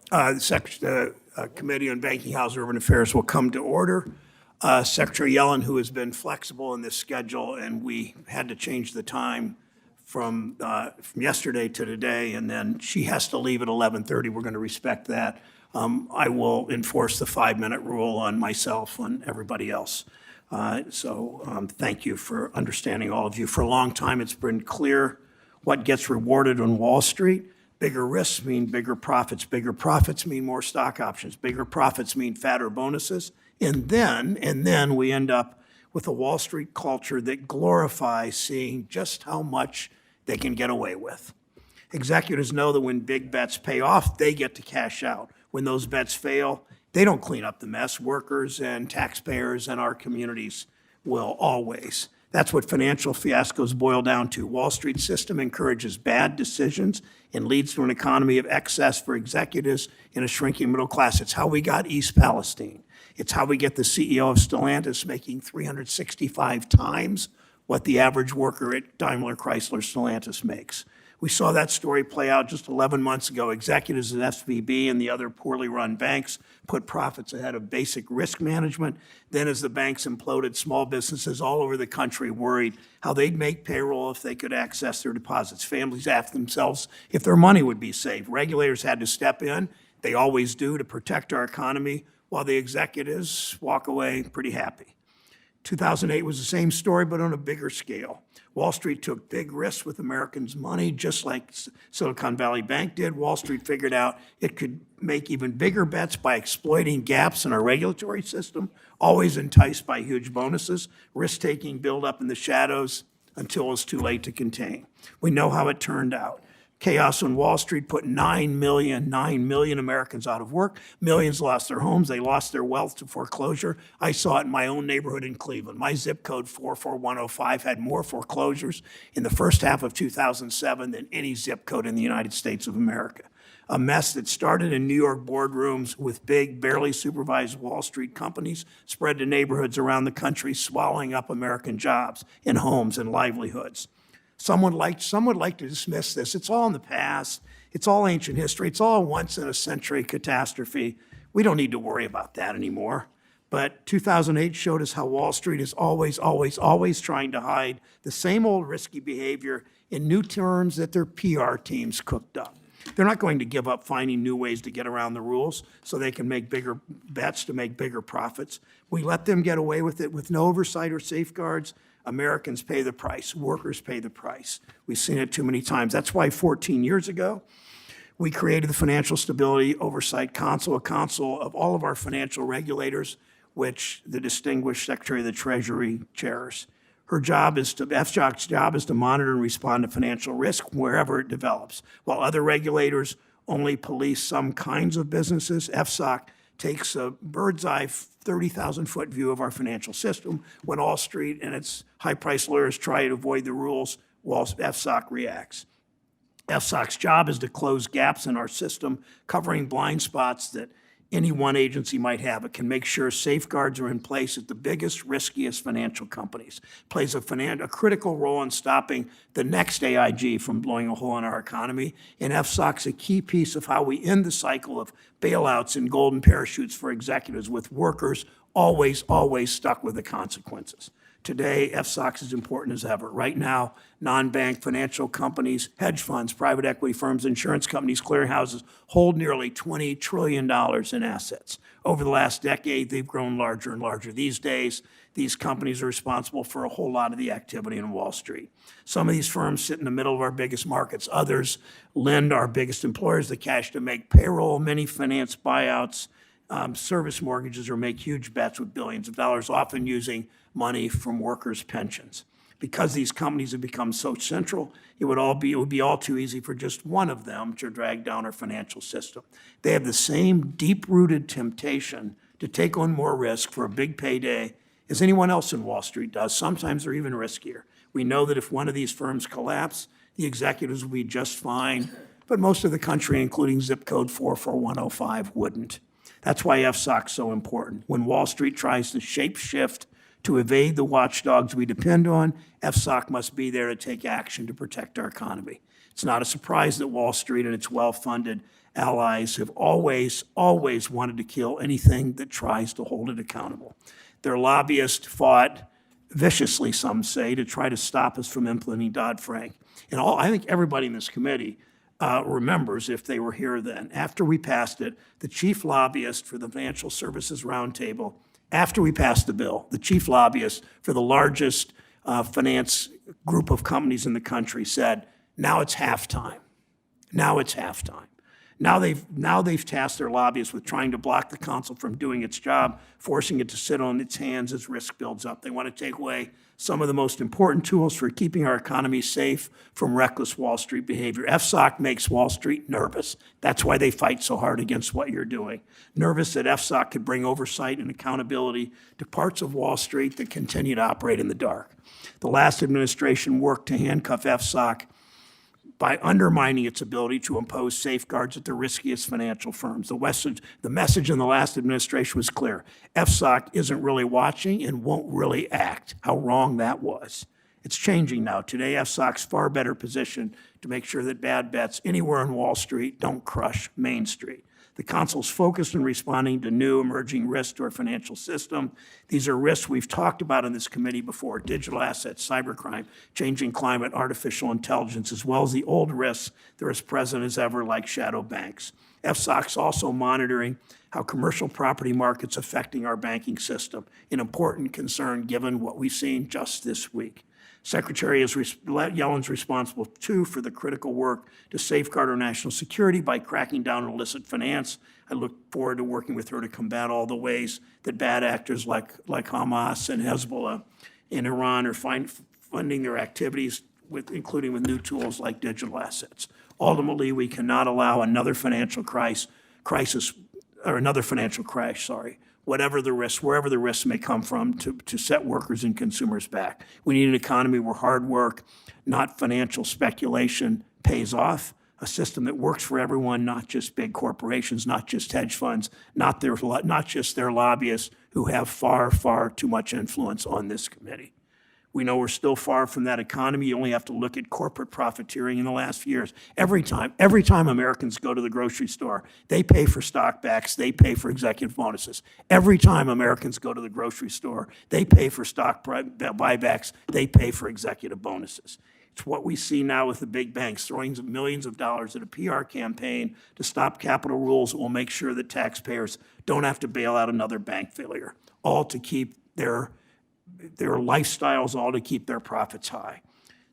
The Committee on Banking, Housing, Urban Affairs will come to order. Secretary Yellen, who has been flexible in this schedule, and we had to change the time from yesterday to today, and then she has to leave at 11:30. We're going to respect that. I will enforce the 5-minute rule on myself and everybody else. Thank you for understanding, all of you. For a long time, it's been clear what gets rewarded on Wall Street. Bigger risks mean bigger profits. Bigger profits mean more stock options. Bigger profits mean fatter bonuses. And then we end up with a Wall Street culture that glorifies seeing just how much they can get away with. Executives know that when big bets pay off, they get to cash out. When those bets fail, they don't clean up the mess. Workers and taxpayers and our communities will always. That's what financial fiascos boil down to. Wall Street system encourages bad decisions and leads to an economy of excess for executives in a shrinking middle class. It's how we got East Palestine. It's how we get the CEO of Stellantis making 365 times what the average worker at Daimler Chrysler Stellantis makes. We saw that story play out just 11 months ago. Executives at SVB and the other poorly run banks put profits ahead of basic risk management. Then as the banks imploded, small businesses all over the country worried how they'd make payroll if they could access their deposits. Families asked themselves if their money would be safe. Regulators had to step in. They always do, to protect our economy, while the executives walk away pretty happy. 2008 was the same story, but on a bigger scale. Wall Street took big risks with Americans' money, just like Silicon Valley Bank did. Wall Street figured out it could make even bigger bets by exploiting gaps in our regulatory system, always enticed by huge bonuses. Risk-taking build up in the shadows until it's too late to contain. We know how it turned out. Chaos on Wall Street put 9 million Americans out of work. Millions lost their homes. They lost their wealth to foreclosure. I saw it in my own neighborhood in Cleveland. My zip code 44105 had more foreclosures in the first half of 2007 than any zip code in the United States of America. A mess that started in New York boardrooms with big, barely supervised Wall Street companies spread to neighborhoods around the country, swallowing up American jobs and homes and livelihoods. Some would like to dismiss this. It's all in the past. It's all ancient history. It's all once-in-a-century catastrophe. We don't need to worry about that anymore. But 2008 showed us how Wall Street is always trying to hide the same old risky behavior in new terms that their PR teams cooked up. They're not going to give up finding new ways to get around the rules so they can make bigger bets to make bigger profits. We let them get away with it with no oversight or safeguards. Americans pay the price. Workers pay the price. We've seen it too many times. That's why 14 years ago, we created the Financial Stability Oversight Council, a council of all of our financial regulators, which the distinguished Secretary of the Treasury chairs. FSOC's job is to monitor and respond to financial risk wherever it develops. While other regulators only police some kinds of businesses, FSOC takes a bird's eye 30,000-foot view of our financial system. When Wall Street and its high-priced lawyers try to avoid the rules, FSOC reacts. FSOC's job is to close gaps in our system, covering blind spots that any one agency might have. It can make sure safeguards are in place at the biggest, riskiest financial companies. It plays a critical role in stopping the next AIG from blowing a hole in our economy. And FSOC's a key piece of how we end the cycle of bailouts and golden parachutes for executives, with workers always stuck with the consequences. Today, FSOC is as important as ever. Right now, non-bank financial companies, hedge funds, private equity firms, insurance companies, clearinghouses hold nearly $20 trillion in assets. Over the last decade, they've grown larger and larger. These days, these companies are responsible for a whole lot of the activity on Wall Street. Some of these firms sit in the middle of our biggest markets. Others lend our biggest employers the cash to make payroll. Many finance buyouts, service mortgages, or make huge bets with billions of dollars, often using money from workers' pensions. Because these companies have become so central, it would be all too easy for just one of them to drag down our financial system. They have the same deep-rooted temptation to take on more risk for a big payday as anyone else in Wall Street does. Sometimes they're even riskier. We know that if one of these firms collapse, the executives will be just fine, but most of the country, including zip code 44105, wouldn't. That's why FSOC's so important. When Wall Street tries to shape-shift to evade the watchdogs we depend on, FSOC must be there to take action to protect our economy. It's not a surprise that Wall Street and its well-funded allies have always wanted to kill anything that tries to hold it accountable. Their lobbyists fought viciously, some say, to try to stop us from implementing Dodd-Frank. And I think everybody in this committee remembers, if they were here then, after we passed it, the chief lobbyist for the Financial Services Roundtable, after we passed the bill, the chief lobbyist for the largest finance group of companies in the country said, now it's halftime. Now it's halftime. Now they've tasked their lobbyists with trying to block the council from doing its job, forcing it to sit on its hands as risk builds up. They want to take away some of the most important tools for keeping our economy safe from reckless Wall Street behavior. FSOC makes Wall Street nervous. That's why they fight so hard against what you're doing. Nervous that FSOC could bring oversight and accountability to parts of Wall Street that continue to operate in the dark. The last administration worked to handcuff FSOC by undermining its ability to impose safeguards at the riskiest financial firms. The message in the last administration was clear. FSOC isn't really watching and won't really act. How wrong that was. It's changing now. Today, FSOC's far better positioned to make sure that bad bets anywhere on Wall Street don't crush Main Street. The council's focused on responding to new emerging risks to our financial system. These are risks we've talked about in this committee before: digital assets, cybercrime, changing climate, artificial intelligence, as well as the old risks that are as present as ever, like shadow banks. FSOC's also monitoring how commercial property markets affecting our banking system, an important concern given what we've seen just this week. Secretary Yellen's responsible, too, for the critical work to safeguard our national security by cracking down on illicit finance. I look forward to working with her to combat all the ways that bad actors like Hamas and Hezbollah in Iran are funding their activities, including with new tools like digital assets. Ultimately, we cannot allow another financial crash, whatever the risks, wherever the risks may come from, to set workers and consumers back. We need an economy where hard work, not financial speculation, pays off, a system that works for everyone, not just big corporations, not just hedge funds, not just their lobbyists who have far too much influence on this committee. We know we're still far from that economy. You only have to look at corporate profiteering in the last few years. Every time Americans go to the grocery store, they pay for stock backs, they pay for executive bonuses. Every time Americans go to the grocery store, they pay for stock buybacks, they pay for executive bonuses. It's what we see now with the big banks throwing millions of dollars at a PR campaign to stop capital rules that will make sure that taxpayers don't have to bail out another bank failure, all to keep their lifestyles, all to keep their profits high.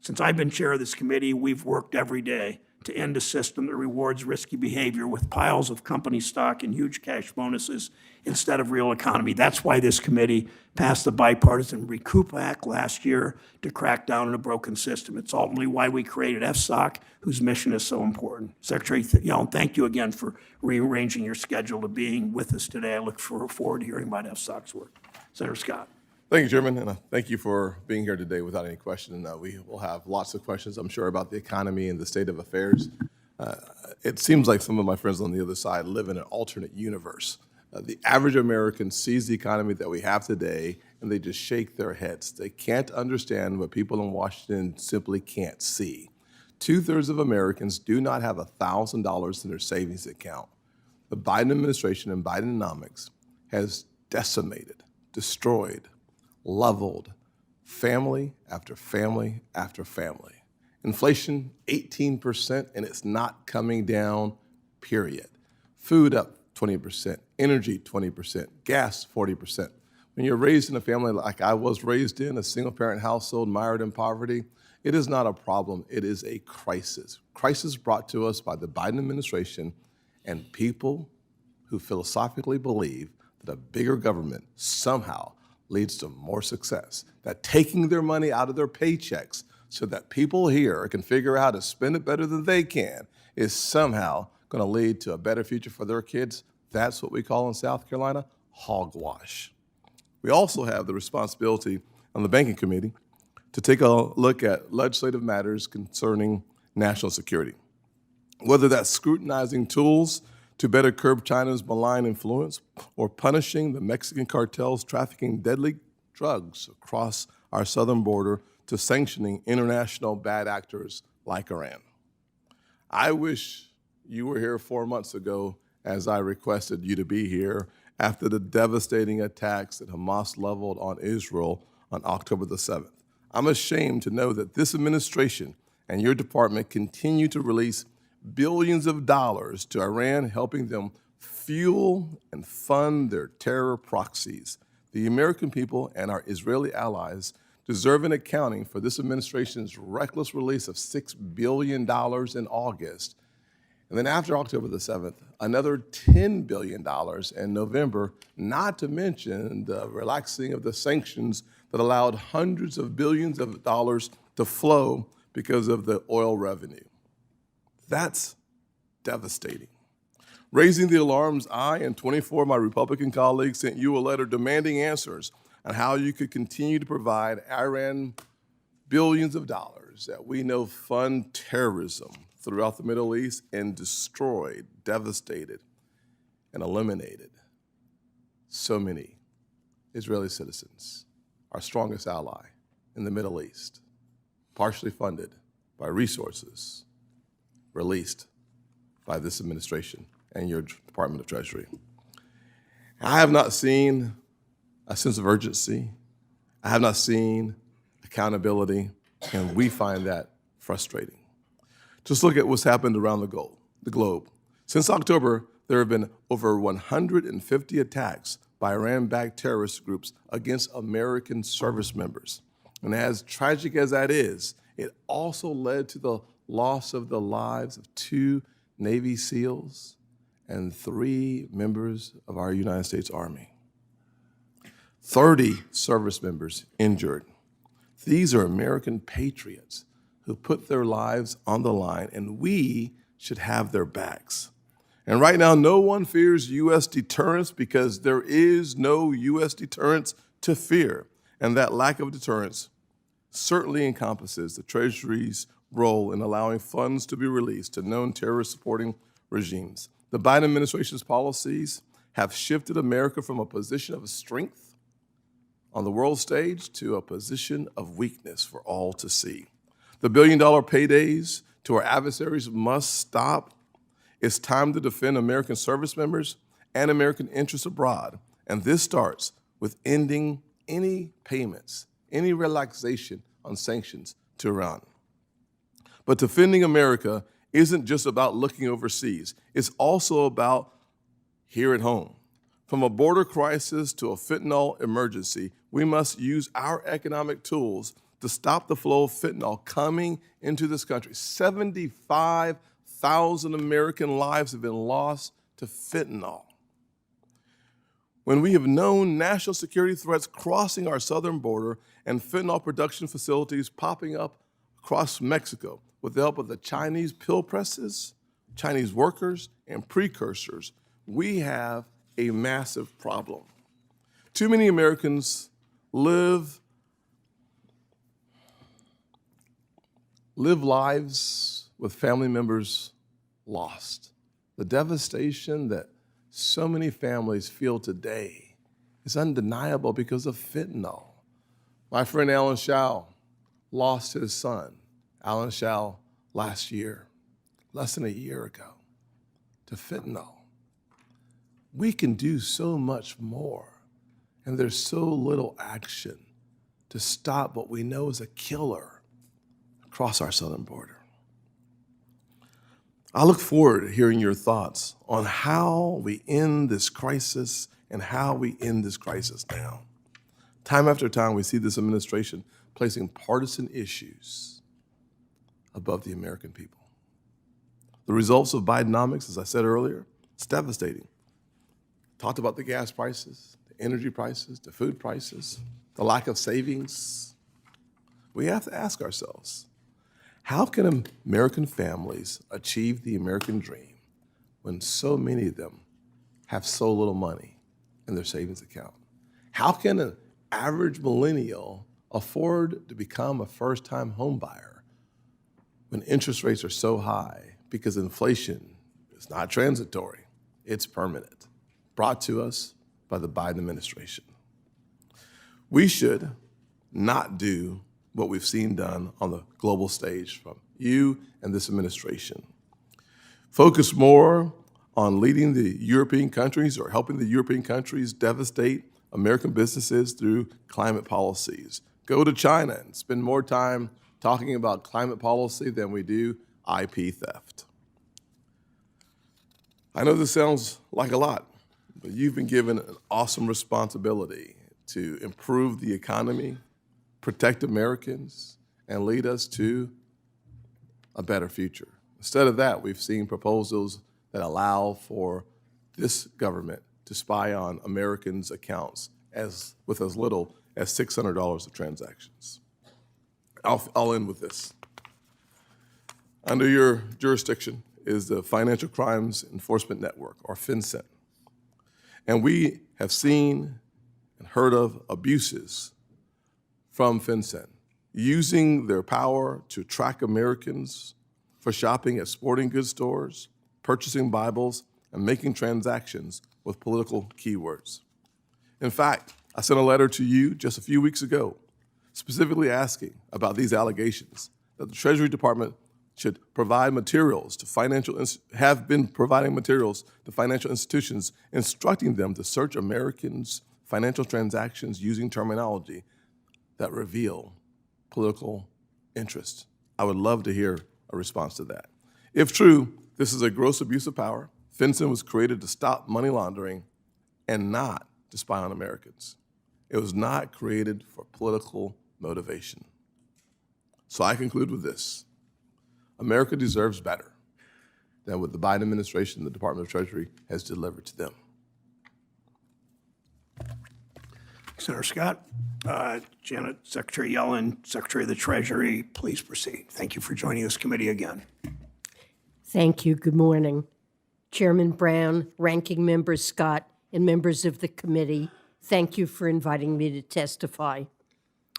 Since I've been chair of this committee, we've worked every day to end a system that rewards risky behavior with piles of company stock and huge cash bonuses instead of real economy. That's why this committee passed the bipartisan Recoup Act last year to crack down on a broken system. It's ultimately why we created FSOC, whose mission is so important. Secretary Yellen, thank you again for rearranging your schedule to being with us today. I look forward to hearing about FSOC's work. Senator Scott. Thank you, Chairman, and thank you for being here today without any question. We will have lots of questions, I'm sure, about the economy and the state of affairs. It seems like some of my friends on the other side live in an alternate universe. The average American sees the economy that we have today, and they just shake their heads. They can't understand what people in Washington simply can't see. 2/3 of Americans do not have $1,000 in their savings account. The Biden administration and Bidenomics has decimated, destroyed, leveled family after family after family. Inflation, 18%, and it's not coming down, period. Food up 20%, energy 20%, gas 40%. When you're raised in a family like I was raised in, a single-parent household mired in poverty, it is not a problem, it is a crisis. Crisis brought to us by the Biden administration and people who philosophically believe that a bigger government somehow leads to more success, that taking their money out of their paychecks so that people here can figure out how to spend it better than they can is somehow going to lead to a better future for their kids. That's what we call in South Carolina hogwash. We also have the responsibility on the Banking Committee to take a look at legislative matters concerning national security, whether that's scrutinizing tools to better curb China's malign influence, or punishing the Mexican cartels trafficking deadly drugs across our southern border, to sanctioning international bad actors like Iran. I wish you were here 4 months ago as I requested you to be here after the devastating attacks that Hamas leveled on Israel on October the 7th. I'm ashamed to know that this administration and your department continue to release billions of dollars to Iran, helping them fuel and fund their terror proxies. The American people and our Israeli allies deserve an accounting for this administration's reckless release of $6 billion in August. And then after October the 7th, another $10 billion in November, not to mention the relaxing of the sanctions that allowed hundreds of billions of dollars to flow because of the oil revenue. That's devastating. Raising the alarms, I and 24 of my Republican colleagues sent you a letter demanding answers on how you could continue to provide Iran billions of dollars that we know fund terrorism throughout the Middle East and destroyed, devastated, and eliminated so many Israeli citizens, our strongest ally in the Middle East, partially funded by resources released by this administration and your Department of Treasury. I have not seen a sense of urgency. I have not seen accountability, and we find that frustrating. Just look at what's happened around the globe. Since October, there have been over 150 attacks by Iran-backed terrorist groups against American service members. And as tragic as that is, it also led to the loss of the lives of 2 Navy SEALs and 3 members of our United States Army. 30 service members injured. These are American patriots who put their lives on the line, and we should have their backs. And right now, no one fears U.S. deterrence because there is no U.S. deterrence to fear. And that lack of deterrence certainly encompasses the Treasury's role in allowing funds to be released to known terrorist-supporting regimes. The Biden administration's policies have shifted America from a position of strength on the world stage to a position of weakness for all to see. The billion-dollar paydays to our adversaries must stop. It's time to defend American service members and American interests abroad. And this starts with ending any payments, any relaxation on sanctions to Iran. But defending America isn't just about looking overseas. It's also about here at home. From a border crisis to a fentanyl emergency, we must use our economic tools to stop the flow of fentanyl coming into this country. 75,000 American lives have been lost to fentanyl. When we have known national security threats crossing our southern border and fentanyl production facilities popping up across Mexico with the help of the Chinese pill presses, Chinese workers, and precursors, we have a massive problem. Too many Americans live lives with family members lost. The devastation that so many families feel today is undeniable because of fentanyl. My friend Alan Shaw lost his son, Alan Shaw, last year, less than a year ago, to fentanyl. We can do so much more, and there's so little action to stop what we know is a killer across our southern border. I look forward to hearing your thoughts on how we end this crisis and how we end this crisis now. Time after time, we see this administration placing partisan issues above the American people. The results of Bidenomics, as I said earlier, it's devastating. Talked about the gas prices, the energy prices, the food prices, the lack of savings. We have to ask ourselves, how can American families achieve the American dream when so many of them have so little money in their savings account? How can an average millennial afford to become a first-time home buyer when interest rates are so high? Because inflation is not transitory, it's permanent. Brought to us by the Biden administration. We should not do what we've seen done on the global stage from you and this administration. focus more on leading the European countries or helping the European countries devastate American businesses through climate policies. Go to China and spend more time talking about climate policy than we do IP theft. I know this sounds like a lot, but you've been given an awesome responsibility to improve the economy, protect Americans, and lead us to a better future. Instead of that, we've seen proposals that allow for this government to spy on Americans' accounts with as little as $600 of transactions. I'll end with this. Under your jurisdiction is the Financial Crimes Enforcement Network, or FinCEN. And we have seen and heard of abuses from FinCEN, using their power to track Americans for shopping at sporting goods stores, purchasing Bibles, and making transactions with political keywords. In fact, I sent a letter to you just a few weeks ago, specifically asking about these allegations, that the Treasury Department should provide materials to have been providing materials to financial institutions, instructing them to search Americans' financial transactions using terminology that reveal political interest. I would love to hear a response to that. If true, this is a gross abuse of power. FinCEN was created to stop money laundering and not to spy on Americans. It was not created for political motivation. So I conclude with this. America deserves better than what the Biden administration and the Department of Treasury has delivered to them. Senator Scott, Janet, Secretary Yellen, Secretary of the Treasury, please proceed. Thank you for joining this committee again. Thank you. Good morning. Chairman Brown, Ranking Member Scott, and members of the committee, thank you for inviting me to testify.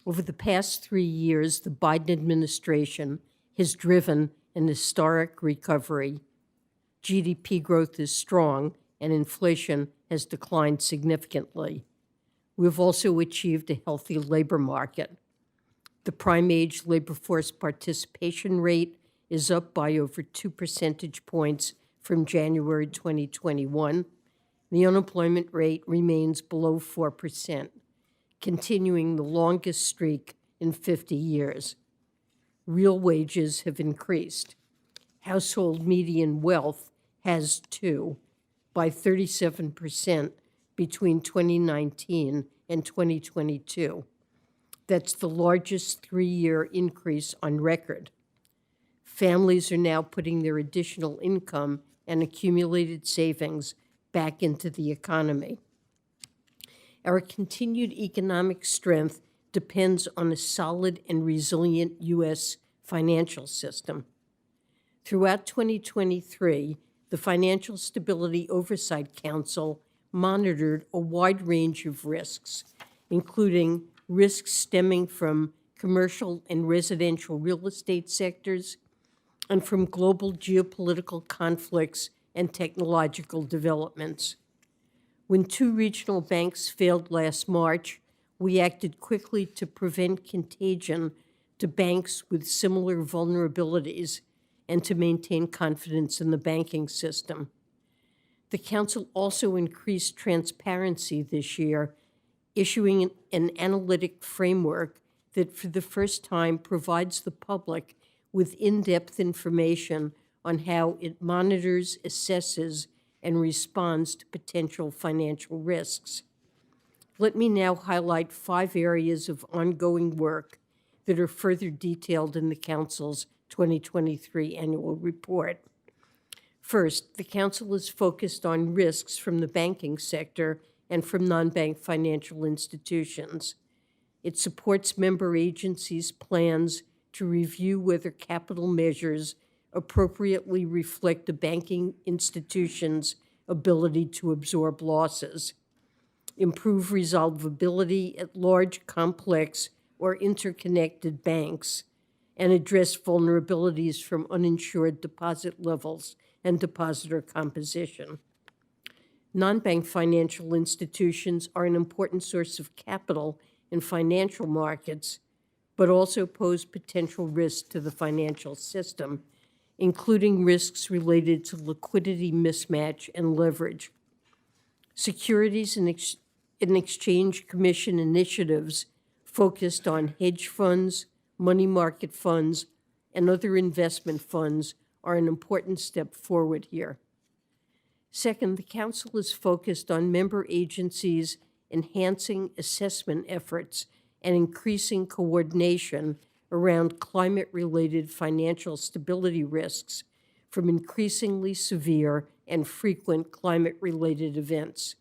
Over the past 3 years, the Biden administration has driven an historic recovery. GDP growth is strong, and inflation has declined significantly. We've also achieved a healthy labor market. The prime age labor force participation rate is up by over 2 percentage points from January 2021. The unemployment rate remains below 4%, continuing the longest streak in 50 years. Real wages have increased. Household median wealth has too, by 37% between 2019 and 2022. That's the largest 3-year increase on record. Families are now putting their additional income and accumulated savings back into the economy. Our continued economic strength depends on a solid and resilient U.S. financial system. Throughout 2023, the Financial Stability Oversight Council monitored a wide range of risks, including risks stemming from commercial and residential real estate sectors and from global geopolitical conflicts and technological developments. When 2 regional banks failed last March, we acted quickly to prevent contagion to banks with similar vulnerabilities and to maintain confidence in the banking system. The Council also increased transparency this year, issuing an analytic framework that for the first time provides the public with in-depth information on how it monitors, assesses, and responds to potential financial risks. Let me now highlight 5 areas of ongoing work that are further detailed in the Council's 2023 annual report. First, the Council is focused on risks from the banking sector and from non-bank financial institutions. It supports member agencies' plans to review whether capital measures appropriately reflect a banking institution's ability to absorb losses, improve resolvability at large, complex, or interconnected banks, and address vulnerabilities from uninsured deposit levels and depositor composition. Non-bank financial institutions are an important source of capital in financial markets, but also pose potential risks to the financial system, including risks related to liquidity mismatch and leverage. Securities and Exchange Commission initiatives focused on hedge funds, money market funds, and other investment funds are an important step forward here. Second, the Council is focused on member agencies enhancing assessment efforts and increasing coordination around climate-related financial stability risks from increasingly severe and frequent climate-related events.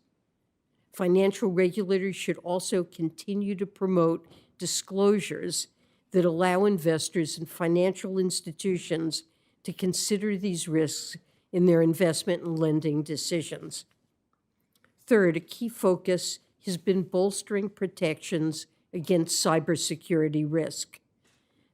Financial regulators should also continue to promote disclosures that allow investors and financial institutions to consider these risks in their investment and lending decisions. Third, a key focus has been bolstering protections against cybersecurity risk.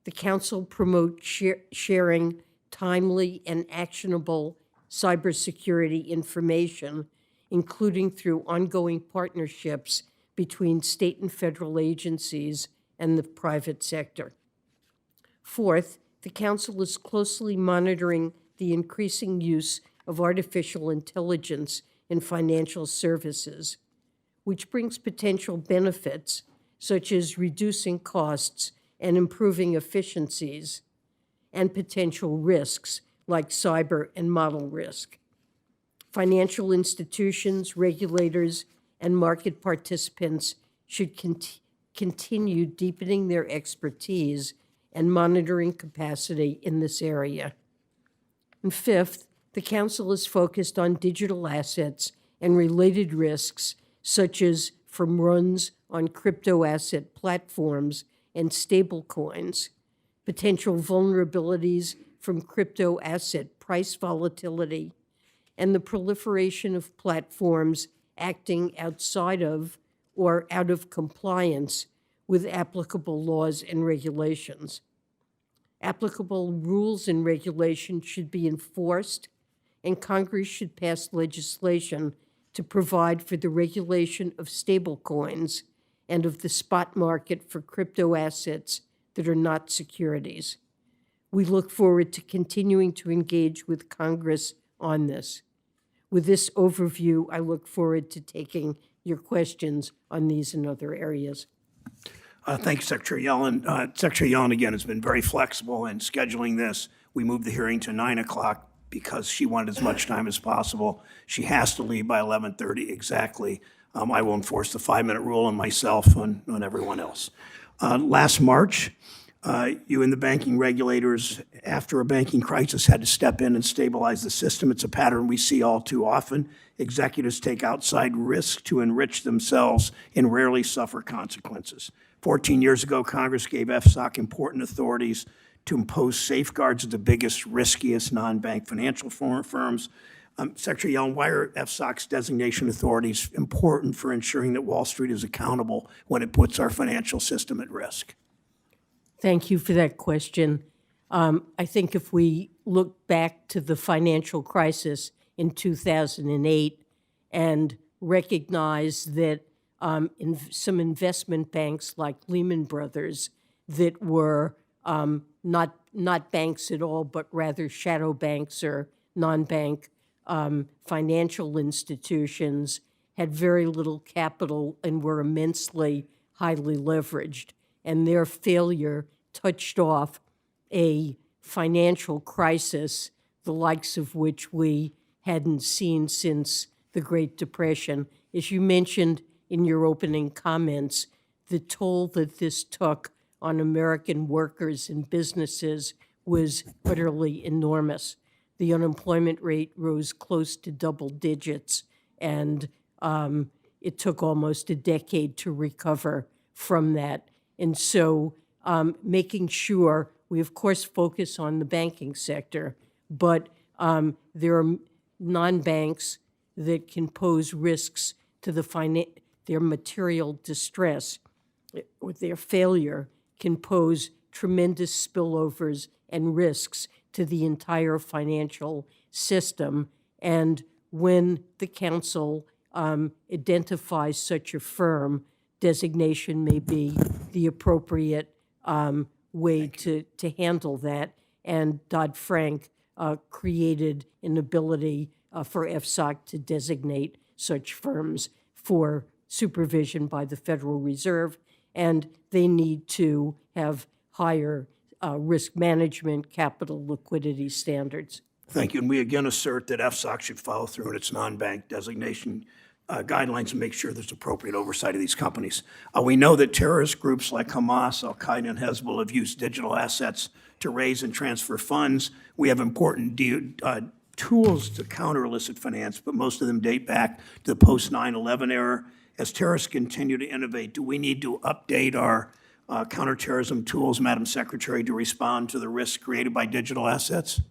The Council promotes sharing timely and actionable cybersecurity information, including through ongoing partnerships between state and federal agencies and the private sector. Fourth, the Council is closely monitoring the increasing use of artificial intelligence in financial services, which brings potential benefits such as reducing costs and improving efficiencies, and potential risks like cyber and model risk. Financial institutions, regulators, and market participants should continue deepening their expertise and monitoring capacity in this area. And fifth, the Council is focused on digital assets and related risks, such as from runs on crypto asset platforms and stablecoins, potential vulnerabilities from crypto asset price volatility, and the proliferation of platforms acting outside of or out of compliance with applicable laws and regulations. Applicable rules and regulations should be enforced, and Congress should pass legislation to provide for the regulation of stablecoins and of the spot market for crypto assets that are not securities. We look forward to continuing to engage with Congress on this. With this overview, I look forward to taking your questions on these and other areas. Thank you, Secretary Yellen. Secretary Yellen, again, has been very flexible in scheduling this. We moved the hearing to 9 o'clock because she wanted as much time as possible. She has to leave by 11:30 exactly. I will enforce the 5-minute rule on myself and on everyone else. Last March, you and the banking regulators, after a banking crisis, had to step in and stabilize the system. It's a pattern we see all too often. Executives take outside risk to enrich themselves and rarely suffer consequences. 14 years ago, Congress gave FSOC important authorities to impose safeguards of the biggest, riskiest non-bank financial firms. Secretary Yellen, why are FSOC's designation authorities important for ensuring that Wall Street is accountable when it puts our financial system at risk? Thank you for that question. I think if we look back to the financial crisis in 2008 and recognize that in some investment banks like Lehman Brothers that were not banks at all, but rather shadow banks or non-bank financial institutions had very little capital and were immensely highly leveraged. And their failure touched off a financial crisis, the likes of which we hadn't seen since the Great Depression. As you mentioned in your opening comments, the toll that this took on American workers and businesses was utterly enormous. The unemployment rate rose close to double digits, and it took almost a decade to recover from that. And so making sure we, of course, focus on the banking sector, but there are non-banks that can pose risks to their material distress, or their failure can pose tremendous spillovers and risks to the entire financial system. And when the council identifies such a firm, designation may be the appropriate way to handle that. And Dodd-Frank created an ability for FSOC to designate such firms for supervision by the Federal Reserve, and they need to have higher risk management, capital liquidity standards. Thank you. And we again assert that FSOC should follow through on its non-bank designation guidelines and make sure there's appropriate oversight of these companies. We know that terrorist groups like Hamas, Al-Qaeda, and Hezbollah have used digital assets to raise and transfer funds. We have important tools to counter illicit finance, but most of them date back to the post-9/11 era. As terrorists continue to innovate, do we need to update our counterterrorism tools, Madam Secretary, to respond to the risks created by digital assets?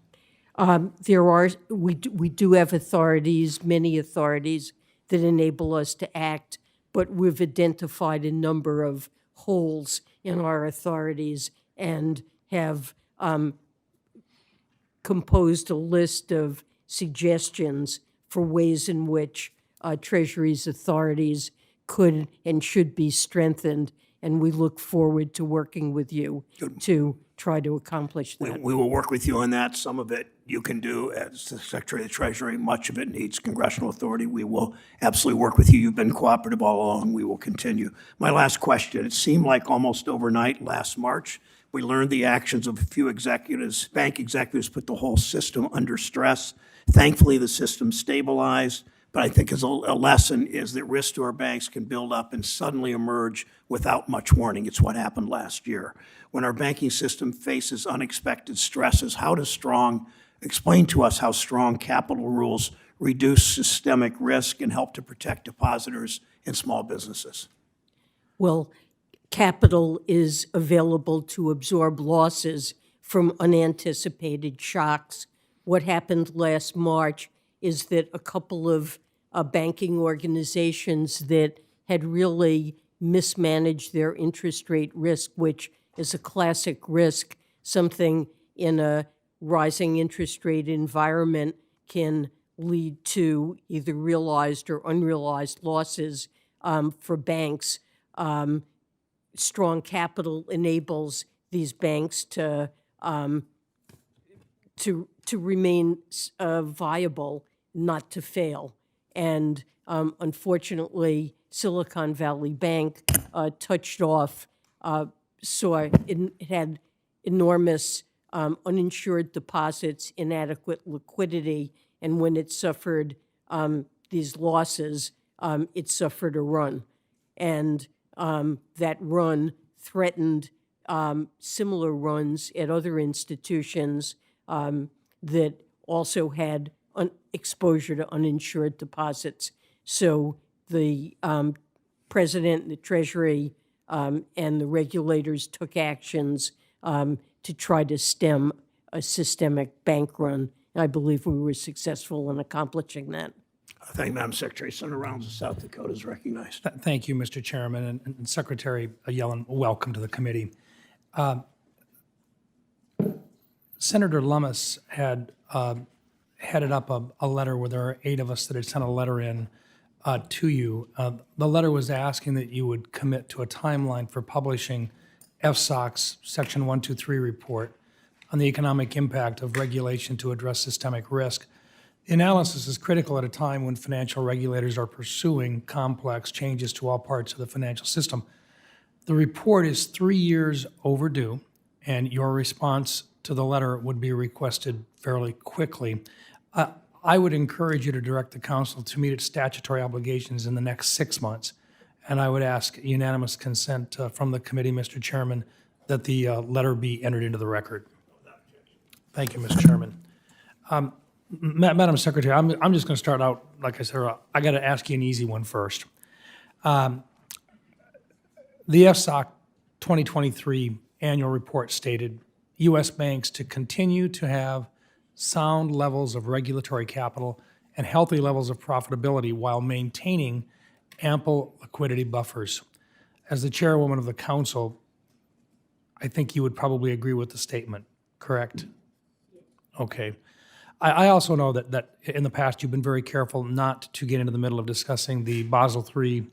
We do have authorities, many authorities, that enable us to act, but we've identified a number of holes in our authorities and have composed a list of suggestions for ways in which Treasury's authorities could and should be strengthened, and we look forward to working with you to try to accomplish that. We will work with you on that. Some of it you can do as the Secretary of the Treasury. Much of it needs congressional authority. We will absolutely work with you. You've been cooperative all along. We will continue. My last question, it seemed like almost overnight last March, we learned the actions of a few executives, bank executives, put the whole system under stress. Thankfully, the system stabilized. But I think as a lesson is that risk to our banks can build up and suddenly emerge without much warning. It's what happened last year. When our banking system faces unexpected stresses, explain to us how strong capital rules reduce systemic risk and help to protect depositors and small businesses. Well, capital is available to absorb losses from unanticipated shocks. What happened last March is that a couple of banking organizations that had really mismanaged their interest rate risk, which is a classic risk, something in a rising interest rate environment can lead to either realized or unrealized losses for banks. Strong capital enables these banks to remain viable, not to fail. And unfortunately, Silicon Valley Bank touched off, it had enormous uninsured deposits, inadequate liquidity, and when it suffered these losses, it suffered a run. And that run threatened similar runs at other institutions that also had exposure to uninsured deposits. So the president, the Treasury, and the regulators took actions to try to stem a systemic bank run. And I believe we were successful in accomplishing that. Thank you, Madam Secretary. Senator Rounds of South Dakota is recognized. Thank you, Mr. Chairman, and Secretary Yellen, welcome to the committee. Senator Lummis had headed up a letter where there are 8 of us that had sent a letter in to you. The letter was asking that you would commit to a timeline for publishing FSOC's Section 123 report on the economic impact of regulation to address systemic risk. The analysis is critical at a time when financial regulators are pursuing complex changes to all parts of the financial system. The report is 3 years overdue, and your response to the letter would be requested fairly quickly. I would encourage you to direct the council to meet its statutory obligations in the next 6 months, and I would ask unanimous consent from the committee, Mr. Chairman, that the letter be entered into the record. Thank you, Mr. Chairman. Madam Secretary, I'm just going to start out, like I said, I got to ask you an easy one first. The FSOC 2023 annual report stated U.S. banks to continue to have sound levels of regulatory capital and healthy levels of profitability while maintaining ample liquidity buffers. As the chairwoman of the council, I think you would probably agree with the statement, correct? Okay. I also know that in the past you've been very careful not to get into the middle of discussing the Basel III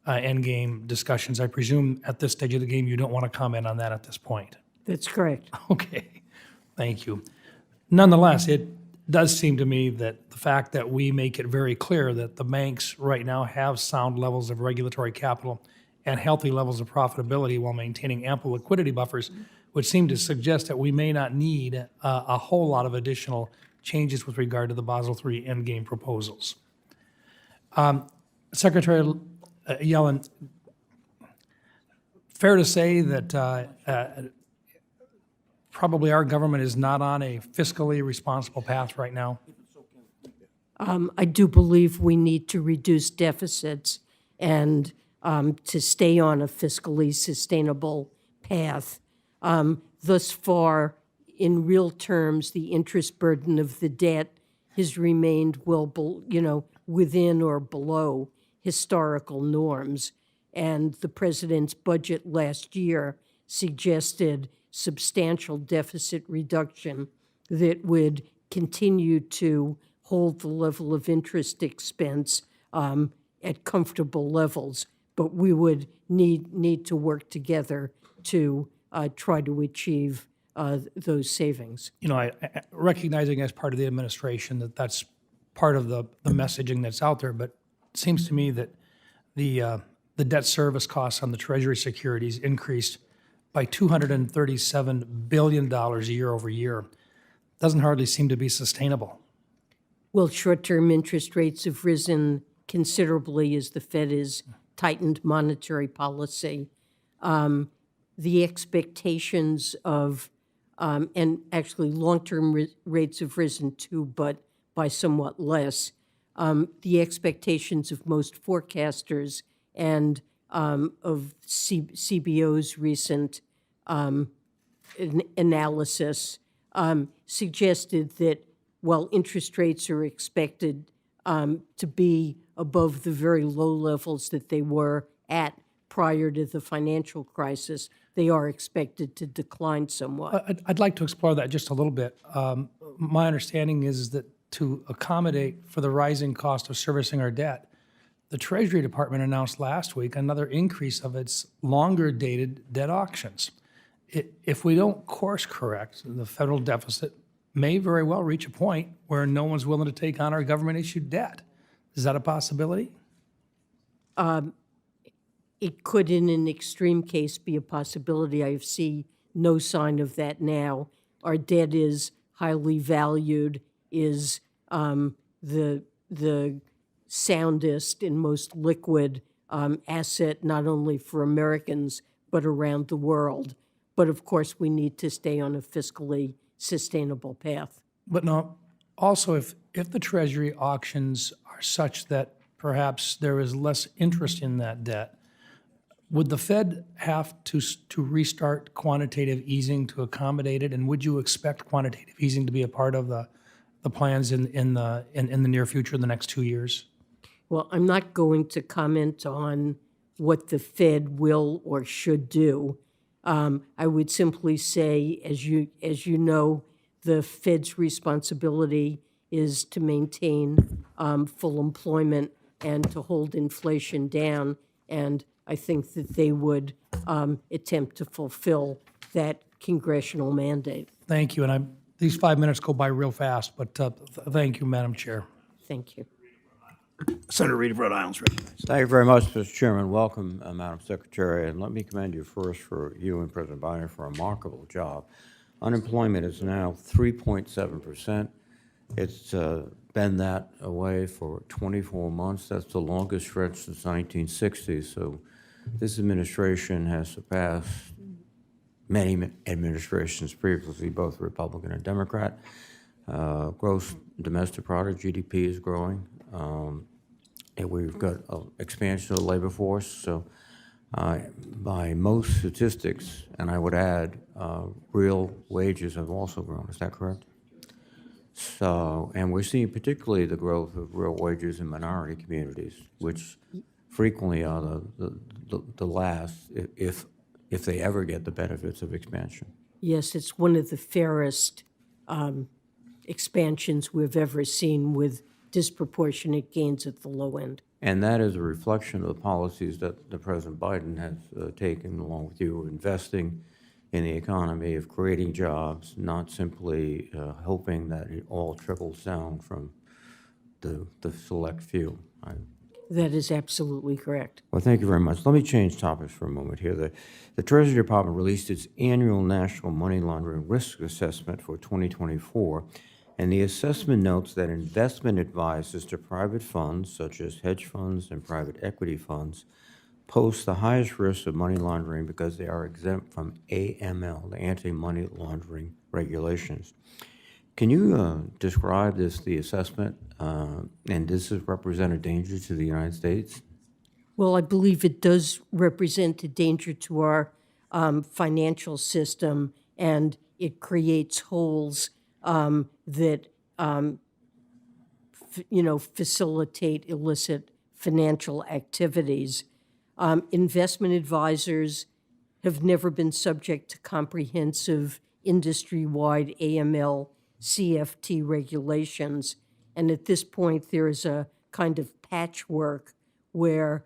endgame discussions. I presume at this stage of the game you don't want to comment on that at this point. That's correct. Okay, thank you. Nonetheless, it does seem to me that the fact that we make it very clear that the banks right now have sound levels of regulatory capital and healthy levels of profitability while maintaining ample liquidity buffers would seem to suggest that we may not need a whole lot of additional changes with regard to the Basel III endgame proposals. Secretary Yellen, fair to say that probably our government is not on a fiscally responsible path right now? I do believe we need to reduce deficits and to stay on a fiscally sustainable path. Thus far, in real terms, the interest burden of the debt has remained within or below historical norms. And the president's budget last year suggested substantial deficit reduction that would continue to hold the level of interest expense at comfortable levels. But we would need to work together to try to achieve those savings. Recognizing as part of the administration that that's part of the messaging that's out there, but it seems to me that the debt service costs on the Treasury securities increased by $237 billion year over year. Doesn't hardly seem to be sustainable. Well, short-term interest rates have risen considerably as the Fed has tightened monetary policy. The expectations of, and actually long-term rates have risen too, but by somewhat less. The expectations of most forecasters and of CBO's recent analysis suggested that while interest rates are expected to be above the very low levels that they were at prior to the financial crisis, they are expected to decline somewhat. I'd like to explore that just a little bit. My understanding is that to accommodate for the rising cost of servicing our debt, the Treasury Department announced last week another increase of its longer-dated debt auctions. If we don't course correct, the federal deficit may very well reach a point where no one's willing to take on our government-issued debt. Is that a possibility? It could, in an extreme case, be a possibility. I see no sign of that now. Our debt is highly valued, is the soundest and most liquid asset, not only for Americans, but around the world. But of course, we need to stay on a fiscally sustainable path. But no, also if the Treasury auctions are such that perhaps there is less interest in that debt, would the Fed have to restart quantitative easing to accommodate it? And would you expect quantitative easing to be a part of the plans in the near future, in the next 2 years? Well, I'm not going to comment on what the Fed will or should do. I would simply say, as you know, the Fed's responsibility is to maintain full employment and to hold inflation down. And I think that they would attempt to fulfill that congressional mandate. Thank you. And these 5 minutes go by real fast, but thank you, Madam Chair. Thank you. Senator Reed of Rhode Island is recognized. Thank you very much, Mr. Chairman. Welcome, Madam Secretary, and let me commend you first for you and President Biden for a remarkable job. Unemployment is now 3.7%. It's been that way for 24 months. That's the longest stretch since 1960. So this administration has surpassed many administrations previously, both Republican and Democrat. Gross domestic product, GDP, is growing. And we've got expansion of the labor force. So by most statistics, and I would add, real wages have also grown. Is that correct? So, and we're seeing particularly the growth of real wages in minority communities, which frequently are the last, if they ever get the benefits of expansion. Yes, it's one of the fairest expansions we've ever seen, with disproportionate gains at the low end. And that is a reflection of the policies that the President Biden has taken along with you, investing in the economy of creating jobs, not simply hoping that it all trickles down from the select few. That is absolutely correct. Well, thank you very much. Let me change topics for a moment here. The Treasury Department released its annual National Money Laundering Risk Assessment for 2024, and the assessment notes that investment advisors to private funds, such as hedge funds and private equity funds, pose the highest risk of money laundering because they are exempt from AML, the anti-money laundering regulations. Can you describe the assessment, and does this represent a danger to the United States? Well, I believe it does represent a danger to our financial system, and it creates holes that facilitate illicit financial activities. Investment advisors have never been subject to comprehensive industry-wide AML CFT regulations. And at this point, there is a kind of patchwork where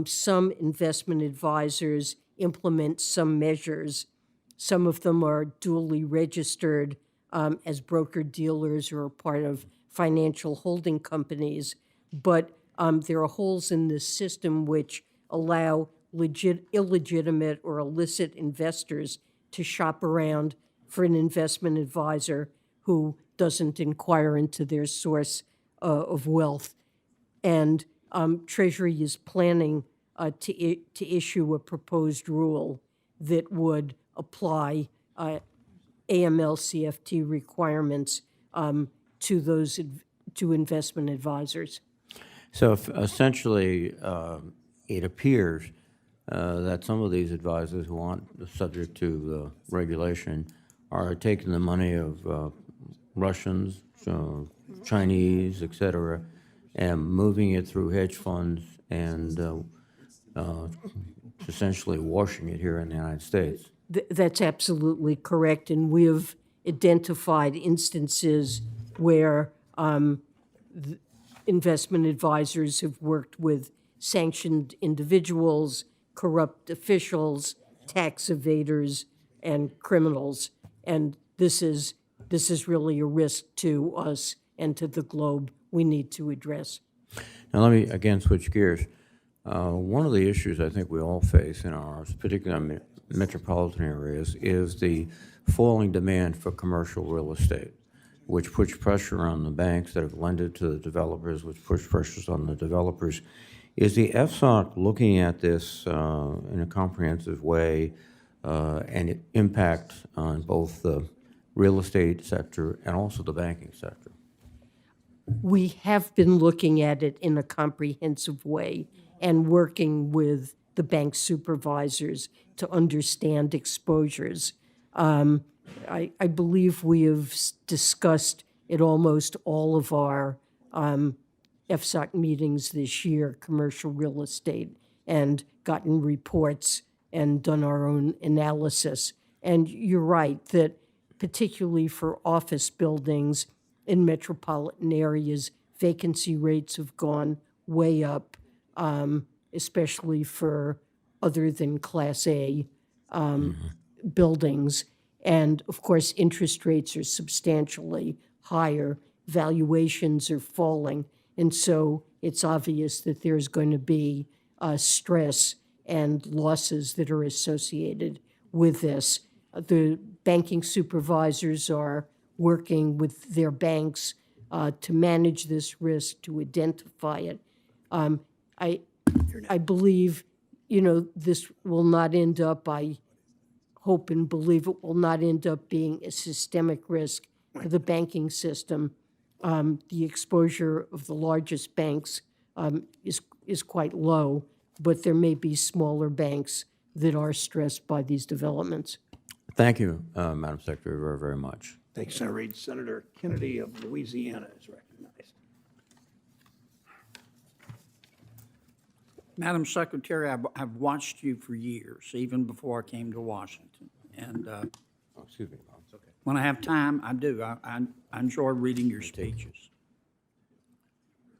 some investment advisors implement some measures. Some of them are duly registered as broker-dealers or part of financial holding companies. But there are holes in this system which allow illegitimate or illicit investors to shop around for an investment advisor who doesn't inquire into their source of wealth. And Treasury is planning to issue a proposed rule that would apply AML CFT requirements to investment advisors. So essentially, it appears that some of these advisors who aren't subject to regulation are taking the money of Russians, Chinese, et cetera, and moving it through hedge funds and essentially washing it here in the United States. That's absolutely correct, and we have identified instances where investment advisors have worked with sanctioned individuals, corrupt officials, tax evaders, and criminals. And this is really a risk to us and to the globe we need to address. Now, let me again switch gears. One of the issues I think we all face in our, particularly metropolitan areas, is the falling demand for commercial real estate, which puts pressure on the banks that have lended to the developers, which puts pressures on the developers. Is the FSOC looking at this in a comprehensive way and impact on both the real estate sector and also the banking sector? We have been looking at it in a comprehensive way and working with the bank supervisors to understand exposures. I believe we have discussed at almost all of our FSOC meetings this year, commercial real estate, and gotten reports and done our own analysis. And you're right that particularly for office buildings in metropolitan areas, vacancy rates have gone way up, especially for other than Class A buildings. And of course, interest rates are substantially higher, valuations are falling, and so it's obvious that there's going to be stress and losses that are associated with this. The banking supervisors are working with their banks to manage this risk, to identify it. I believe, this will not end up, I hope and believe it will not end up being a systemic risk to the banking system. The exposure of the largest banks is quite low, but there may be smaller banks that are stressed by these developments. Thank you, Madam Secretary, very, very much. Thanks, Senator Reed. Senator Kennedy of Louisiana is recognized. Madam Secretary, I've watched you for years, even before I came to Washington. And Oh, excuse me, Bob. It's okay. when I have time, I do. I enjoy reading your speeches.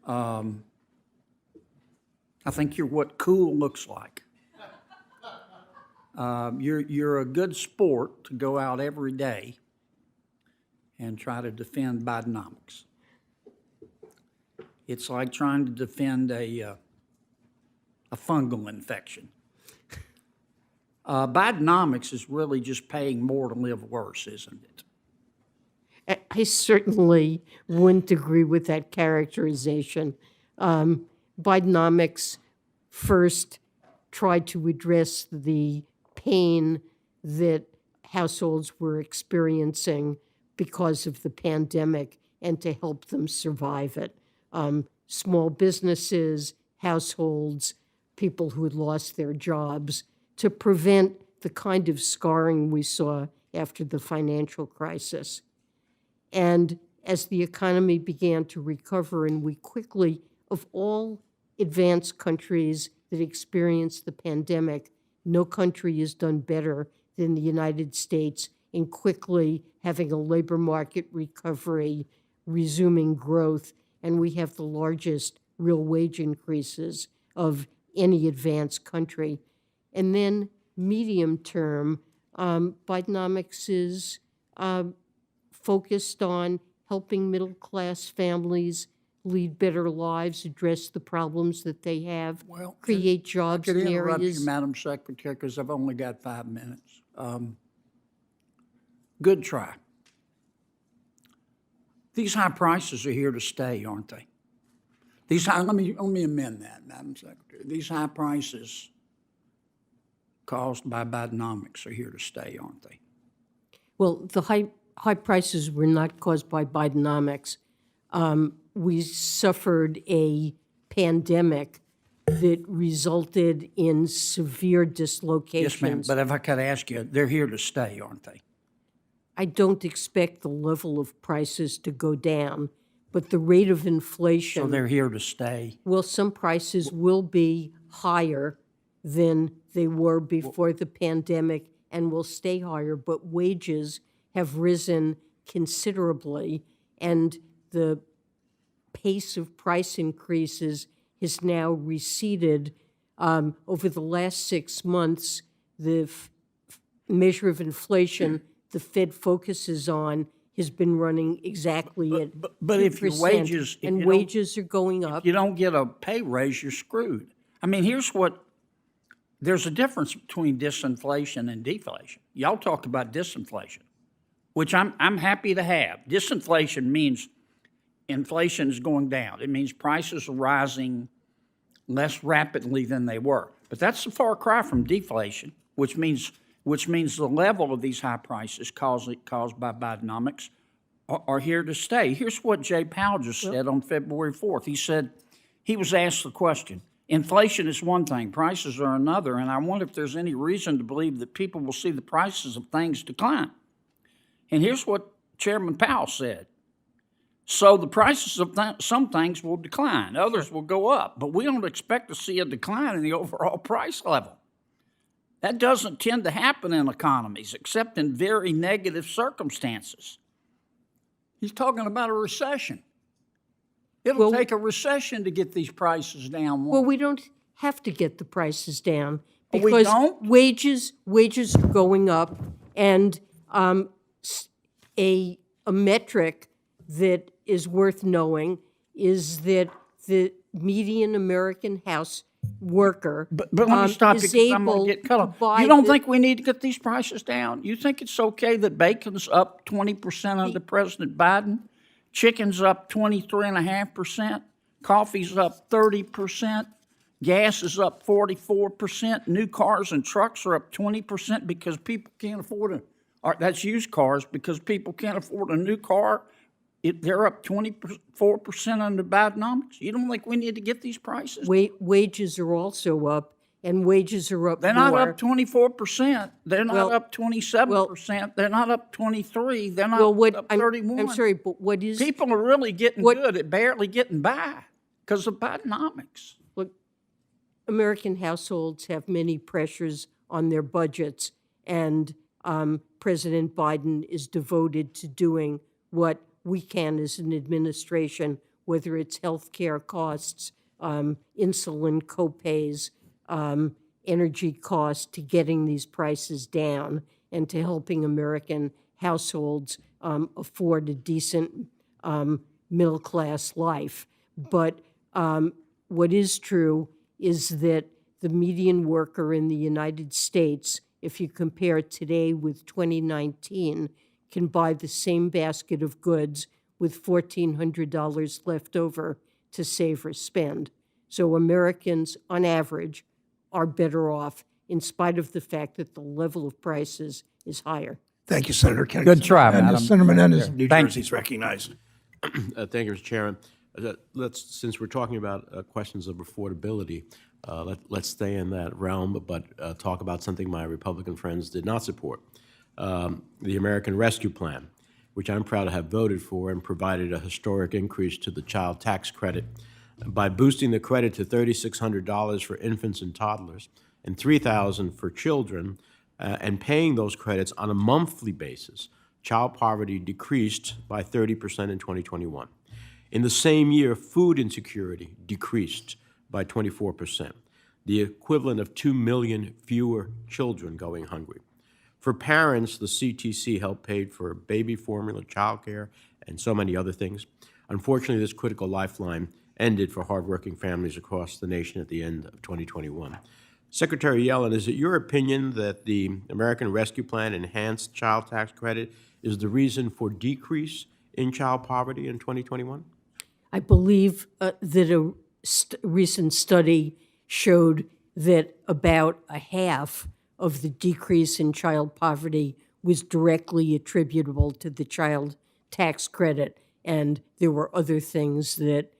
I think you're what cool looks like. You're a good sport to go out every day and try to defend Bidenomics. It's like trying to defend a fungal infection. Bidenomics is really just paying more to live worse, isn't it? I certainly wouldn't agree with that characterization. Bidenomics first tried to address the pain that households were experiencing because of the pandemic and to help them survive it. Small businesses, households, people who had lost their jobs, to prevent the kind of scarring we saw after the financial crisis. And as the economy began to recover, and we quickly, of all advanced countries that experienced the pandemic, no country has done better than the United States in quickly having a labor market recovery, resuming growth, and we have the largest real wage increases of any advanced country. And then medium term, Bidenomics is focused on helping middle-class families lead better lives, address the problems that they have, create jobs Could in interrupt you, areas. Madam Secretary, because I've only got 5 minutes. Good try. These high prices are here to stay, aren't they? Let me amend that, Madam Secretary. These high prices caused by Bidenomics are here to stay, aren't they? Well, the high prices were not caused by Bidenomics. We suffered a pandemic that resulted in severe dislocations. Yes, ma'am, but if I could ask you, they're here to stay, aren't they? I don't expect the level of prices to go down, but the rate of So inflation, they're here to stay. well, some prices will be higher than they were before the pandemic and will stay higher, but wages have risen considerably, and the pace of price increases has now receded. Over the last 6 months, the measure of inflation the Fed focuses on has been running exactly at But if your 2%, wages, if and you don't- wages are going up. you don't get a pay raise, you're screwed. I mean, there's a difference between disinflation and deflation. Y'all talk about disinflation, which I'm happy to have. Disinflation means inflation is going down. It means prices are rising less rapidly than they were. But that's a far cry from deflation, which means the level of these high prices caused by Bidenomics are here to stay. Here's what Jay Powell just said on February 4th. He said, he was asked the question, inflation is one thing, prices are another, and I wonder if there's any reason to believe that people will see the prices of things decline. And here's what Chairman Powell said. So the prices of some things will decline, others will go up, but we don't expect to see a decline in the overall price level. That doesn't tend to happen in economies, except in very negative circumstances. He's talking about a recession. It'll take a recession to get these prices down. Well, we don't have to get the prices down we because don't? wages are going up, and a metric that is worth knowing is that the median American house worker But let me stop you is because I'm able going to get cut to off. buy You don't the- think we need to get these prices down? You think it's okay that bacon's up 20% under President Biden? Chicken's up 23.5%. Coffee's up 30%. Gas is up 44%. New cars and trucks are up 20% because people can't afford that's used cars because people can't afford a new car. They're up 24% under Bidenomics. You don't think we need to get these prices? wages are also up, and wages are up They're more. not up 24%. They're not Well, up 27%. They're not up 23%. They're not Well, what up I'm 31%. sorry, but what is People are really getting what- good at barely getting by because of Bidenomics. Look, American households have many pressures on their budgets, and President Biden is devoted to doing what we can as an administration, whether it's health care costs, insulin copays, energy costs to getting these prices down and to helping American households afford a decent middle-class life. But what is true is that the median worker in the United States, if you compare today with 2019, can buy the same basket of goods with $1,400 left over to save or spend. So Americans, on average, are better off in spite of the fact that the level of prices is higher. Thank you, Senator Kennedy. Good try, Menendez. Madam. Senator Menendez, New Thank Jersey is recognized. Thank you, Mr. Chairman. Since we're talking about questions of affordability, let's stay in that realm, but talk about something my Republican friends did not support. The American Rescue Plan, which I'm proud to have voted for and provided a historic increase to the child tax credit by boosting the credit to $3,600 for infants and toddlers and $3,000 for children, and paying those credits on a monthly basis. Child poverty decreased by 30% in 2021. In the same year, food insecurity decreased by 24%, the equivalent of 2 million fewer children going hungry. For parents, the CTC helped pay for baby formula, childcare, and so many other things. Unfortunately, this critical lifeline ended for hardworking families across the nation at the end of 2021. Secretary Yellen, is it your opinion that the American Rescue Plan enhanced child tax credit is the reason for decrease in child poverty in 2021? I believe that a recent study showed that about a half of the decrease in child poverty was directly attributable to the child tax credit, and there were other things that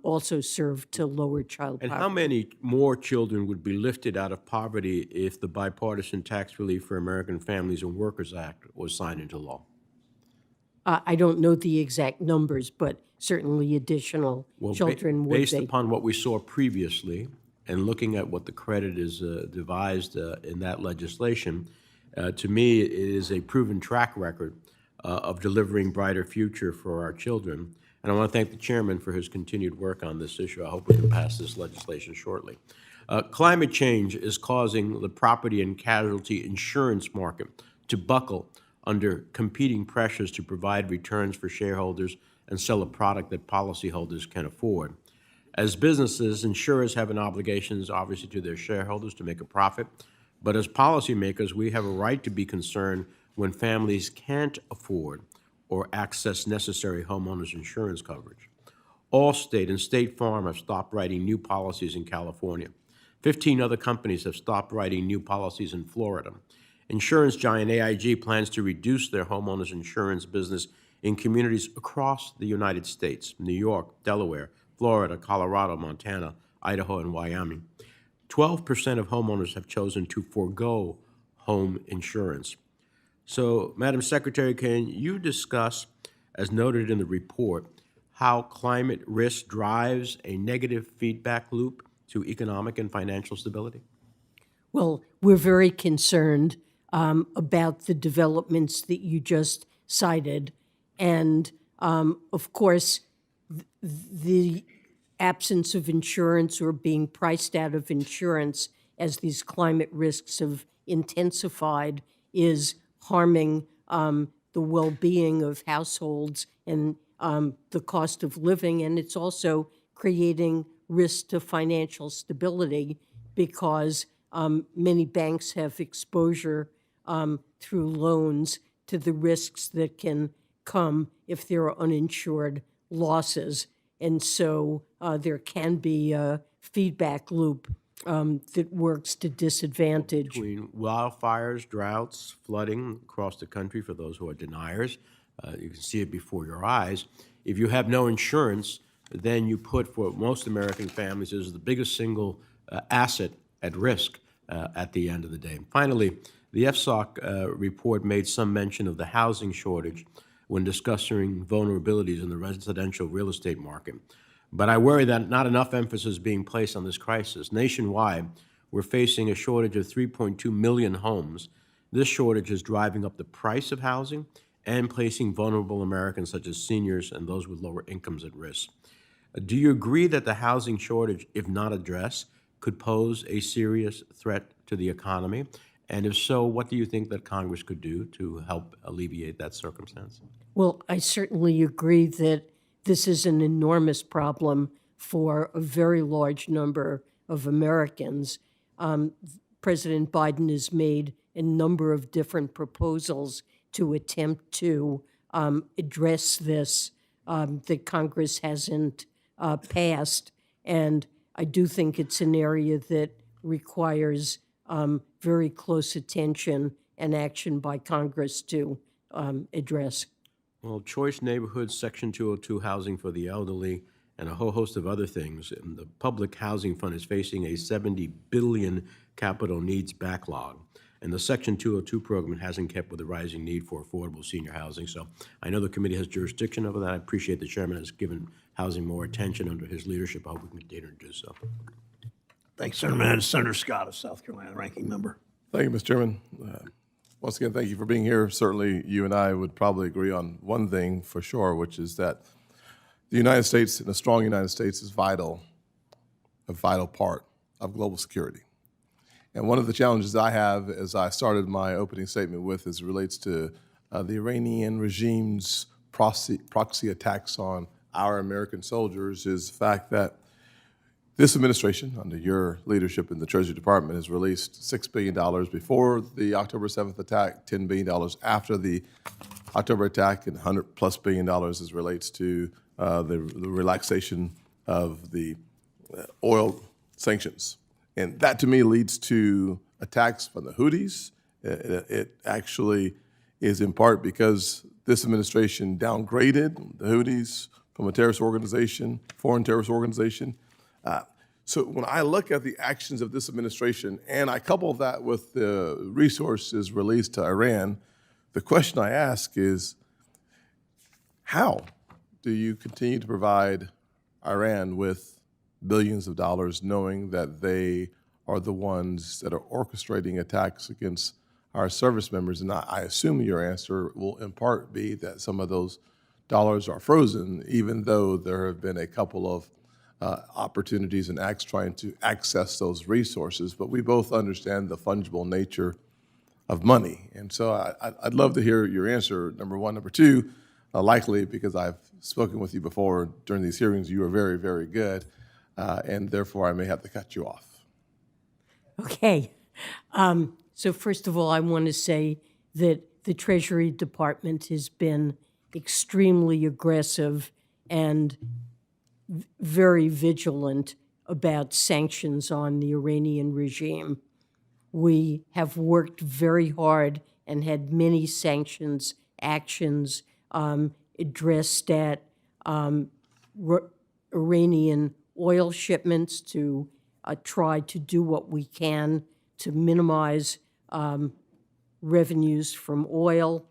also served to lower child And poverty. how many more children would be lifted out of poverty if the Bipartisan Tax Relief for American Families and Workers Act was signed into law? I don't know the exact numbers, but certainly additional children would Based be. upon what we saw previously and looking at what the credit is devised in that legislation, to me, it is a proven track record of delivering brighter future for our children. And I want to thank the chairman for his continued work on this issue. I hope we can pass this legislation shortly. Climate change is causing the property and casualty insurance market to buckle under competing pressures to provide returns for shareholders and sell a product that policyholders can afford. As businesses, insurers have an obligation, obviously, to their shareholders to make a profit. But as policymakers, we have a right to be concerned when families can't afford or access necessary homeowners insurance coverage. Allstate and State Farm have stopped writing new policies in California. 15 other companies have stopped writing new policies in Florida. Insurance giant AIG plans to reduce their homeowners insurance business in communities across the United States: New York, Delaware, Florida, Colorado, Montana, Idaho, and Wyoming. 12% of homeowners have chosen to forego home insurance. So, Madam Secretary, can you discuss, as noted in the report, how climate risk drives a negative feedback loop to economic and financial stability? Well, we're very concerned about the developments that you just cited. And of course, the absence of insurance or being priced out of insurance as these climate risks have intensified is harming the well-being of households and the cost of living. And it's also creating risk to financial stability because many banks have exposure through loans to the risks that can come if there are uninsured losses. And so there can be a feedback loop that works to disadvantage. Between wildfires, droughts, flooding across the country for those who are deniers, you can see it before your eyes. If you have no insurance, then you put, for most American families, is the biggest single asset at risk at the end of the day. Finally, the FSOC report made some mention of the housing shortage when discussing vulnerabilities in the residential real estate market. But I worry that not enough emphasis is being placed on this crisis. Nationwide, we're facing a shortage of 3.2 million homes. This shortage is driving up the price of housing and placing vulnerable Americans such as seniors and those with lower incomes at risk. Do you agree that the housing shortage, if not addressed, could pose a serious threat to the economy? And if so, what do you think that Congress could do to help alleviate that circumstance? Well, I certainly agree that this is an enormous problem for a very large number of Americans. President Biden has made a number of different proposals to attempt to address this that Congress hasn't passed. And I do think it's an area that requires very close attention and action by Congress to address. Well, Choice Neighborhoods, Section 202 housing for the elderly, and a whole host of other things. And the Public Housing Fund is facing a $70 billion capital needs backlog. And the Section 202 program hasn't kept with the rising need for affordable senior housing. So I know the committee has jurisdiction over that. I appreciate the chairman has given housing more attention under his leadership. I hope we can continue to do so. Thanks, Senator. And Senator Scott of South Carolina, ranking member. Thank you, Mr. Chairman. Once again, thank you for being here. Certainly, you and I would probably agree on one thing for sure, which is that the United States and a strong United States is a vital part of global security. And one of the challenges I have, as I started my opening statement with, is relates to the Iranian regime's proxy attacks on our American soldiers, is the fact that this administration, under your leadership in the Treasury Department, has released $6 billion before the October 7th attack, $10 billion after the October attack, and $100+ billion as relates to the relaxation of the oil sanctions. And that, to me, leads to attacks from the Houthis. It actually is in part because this administration downgraded the Houthis from a terrorist organization, foreign terrorist organization. So when I look at the actions of this administration and I couple that with the resources released to Iran, the question I ask is, how do you continue to provide Iran with billions of dollars, knowing that they are the ones that are orchestrating attacks against our service members? And I assume your answer will in part be that some of those dollars are frozen, even though there have been a couple of opportunities and acts trying to access those resources. But we both understand the fungible nature of money. And so I'd love to hear your answer, number one. Number two, likely, because I've spoken with you before during these hearings, you are very, very good, and therefore I may have to cut you off. Okay. So first of all, I want to say that the Treasury Department has been extremely aggressive and very vigilant about sanctions on the Iranian regime. We have worked very hard and had many sanctions actions addressed at Iranian oil shipments to try to do what we can to minimize revenues from oil.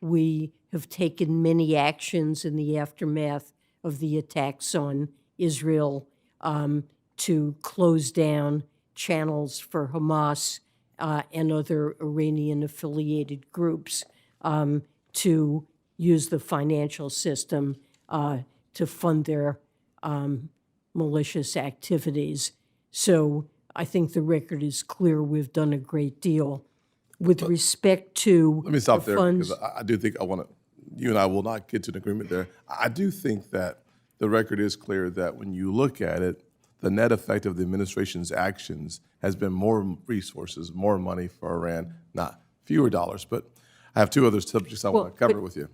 We have taken many actions in the aftermath of the attacks on Israel to close down channels for Hamas and other Iranian-affiliated groups to use the financial system to fund their malicious activities. So I think the record is clear. We've done a great deal. With respect to Let me stop the there, funds, because I do think you and I will not get to an agreement there. I do think that the record is clear that when you look at it, the net effect of the administration's actions has been more resources, more money for Iran, not fewer dollars. But I have two other subjects I want to cover with you.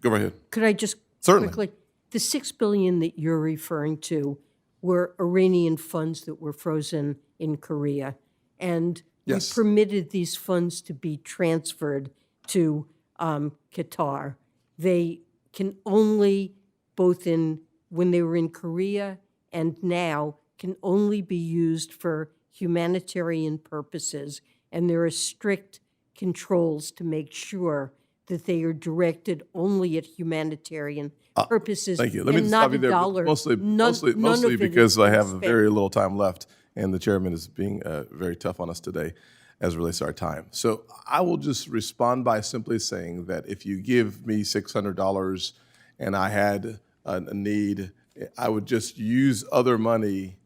Go right ahead. could I just Certainly. quickly, the $6 billion that you're referring to were Iranian funds that were frozen in Korea. And Yes. we permitted these funds to be transferred to Qatar. They can only, when they were in Korea and now, can only be used for humanitarian purposes. And there are strict controls to make sure that they are directed only at humanitarian purposes. Thank you. Let me and just not stop you a there, dollar. mostly None of it because has I been have spent. very little time left, and the chairman is being very tough on us today as it relates to our time. So I will just respond by simply saying that if you give me $600 and I had a need, I would just use other money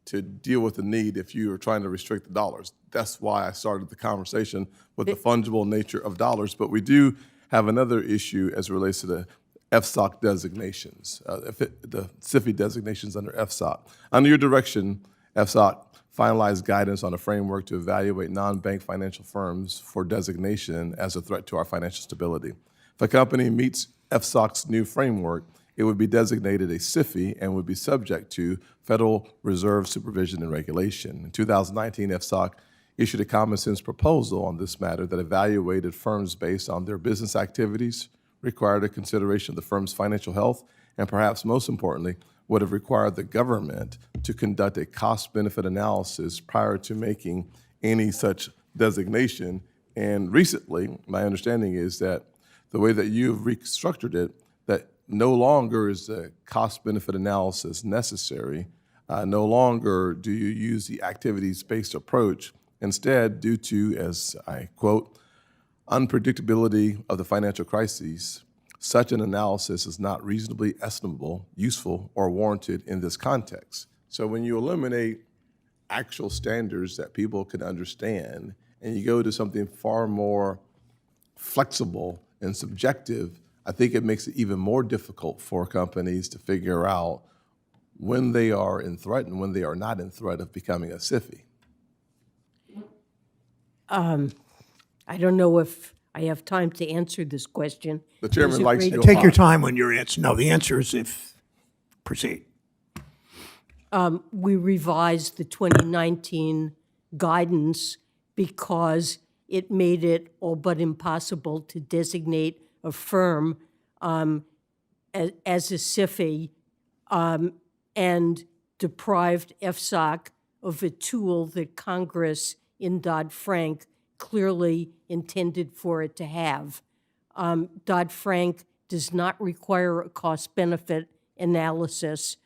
to deal with the need if you are trying to restrict the dollars. That's why I started the conversation with the fungible nature of dollars. But we do have another issue as it relates to the FSOC designations, the SIFI designations under FSOC. Under your direction, FSOC finalized guidance on a framework to evaluate non-bank financial firms for designation as a threat to our financial stability. If a company meets FSOC's new framework, it would be designated a SIFI and would be subject to Federal Reserve supervision and regulation. In 2019, FSOC issued a common sense proposal on this matter that evaluated firms based on their business activities, required a consideration of the firm's financial health, and perhaps most importantly, would have required the government to conduct a cost-benefit analysis prior to making any such designation. And recently, my understanding is that the way that you've restructured it, that no longer is a cost-benefit analysis necessary. No longer do you use the activities-based approach. Instead, due to, as I quote, unpredictability of the financial crises, such an analysis is not reasonably estimable, useful, or warranted in this context. So when you eliminate actual standards that people can understand and you go to something far more flexible and subjective, I think it makes it even more difficult for companies to figure out when they are in threat and when they are not in threat of becoming a SIFI. I don't know if I have time to answer this question. The chairman There's a likes great- to Take your time when you're answering. No, the answer is proceed. We revised the 2019 guidance because it made it all but impossible to designate a firm as a SIFI and deprived FSOC of a tool that Congress in Dodd-Frank clearly intended for it to have. Dodd-Frank does not require a cost-benefit analysis.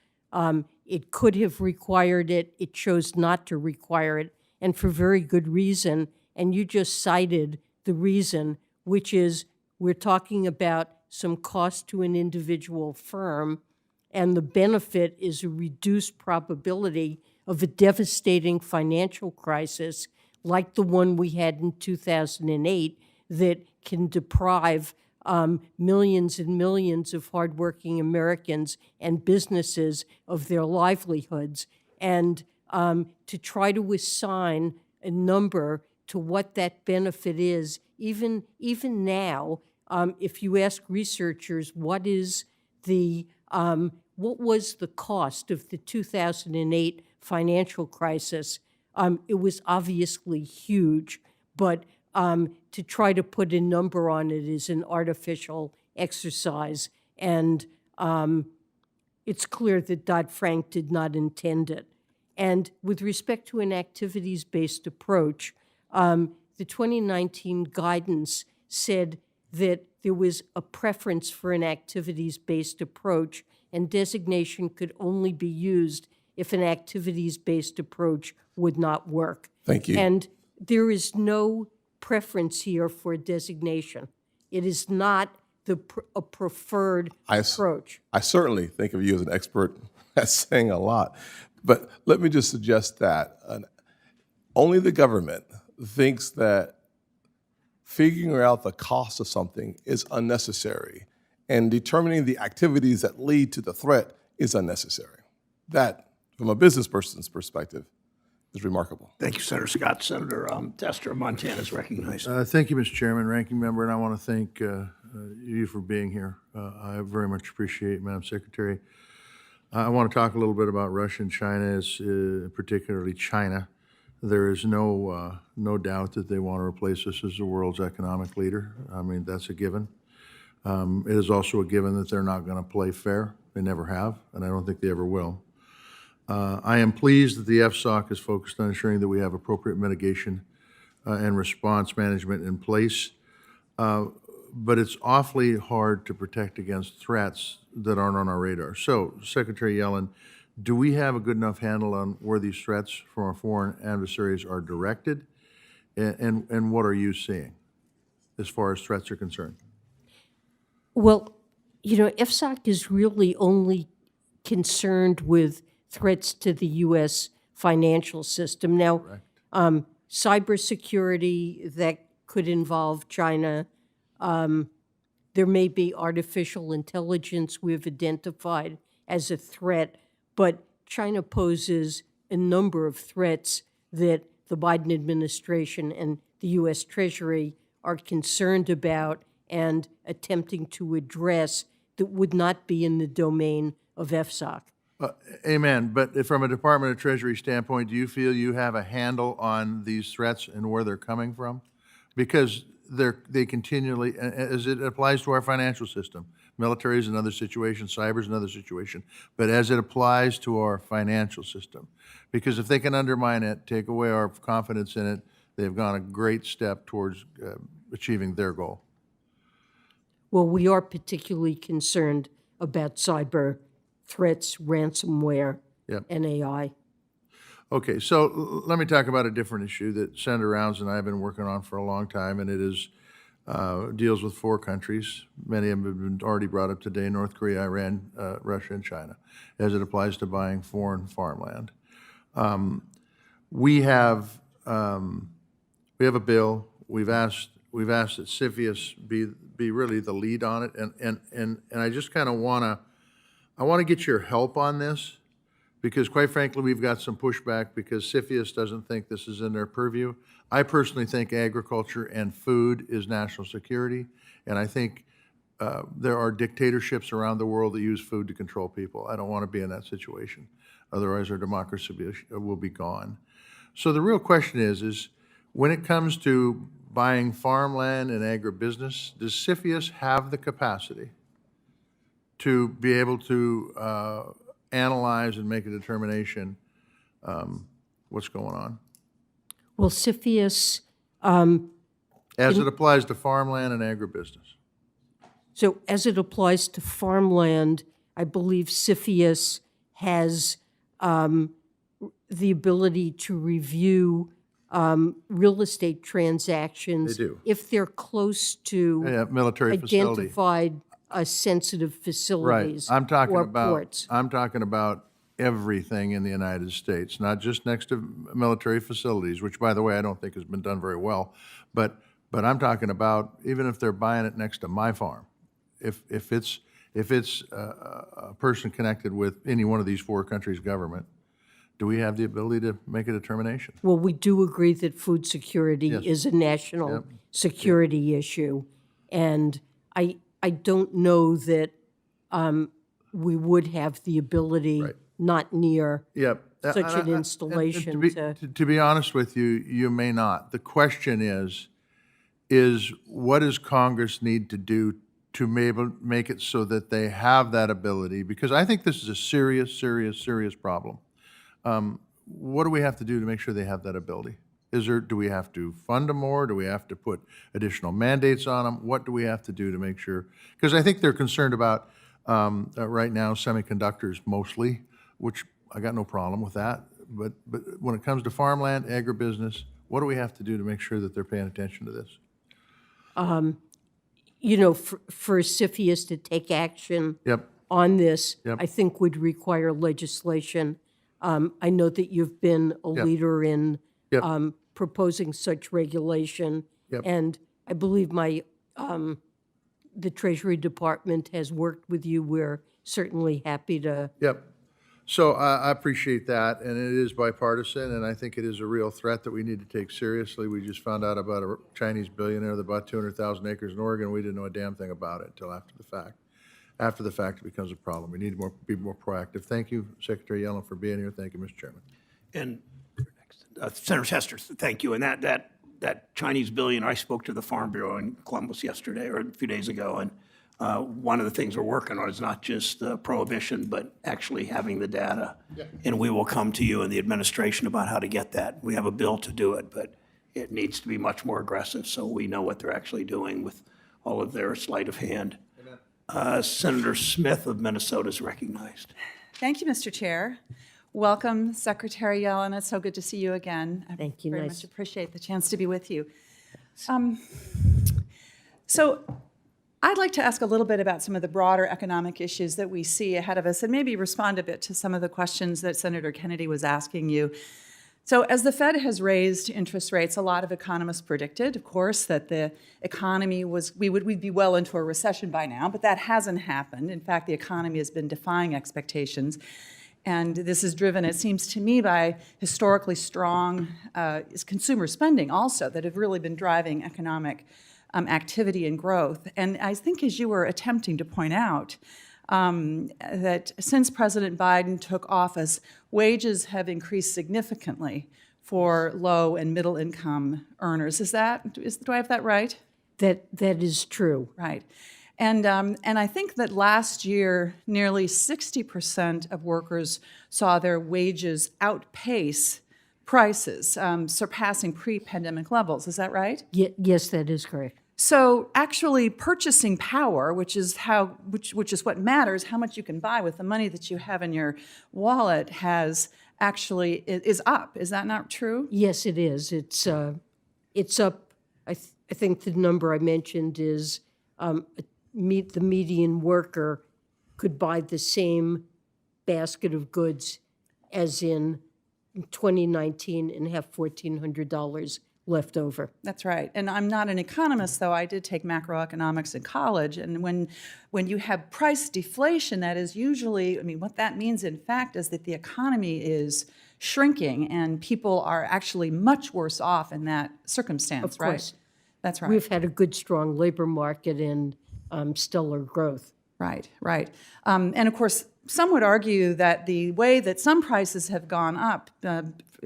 It could have required it. It chose not to require it, and for very good reason. And you just cited the reason, which is we're talking about some cost to an individual firm, and the benefit is a reduced probability of a devastating financial crisis like the one we had in 2008 that can deprive millions and millions of hardworking Americans and businesses of their livelihoods. And to try to assign a number to what that benefit is, even now, if you ask researchers what was the cost of the 2008 financial crisis, it was obviously huge, but to try to put a number on it is an artificial exercise, and it's clear that Dodd-Frank did not intend it. And with respect to an activities-based approach, the 2019 guidance said that there was a preference for an activities-based approach, and designation could only be used if an activities-based approach would not work. Thank you. And there is no preference here for designation. It is not a preferred approach. I certainly think of you as an expert at saying a lot, but let me just suggest that only the government thinks that figuring out the cost of something is unnecessary and determining the activities that lead to the threat is unnecessary. That, from a business person's perspective, is remarkable. Thank you, Senator Scott. Senator Tester of Montana is recognized. Thank you, Mr. Chairman, Ranking Member, and I want to thank you for being here. I very much appreciate it, Madam Secretary. I want to talk a little bit about Russia and China, particularly China. There is no doubt that they want to replace us as the world's economic leader. I mean, that's a given. It is also a given that they're not going to play fair. They never have, and I don't think they ever will. I am pleased that the FSOC is focused on ensuring that we have appropriate mitigation and response management in place, but it's awfully hard to protect against threats that aren't on our radar. So, Secretary Yellen, do we have a good enough handle on where these threats from our foreign adversaries are directed, and what are you seeing as far as threats are concerned? Well, FSOC is really only concerned with threats to the U.S. financial system. Now, cybersecurity that could involve China, there may be artificial intelligence we've identified as a threat, but China poses a number of threats that the Biden administration and the U.S. Treasury are concerned about and attempting to address that would not be in the domain of FSOC. Amen. But from a Department of Treasury standpoint, do you feel you have a handle on these threats and where they're coming from? Because they continually, as it applies to our financial system, military is another situation, cyber is another situation, but as it applies to our financial system, because if they can undermine it, take away our confidence in it, they've gone a great step towards achieving their goal. Well, we are particularly concerned about cyber threats, ransomware, Yep. and AI. Okay, so let me talk about a different issue that Senator Rounds and I have been working on for a long time, and it is deals with 4 countries. Many of them have been already brought up today: North Korea, Iran, Russia, and China, as it applies to buying foreign farmland. We have a bill. We've asked that CFIUS be really the lead on it, and I just kind of want to get your help on this, because quite frankly, we've got some pushback because CFIUS doesn't think this is in their purview. I personally think agriculture and food is national security, and I think there are dictatorships around the world that use food to control people. I don't want to be in that situation. Otherwise, our democracy will be gone. So the real question is when it comes to buying farmland and agribusiness, does CFIUS have the capacity to be able to analyze and make a determination what's going on? Well, CFIUS, As it applies to farmland and agribusiness. so as it applies to farmland, I believe CFIUS has the ability to review real estate transactions. They do. If they're close to Yeah, military facility. identified sensitive Right. facilities I'm talking or about ports. everything in the United States, not just next to military facilities, which, by the way, I don't think has been done very well. But I'm talking about even if they're buying it next to my farm, if it's a person connected with any one of these 4 countries' government, do we have the ability to make a determination? Well, we do agree that food security is a national security issue. And I don't know that we would have the ability, not near Yep. such an installation To be honest with you, you may not. The question is what does Congress need to do to make it so that they have that ability? Because I think this is a serious, serious, serious problem. What do we have to do to make sure they have that ability? Do we have to fund them more? Do we have to put additional mandates on them? What do we have to do to make sure? Because I think they're concerned about, right now, semiconductors mostly, which I got no problem with that. But when it comes to farmland, agribusiness, what do we have to do to make sure that they're paying attention to this? You know, for CFIUS to take action Yep. on this, Yep. I think would require legislation. I know that you've been a leader in Yep. proposing such regulation. Yep. And I believe the Treasury Department has worked with you. We're certainly happy to. Yep. So I appreciate that, and it is bipartisan, and I think it is a real threat that we need to take seriously. We just found out about a Chinese billionaire that bought 200,000 acres in Oregon. We didn't know a damn thing about it until after the fact. After the fact, it becomes a problem. We need to be more proactive. Thank you, Secretary Yellen, for being here. Thank you, Mr. Chairman. And Senator Hester, thank you. And that Chinese billion, I spoke to the Farm Bureau in Columbus yesterday or a few days ago, and one of the things we're working on is not just prohibition, but actually having the data. And we will come to you and the administration about how to get that. We have a bill to do it, but it needs to be much more aggressive so we know what they're actually doing with all of their sleight of hand. Senator Smith of Minnesota is recognized. Thank you, Mr. Chair. Welcome, Secretary Yellen. It's so good to see you again. Thank you. Very Nice. much appreciate the chance to be with you. So I'd like to ask a little bit about some of the broader economic issues that we see ahead of us and maybe respond a bit to some of the questions that Senator Kennedy was asking you. So as the Fed has raised interest rates, a lot of economists predicted, of course, that the economy we'd be well into a recession by now, but that hasn't happened. In fact, the economy has been defying expectations. And this is driven, it seems to me, by historically strong consumer spending also that have really been driving economic activity and growth. And I think, as you were attempting to point out, that since President Biden took office, wages have increased significantly for low and middle income earners. Do I have that right? That is true. Right. And I think that last year, nearly 60% of workers saw their wages outpace prices, surpassing pre-pandemic levels. Is that right? Yes, that is correct. So actually purchasing power, which is what matters, how much you can buy with the money that you have in your wallet, is up. Is that not true? Yes, it is. It's up. I think the number I mentioned is the median worker could buy the same basket of goods as in 2019 and have $1,400 left over. That's right. And I'm not an economist, though. I did take macroeconomics in college. And when you have price deflation, that is usually, what that means, in fact, is that the economy is shrinking and people are actually much worse off in that circumstance, Of course. Right? That's right. We've had a good, strong labor market and stellar growth. Right. And of course, some would argue that the way that some prices have gone up,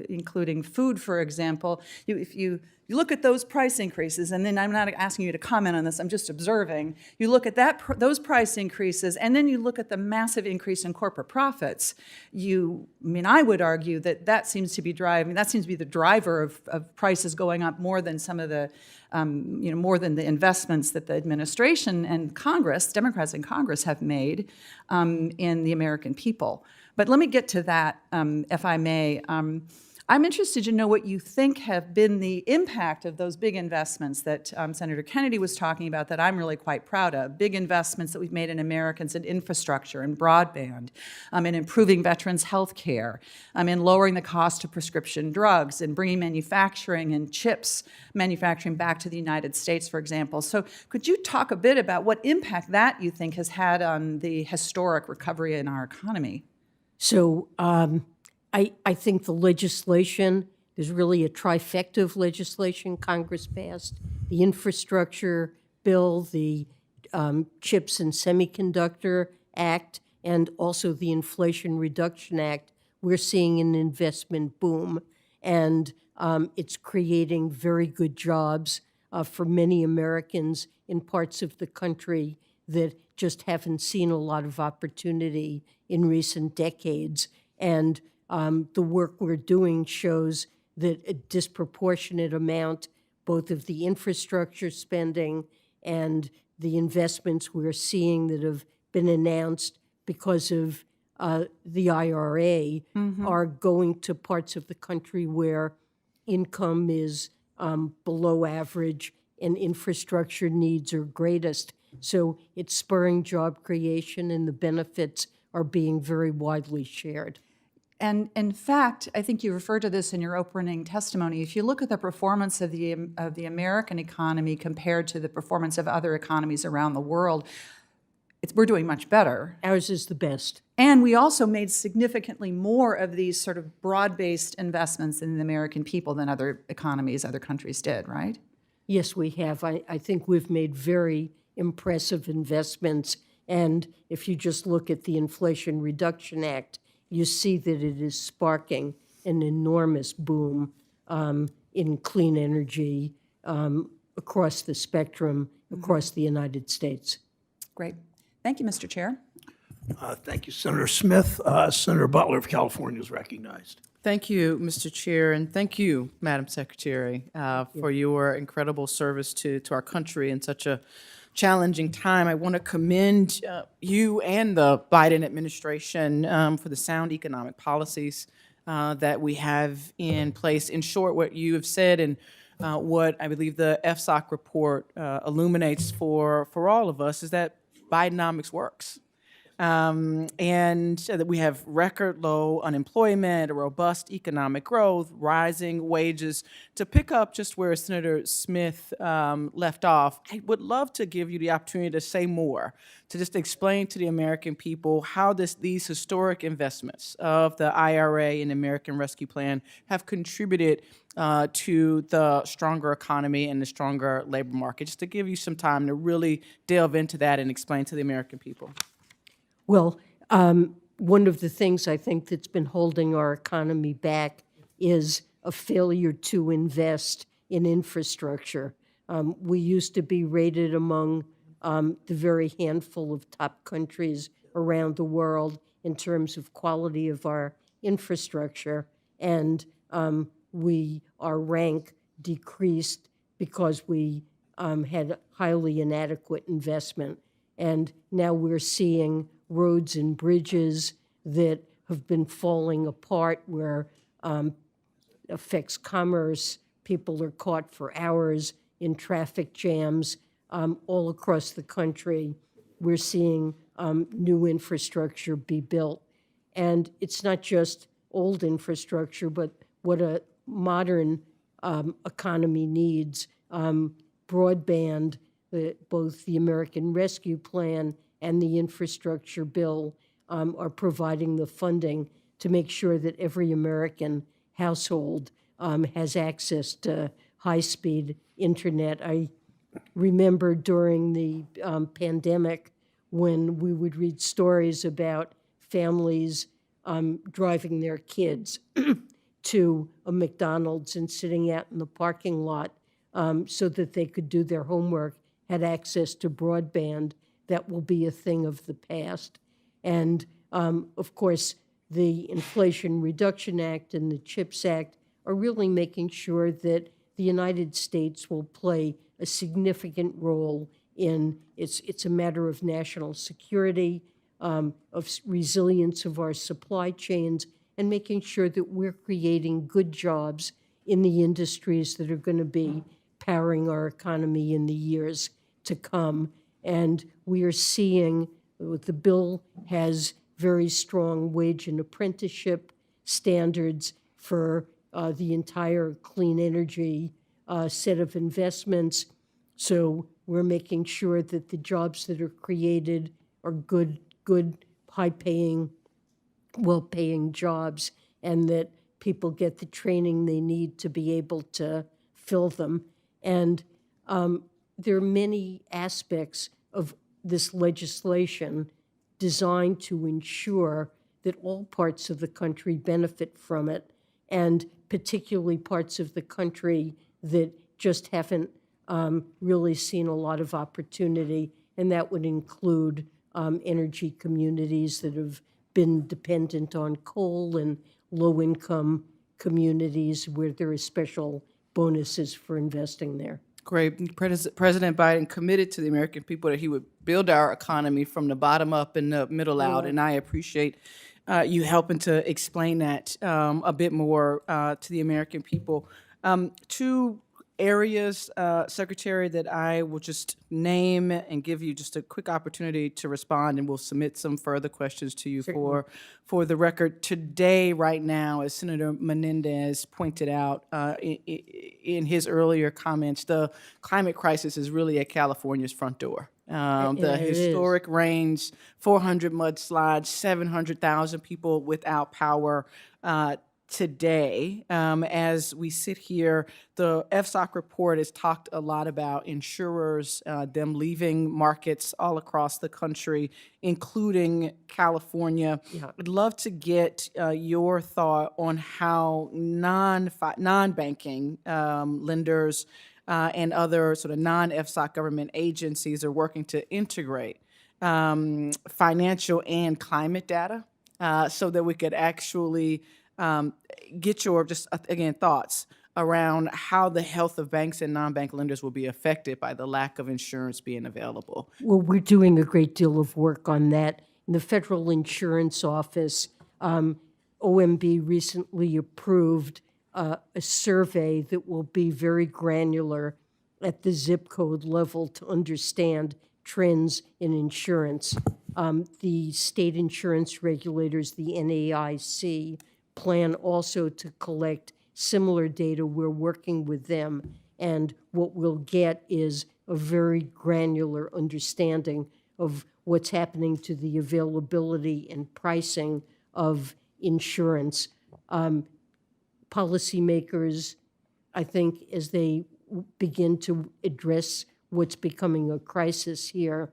including food, for example, if you look at those price increases, and then I'm not asking you to comment on this, I'm just observing, you look at those price increases, and then you look at the massive increase in corporate profits, I would argue that seems to be the driver of prices going up more than some of the more than the investments that the administration and Congress, Democrats in Congress, have made in the American people. But let me get to that, if I may. I'm interested to know what you think have been the impact of those big investments that Senator Kennedy was talking about that I'm really quite proud of. Big investments that we've made in Americans in infrastructure and broadband, in improving veterans' health care, in lowering the cost of prescription drugs, and bringing manufacturing and chips manufacturing back to the United States, for example. So could you talk a bit about what impact that you think has had on the historic recovery in our economy? So I think the legislation, there's really a trifecta of legislation Congress passed. The infrastructure bill, the Chips and Semiconductor Act, and also the Inflation Reduction Act. We're seeing an investment boom, and it's creating very good jobs for many Americans in parts of the country that just haven't seen a lot of opportunity in recent decades. And the work we're doing shows that a disproportionate amount, both of the infrastructure spending and the investments we're seeing that have been announced because of the IRA, are going to parts of the country where income is below average and infrastructure needs are greatest. So it's spurring job creation, and the benefits are being very widely shared. And in fact, I think you referred to this in your opening testimony. If you look at the performance of the American economy compared to the performance of other economies around the world, we're doing much better. Ours is the best. And we also made significantly more of these sort of broad-based investments in the American people than other economies, other countries did, right? Yes, we have. I think we've made very impressive investments. And if you just look at the Inflation Reduction Act, you see that it is sparking an enormous boom in clean energy across the spectrum, across the United States. Great. Thank you, Mr. Chair. Thank you, Senator Smith. Senator Butler of California is recognized. Thank you, Mr. Chair, and thank you, Madam Secretary, for your incredible service to our country in such a challenging time. I want to commend you and the Biden administration for the sound economic policies that we have in place. In short, what you have said and what I believe the FSOC report illuminates for all of us is that Bidenomics works. And that we have record low unemployment, a robust economic growth, rising wages. To pick up just where Senator Smith left off, I would love to give you the opportunity to say more, to just explain to the American people how these historic investments of the IRA and American Rescue Plan have contributed to the stronger economy and the stronger labor market. Just to give you some time to really delve into that and explain to the American people. Well, one of the things I think that's been holding our economy back is a failure to invest in infrastructure. We used to be rated among the very handful of top countries around the world in terms of quality of our infrastructure, and our rank decreased because we had highly inadequate investment. And now we're seeing roads and bridges that have been falling apart, where affects commerce. People are caught for hours in traffic jams all across the country. We're seeing new infrastructure be built. And it's not just old infrastructure, but what a modern economy needs. Broadband, both the American Rescue Plan and the infrastructure bill are providing the funding to make sure that every American household has access to high-speed internet. I remember during the pandemic when we would read stories about families driving their kids to a McDonald's and sitting out in the parking lot so that they could do their homework, had access to broadband. That will be a thing of the past. And of course, the Inflation Reduction Act and the CHIPS Act are really making sure that the United States will play a significant role in, it's a matter of national security, of resilience of our supply chains, and making sure that we're creating good jobs in the industries that are going to be powering our economy in the years to come. And we are seeing the bill has very strong wage and apprenticeship standards for the entire clean energy set of investments. So we're making sure that the jobs that are created are good, high-paying, well-paying jobs, and that people get the training they need to be able to fill them. And there are many aspects of this legislation designed to ensure that all parts of the country benefit from it, and particularly parts of the country that just haven't really seen a lot of opportunity, and that would include energy communities that have been dependent on coal, and low-income communities where there are special bonuses for investing there. Great. President Biden committed to the American people that he would build our economy from the bottom up and the middle out, and I appreciate you helping to explain that a bit more to the American people. Two areas, Secretary, that I will just name and give you just a quick opportunity to respond, and we'll submit some further questions to you for the record. Today, right now, as Senator Menendez pointed out in his earlier comments, the climate crisis is really at California's front door. The historic rains, 400 mudslides, 700,000 people without power today. As we sit here, the FSOC report has talked a lot about insurers, them leaving markets all across the country, including California. Yeah. I'd love to get your thought on how non-banking lenders and other sort of non-FSOC government agencies are working to integrate financial and climate data so that we could actually get your, just again, thoughts around how the health of banks and non-bank lenders will be affected by the lack of insurance being available. Well, we're doing a great deal of work on that. In the Federal Insurance Office, OMB recently approved a survey that will be very granular at the zip code level to understand trends in insurance. The state insurance regulators, the NAIC, plan also to collect similar data. We're working with them, and what we'll get is a very granular understanding of what's happening to the availability and pricing of insurance. Policymakers, I think, as they begin to address what's becoming a crisis here,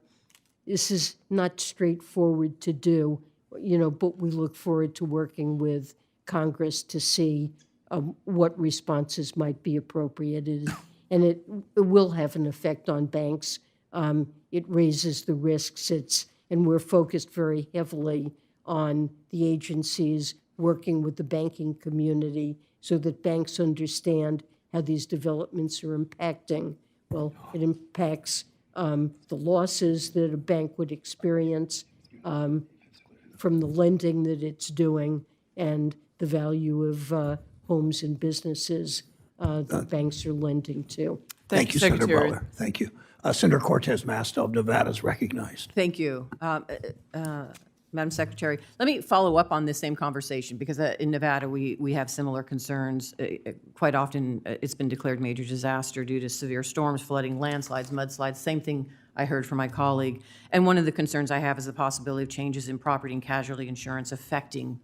this is not straightforward to do, but we look forward to working with Congress to see what responses might be appropriate. And it will have an effect on banks. It raises the risks. And we're focused very heavily on the agencies working with the banking community so that banks understand how these developments are impacting. Well, it impacts the losses that a bank would experience from the lending that it's doing and the value of homes and businesses that banks are lending to. Thank you, Senator Secretary. Butler. Thank you. Senator Cortez Masto of Nevada is recognized. Thank you. Madam Secretary, let me follow up on this same conversation because in Nevada, we have similar concerns. Quite often, it's been declared major disaster due to severe storms, flooding, landslides, mudslides, same thing I heard from my colleague. And one of the concerns I have is the possibility of changes in property and casualty insurance affecting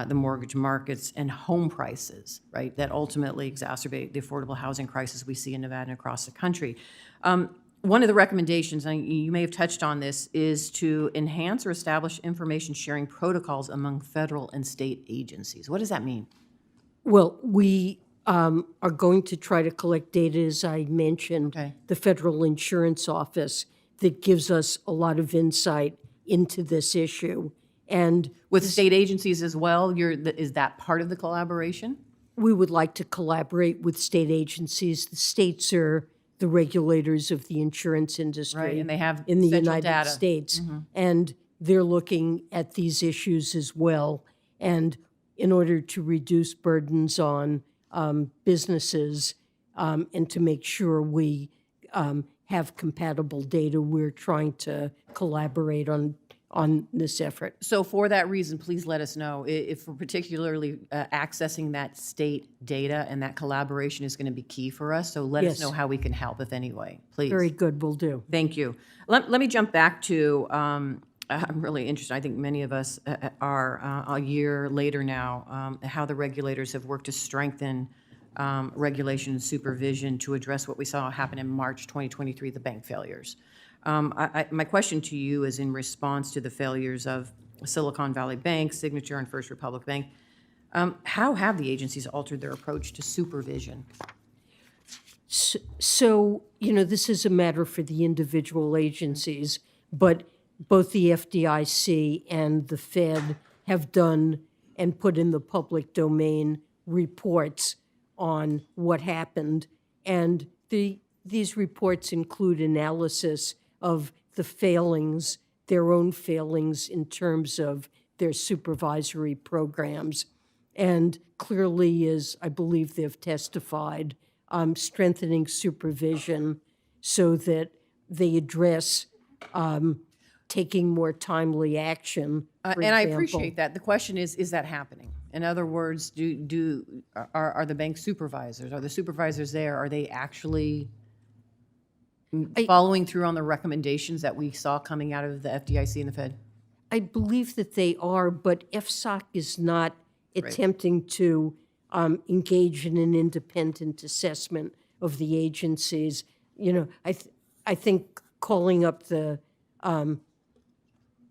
the mortgage markets and home prices, right, that ultimately exacerbate the affordable housing crisis we see in Nevada and across the country. One of the recommendations, and you may have touched on this, is to enhance or establish information sharing protocols among federal and state agencies. What does that mean? Well, we are going to try to collect data, as I mentioned, Okay. the Federal Insurance Office, that gives us a lot of insight into this issue. And With state agencies as well, is that part of the collaboration? we would like to collaborate with state agencies. The states are the regulators of the insurance industry. Right, and they have in the central United data. States. And they're looking at these issues as well. And in order to reduce burdens on businesses and to make sure we have compatible data, we're trying to collaborate on this effort. So for that reason, please let us know if we're particularly accessing that state data, and that collaboration is going to be key for us. So let us Yes. know how we can help, if any way, please. Very good, will do. Thank you. Let me jump back to, I'm really interested, I think many of us are a year later now, how the regulators have worked to strengthen regulation and supervision to address what we saw happen in March 2023, the bank failures. My question to you is in response to the failures of Silicon Valley Bank, Signature, and First Republic Bank. How have the agencies altered their approach to supervision? So, this is a matter for the individual agencies, but both the FDIC and the Fed have done and put in the public domain reports on what happened. And these reports include analysis of the failings, their own failings in terms of their supervisory programs. And clearly, as I believe they've testified, strengthening supervision so that they address taking more timely action. For And I example. appreciate that. The question is that happening? In other words, are the bank supervisors, are the supervisors there, are they actually following through on the recommendations that we saw coming out of the FDIC and the Fed? I believe that they are, but FSOC is not attempting to engage in an independent assessment of the agencies. I think calling up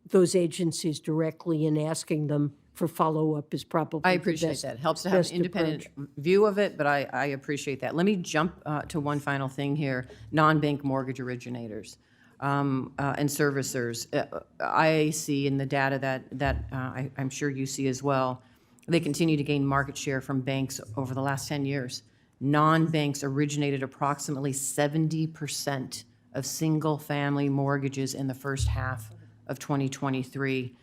those agencies directly and asking them for follow-up is probably I the appreciate best- that. Helps to have best an independent approach. view of it, but I appreciate that. Let me jump to one final thing here. Non-bank mortgage originators and servicers. I see in the data that I'm sure you see as well, they continue to gain market share from banks over the last 10 years. Non-banks originated approximately 70% of single-family mortgages in the first half of 2023.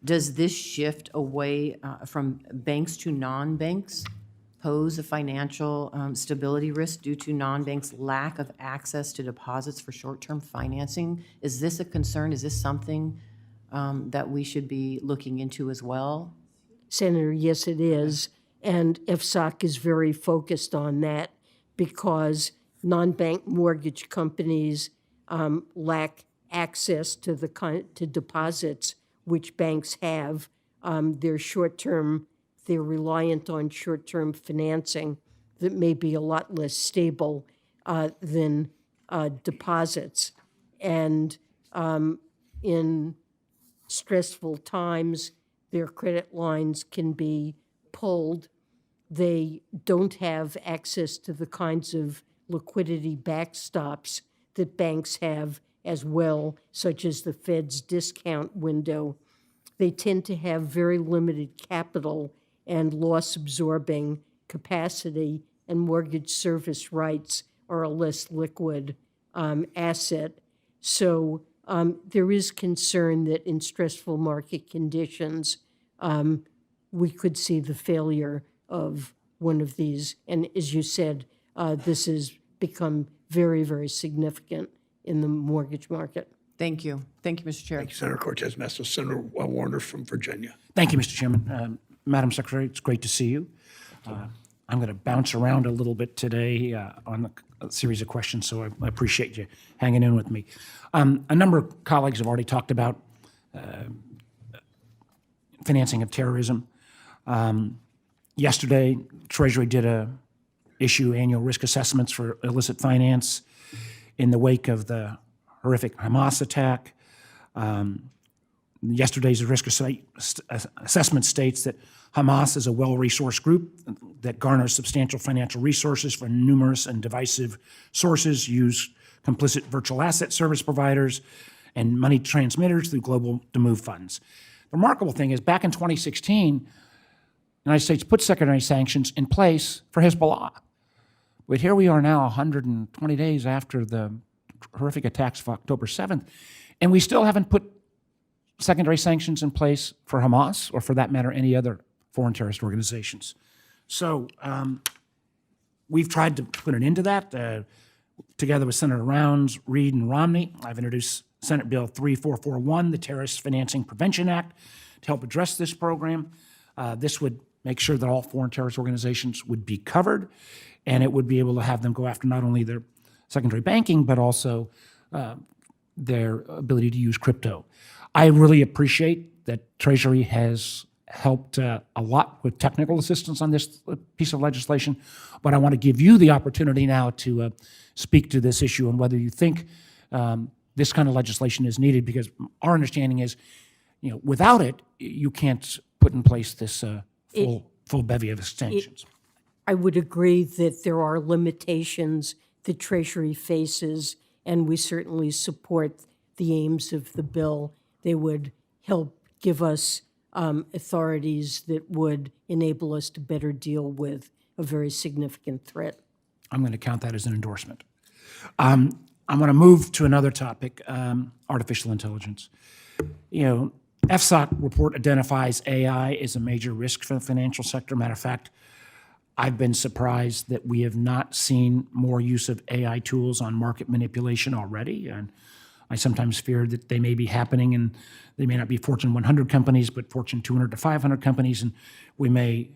Does this shift away from banks to non-banks pose a financial stability risk due to non-banks' lack of access to deposits for short-term financing. Is this a concern? Is this something that we should be looking into as well? Senator, yes, it is. And FSOC is very focused on that because non-bank mortgage companies lack access to to deposits which banks have. They're reliant on short-term financing that may be a lot less stable than deposits. And in stressful times, their credit lines can be pulled. They don't have access to the kinds of liquidity backstops that banks have as well, such as the Fed's discount window. They tend to have very limited capital and loss-absorbing capacity, and mortgage service rights are a less liquid asset. So there is concern that in stressful market conditions, we could see the failure of one of these. And as you said, this has become very, very significant in the mortgage market. Thank you. Thank you, Mr. Chair. Thank you, Senator Cortez Masto. Senator Warner from Virginia. Thank you, Mr. Chairman. Madam Secretary, it's great to see you. I'm going to bounce around a little bit today on a series of questions, so I appreciate you hanging in with me. A number of colleagues have already talked about financing of terrorism. Yesterday, Treasury did issue annual risk assessments for illicit finance in the wake of the horrific Hamas attack. Yesterday's risk assessment states that Hamas is a well-resourced group that garners substantial financial resources from numerous and divisive sources, use complicit virtual asset service providers, and money transmitters through global demove funds. The remarkable thing is, back in 2016, the United States put secondary sanctions in place for Hezbollah. But here we are now, 120 days after the horrific attacks of October 7th, and we still haven't put secondary sanctions in place for Hamas, or for that matter, any other foreign terrorist organizations. So we've tried to put an end to that. Together with Senator Rounds, Reid, and Romney, I've introduced Senate Bill 3441, the Terrorist Financing Prevention Act, to help address this program. This would make sure that all foreign terrorist organizations would be covered, and it would be able to have them go after not only their secondary banking, but also their ability to use crypto. I really appreciate that Treasury has helped a lot with technical assistance on this piece of legislation, but I want to give you the opportunity now to speak to this issue and whether you think this kind of legislation is needed, because our understanding is, without it, you can't put in place this full bevy of sanctions. I would agree that there are limitations the Treasury faces, and we certainly support the aims of the bill. They would help give us authorities that would enable us to better deal with a very significant threat. I'm going to count that as an endorsement. I'm going to move to another topic, artificial intelligence. FSOC report identifies AI as a major risk for the financial sector. Matter of fact, I've been surprised that we have not seen more use of AI tools on market manipulation already. And I sometimes fear that they may be happening, and they may not be Fortune 100 companies, but Fortune 200 to 500 companies, and we may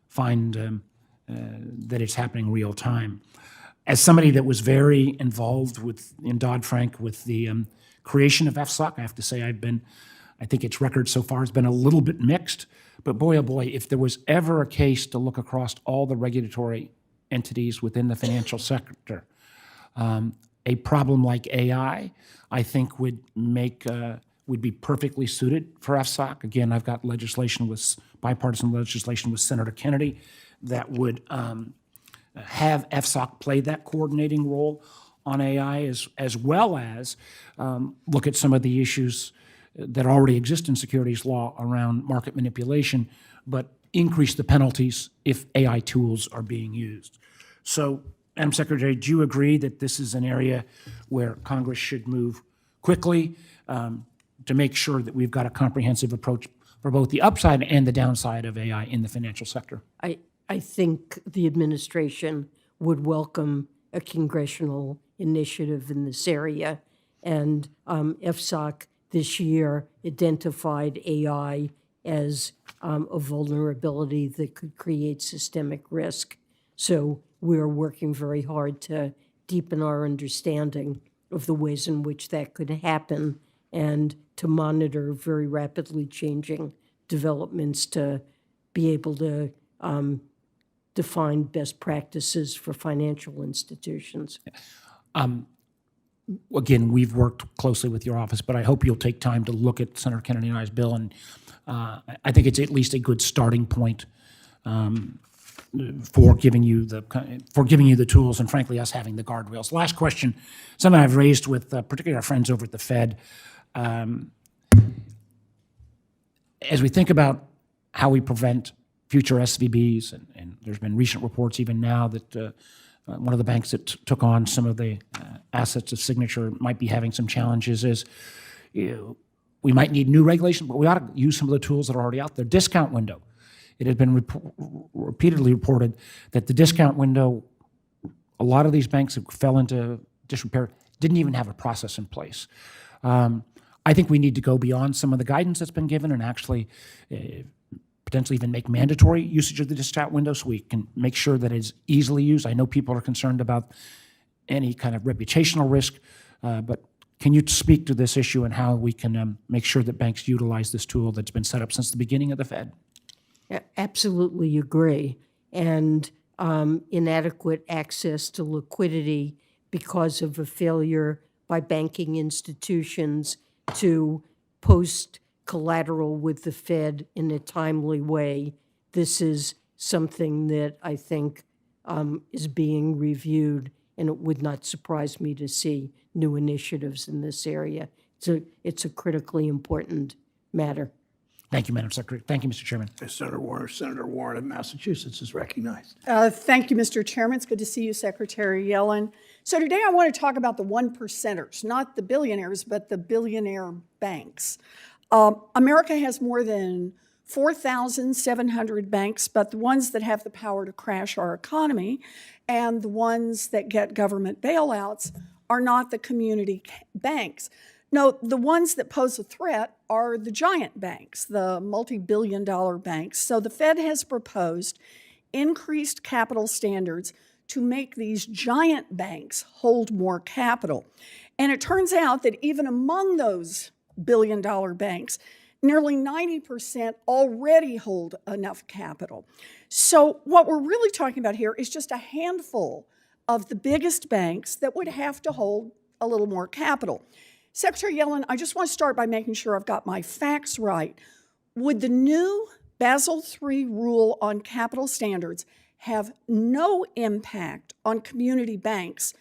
find that it's happening real time. As somebody that was very involved in Dodd-Frank with the creation of FSOC, I have to say I think its record so far has been a little bit mixed, but boy, oh boy, if there was ever a case to look across all the regulatory entities within the financial sector, a problem like AI, I think would be perfectly suited for FSOC. Again, I've got bipartisan legislation with Senator Kennedy that would have FSOC play that coordinating role on AI, as well as look at some of the issues that already exist in securities law around market manipulation, but increase the penalties if AI tools are being used. So, Madam Secretary, do you agree that this is an area where Congress should move quickly to make sure that we've got a comprehensive approach for both the upside and the downside of AI in the financial sector? I think the administration would welcome a congressional initiative in this area. And FSOC this year identified AI as a vulnerability that could create systemic risk. So we're working very hard to deepen our understanding of the ways in which that could happen and to monitor very rapidly changing developments to be able to define best practices for financial institutions. Again, we've worked closely with your office, but I hope you'll take time to look at Senator Kennedy and I's bill, and I think it's at least a good starting point for giving you the tools, and frankly, us having the guardrails. Last question, something I've raised with particularly our friends over at the Fed. As we think about how we prevent future SVBs, and there's been recent reports even now that one of the banks that took on some of the assets of Signature might be having some challenges, is we might need new regulation, but we ought to use some of the tools that are already out there. Discount window. It has been repeatedly reported that the discount window, a lot of these banks that fell into disrepair didn't even have a process in place. I think we need to go beyond some of the guidance that's been given and actually potentially even make mandatory usage of the discount window so we can make sure that it's easily used. I know people are concerned about any kind of reputational risk, but can you speak to this issue and how we can make sure that banks utilize this tool that's been set up since the beginning of the Fed? Absolutely agree. And inadequate access to liquidity because of a failure by banking institutions to post collateral with the Fed in a timely way. This is something that I think is being reviewed, and it would not surprise me to see new initiatives in this area. It's a critically important matter. Thank you, Madam Secretary. Thank you, Mr. Chairman. Senator Warren of Massachusetts is recognized. Thank you, Mr. Chairman. It's good to see you, Secretary Yellen. So today I want to talk about the 1%ers, not the billionaires, but the billionaire banks. America has more than 4,700 banks, but the ones that have the power to crash our economy and the ones that get government bailouts are not the community banks. No, the ones that pose a threat are the giant banks, the multi-billion-dollar banks. So the Fed has proposed increased capital standards to make these giant banks hold more capital. And it turns out that even among those billion-dollar banks, nearly 90% already hold enough capital. So what we're really talking about here is just a handful of the biggest banks that would have to hold a little more capital. Secretary Yellen, I just want to start by making sure I've got my facts right. Would the new Basel III rule on capital standards have no impact on community banks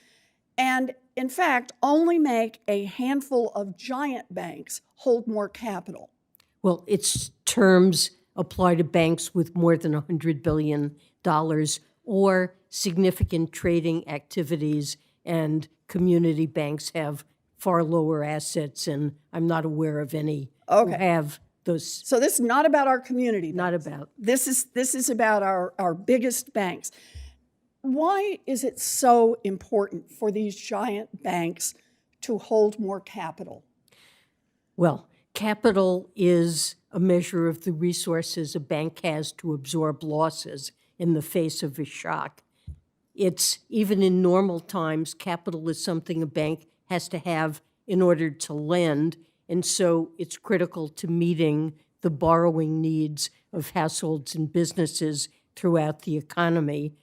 and, in fact, only make a handful of giant banks hold more capital? Well, its terms apply to banks with more than $100 billion or significant trading activities, and community banks have far lower assets, and I'm not aware of any who have those. So this is not about our community banks. Not about. This is about our biggest banks. Why is it so important for these giant banks to hold more capital? Well, capital is a measure of the resources a bank has to absorb losses in the face of a shock. It's, even in normal times, capital is something a bank has to have in order to lend, and so it's critical to meeting the borrowing needs of households and businesses throughout the economy.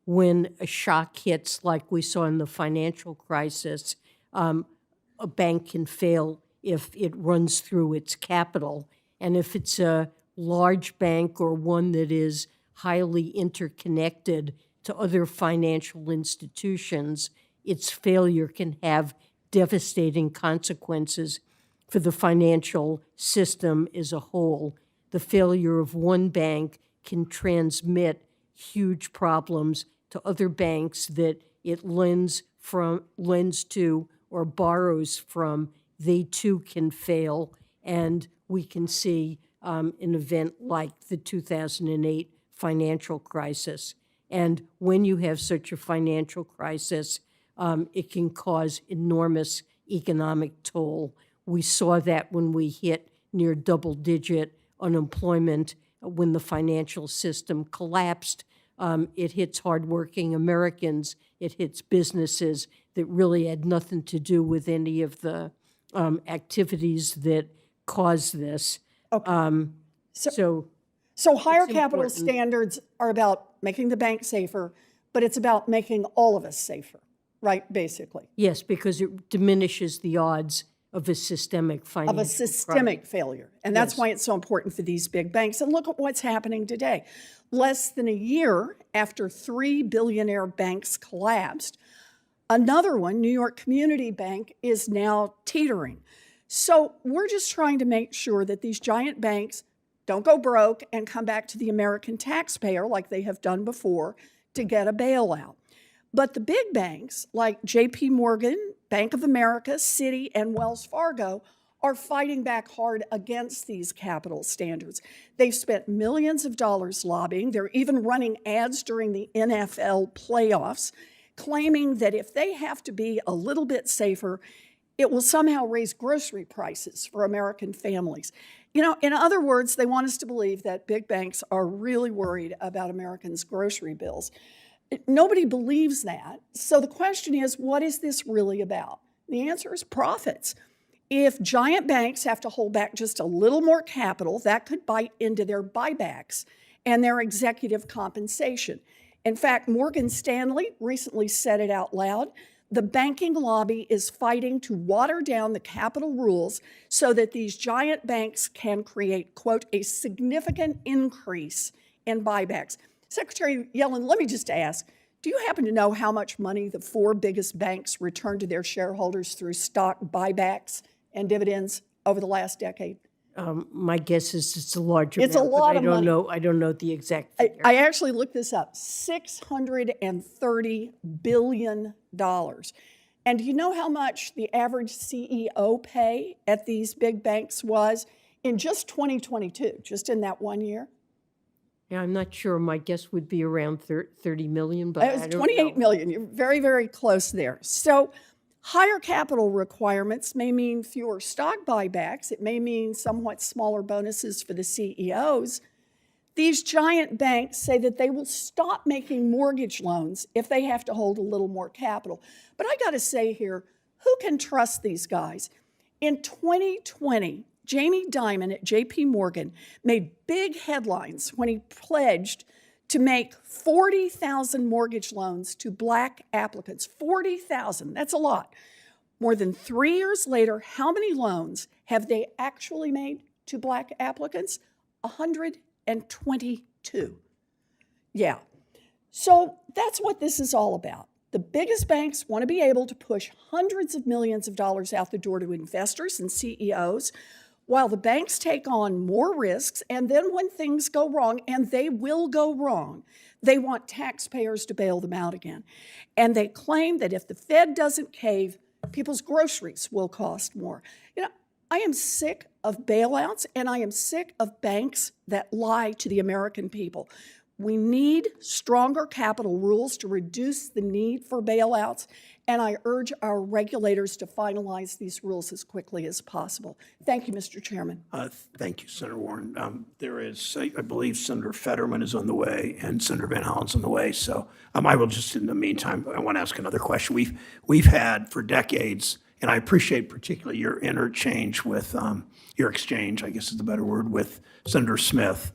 When a shock hits, like we saw in the financial crisis, a bank can fail if it runs through its capital. And if it's a large bank or one that is highly interconnected to other financial institutions, its failure can have devastating consequences for the financial system as a whole. The failure of one bank can transmit huge problems to other banks that it lends to or borrows from. They too can fail, and we can see an event like the 2008 financial crisis. And when you have such a financial crisis, it can cause enormous economic toll. We saw that when we hit near double-digit unemployment when the financial system collapsed. It hits hardworking Americans. It hits businesses that really had nothing to do with any of the activities that caused this. So higher It's capital important. standards are about making the bank safer, but it's about making all of us safer, right, basically, Yes, because it diminishes the odds of a systemic financial of a systemic failure. And that's why it's so important for these big banks. And look at what's happening today. Less than a year after 3 billionaire banks collapsed, another one, New York Community Bank, is now teetering. So we're just trying to make sure that these giant banks don't go broke and come back to the American taxpayer like they have done before to get a bailout. But the big banks like JP Morgan, Bank of America, Citi, and Wells Fargo are fighting back hard against these capital standards. They've spent millions of dollars lobbying. They're even running ads during the NFL playoffs, claiming that if they have to be a little bit safer, it will somehow raise grocery prices for American families. You know, in other words, they want us to believe that big banks are really worried about Americans' grocery bills. Nobody believes that. So the question is, what is this really about? The answer is profits. If giant banks have to hold back just a little more capital, that could bite into their buybacks and their executive compensation. In fact, Morgan Stanley recently said it out loud. The banking lobby is fighting to water down the capital rules so that these giant banks can create, quote, a significant increase in buybacks. Secretary Yellen, let me just ask, do you happen to know how much money the 4 biggest banks returned to their shareholders through stock buybacks and dividends over the last decade? My guess is it's a large amount. It's a lot but of money. I don't know the exact figure. I actually looked this up, $630 billion. And do you know how much the average CEO pay at these big banks was in just 2022, just in that 1 year? Yeah, I'm not sure. My guess would be around 30 million, but It was I don't 28 know. million. You're very, very close there. So higher capital requirements may mean fewer stock buybacks. It may mean somewhat smaller bonuses for the CEOs. These giant banks say that they will stop making mortgage loans if they have to hold a little more capital. But I got to say here, who can trust these guys? In 2020, Jamie Dimon at JP Morgan made big headlines when he pledged to make 40,000 mortgage loans to Black applicants. 40,000, that's a lot. More than 3 years later, how many loans have they actually made to Black applicants? 122. Yeah. So that's what this is all about. The biggest banks want to be able to push hundreds of millions of dollars out the door to investors and CEOs, while the banks take on more risks, and then when things go wrong, and they will go wrong, they want taxpayers to bail them out again. And they claim that if the Fed doesn't cave, people's groceries will cost more. You know, I am sick of bailouts, and I am sick of banks that lie to the American people. We need stronger capital rules to reduce the need for bailouts, and I urge our regulators to finalize these rules as quickly as possible. Thank you, Mr. Chairman. Thank you, Senator Warren. There is, I believe Senator Fetterman is on the way and Senator Van Hollen's on the way. So I will just, in the meantime, I want to ask another question. We've had for decades, and I appreciate particularly your interchange with, your exchange, I guess is the better word, with Senator Smith,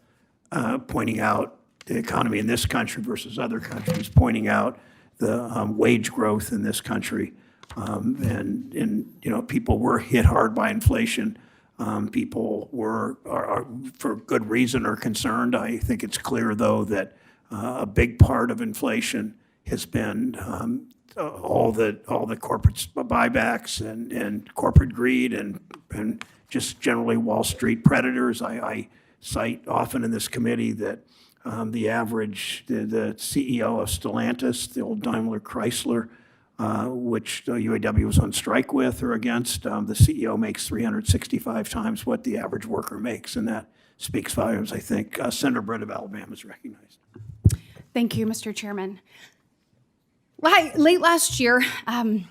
pointing out the economy in this country versus other countries, pointing out the wage growth in this country. And you know, people were hit hard by inflation. People are for good reason, are concerned. I think it's clear, though, that a big part of inflation has been all the corporate buybacks and corporate greed and just generally Wall Street predators. I cite often in this committee that the average, the CEO of Stellantis, the old Daimler Chrysler, which the UAW was on strike with or against, the CEO makes 365 times what the average worker makes in that speaks volumes, I think. Senator Britt of Alabama is recognized. Thank you, Mr. Chairman. Late last year, I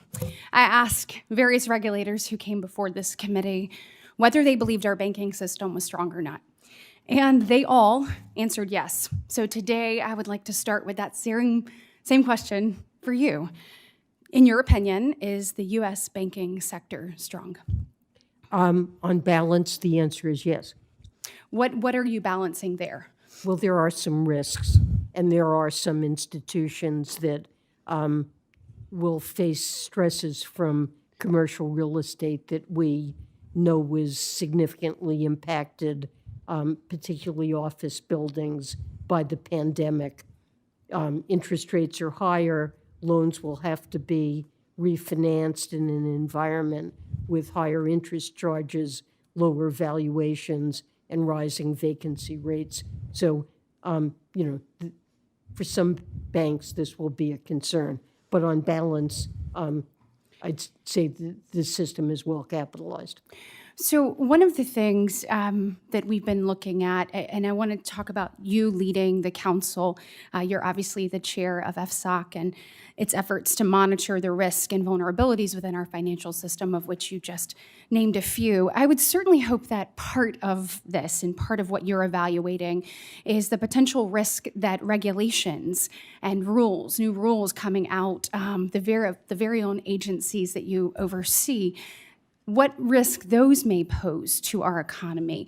asked various regulators who came before this committee whether they believed our banking system was strong or not. And they all answered yes. So today, I would like to start with that same question for you. In your opinion, is the U.S. banking sector strong? On balance, the answer is yes. What are you balancing there? Well, there are some risks, and there are some institutions that will face stresses from commercial real estate that we know was significantly impacted, particularly office buildings, by the pandemic. Interest rates are higher. Loans will have to be refinanced in an environment with higher interest charges, lower valuations, and rising vacancy rates. So, for some banks, this will be a concern. But on balance, I'd say the system is well capitalized. So one of the things that we've been looking at, and I want to talk about you leading the council, you're obviously the chair of FSOC and its efforts to monitor the risk and vulnerabilities within our financial system, of which you just named a few. I would certainly hope that part of this and part of what you're evaluating is the potential risk that regulations and rules, new rules coming out, the very own agencies that you oversee, what risk those may pose to our economy.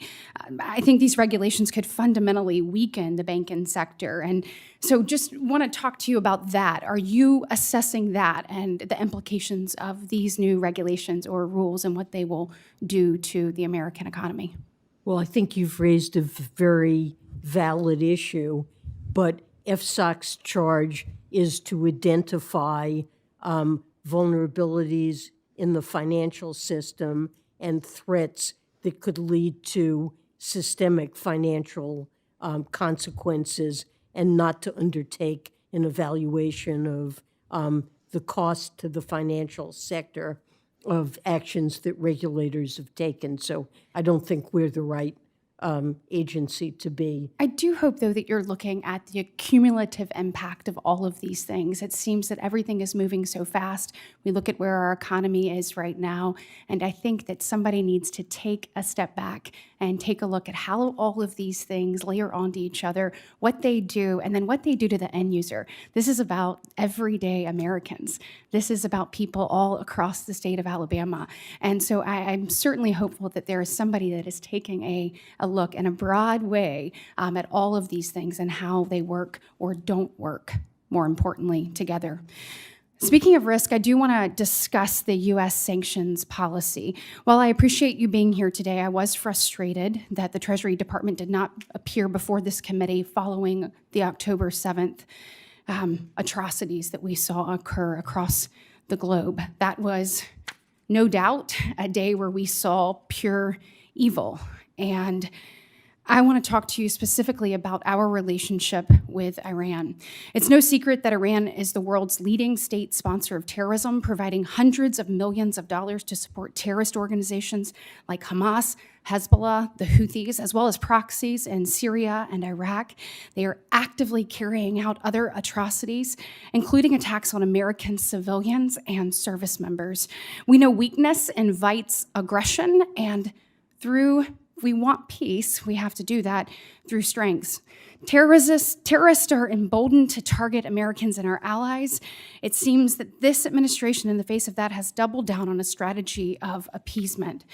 I think these regulations could fundamentally weaken the banking sector. And so just want to talk to you about that. Are you assessing that and the implications of these new regulations or rules and what they will do to the American economy? Well, I think you've raised a very valid issue, but FSOC's charge is to identify vulnerabilities in the financial system and threats that could lead to systemic financial consequences, and not to undertake an evaluation of the cost to the financial sector of actions that regulators have taken. So I don't think we're the right agency to be. I do hope, though, that you're looking at the cumulative impact of all of these things. It seems that everything is moving so fast. We look at where our economy is right now, and I think that somebody needs to take a step back and take a look at how all of these things layer onto each other, what they do, and then what they do to the end user. This is about everyday Americans. This is about people all across the state of Alabama. And so I'm certainly hopeful that there is somebody that is taking a look in a broad way at all of these things and how they work or don't work, more importantly, together. Speaking of risk, I do want to discuss the U.S. sanctions policy. While I appreciate you being here today, I was frustrated that the Treasury Department did not appear before this committee following the October 7th atrocities that we saw occur across the globe. That was no doubt a day where we saw pure evil. And I want to talk to you specifically about our relationship with Iran. It's no secret that Iran is the world's leading state sponsor of terrorism, providing hundreds of millions of dollars to support terrorist organizations like Hamas, Hezbollah, the Houthis, as well as proxies in Syria and Iraq. They are actively carrying out other atrocities, including attacks on American civilians and service members. We know weakness invites aggression, and if we want peace, we have to do that through strengths. Terrorists are emboldened to target Americans and our allies. It seems that this administration, in the face of that, has doubled down on a strategy of appeasement.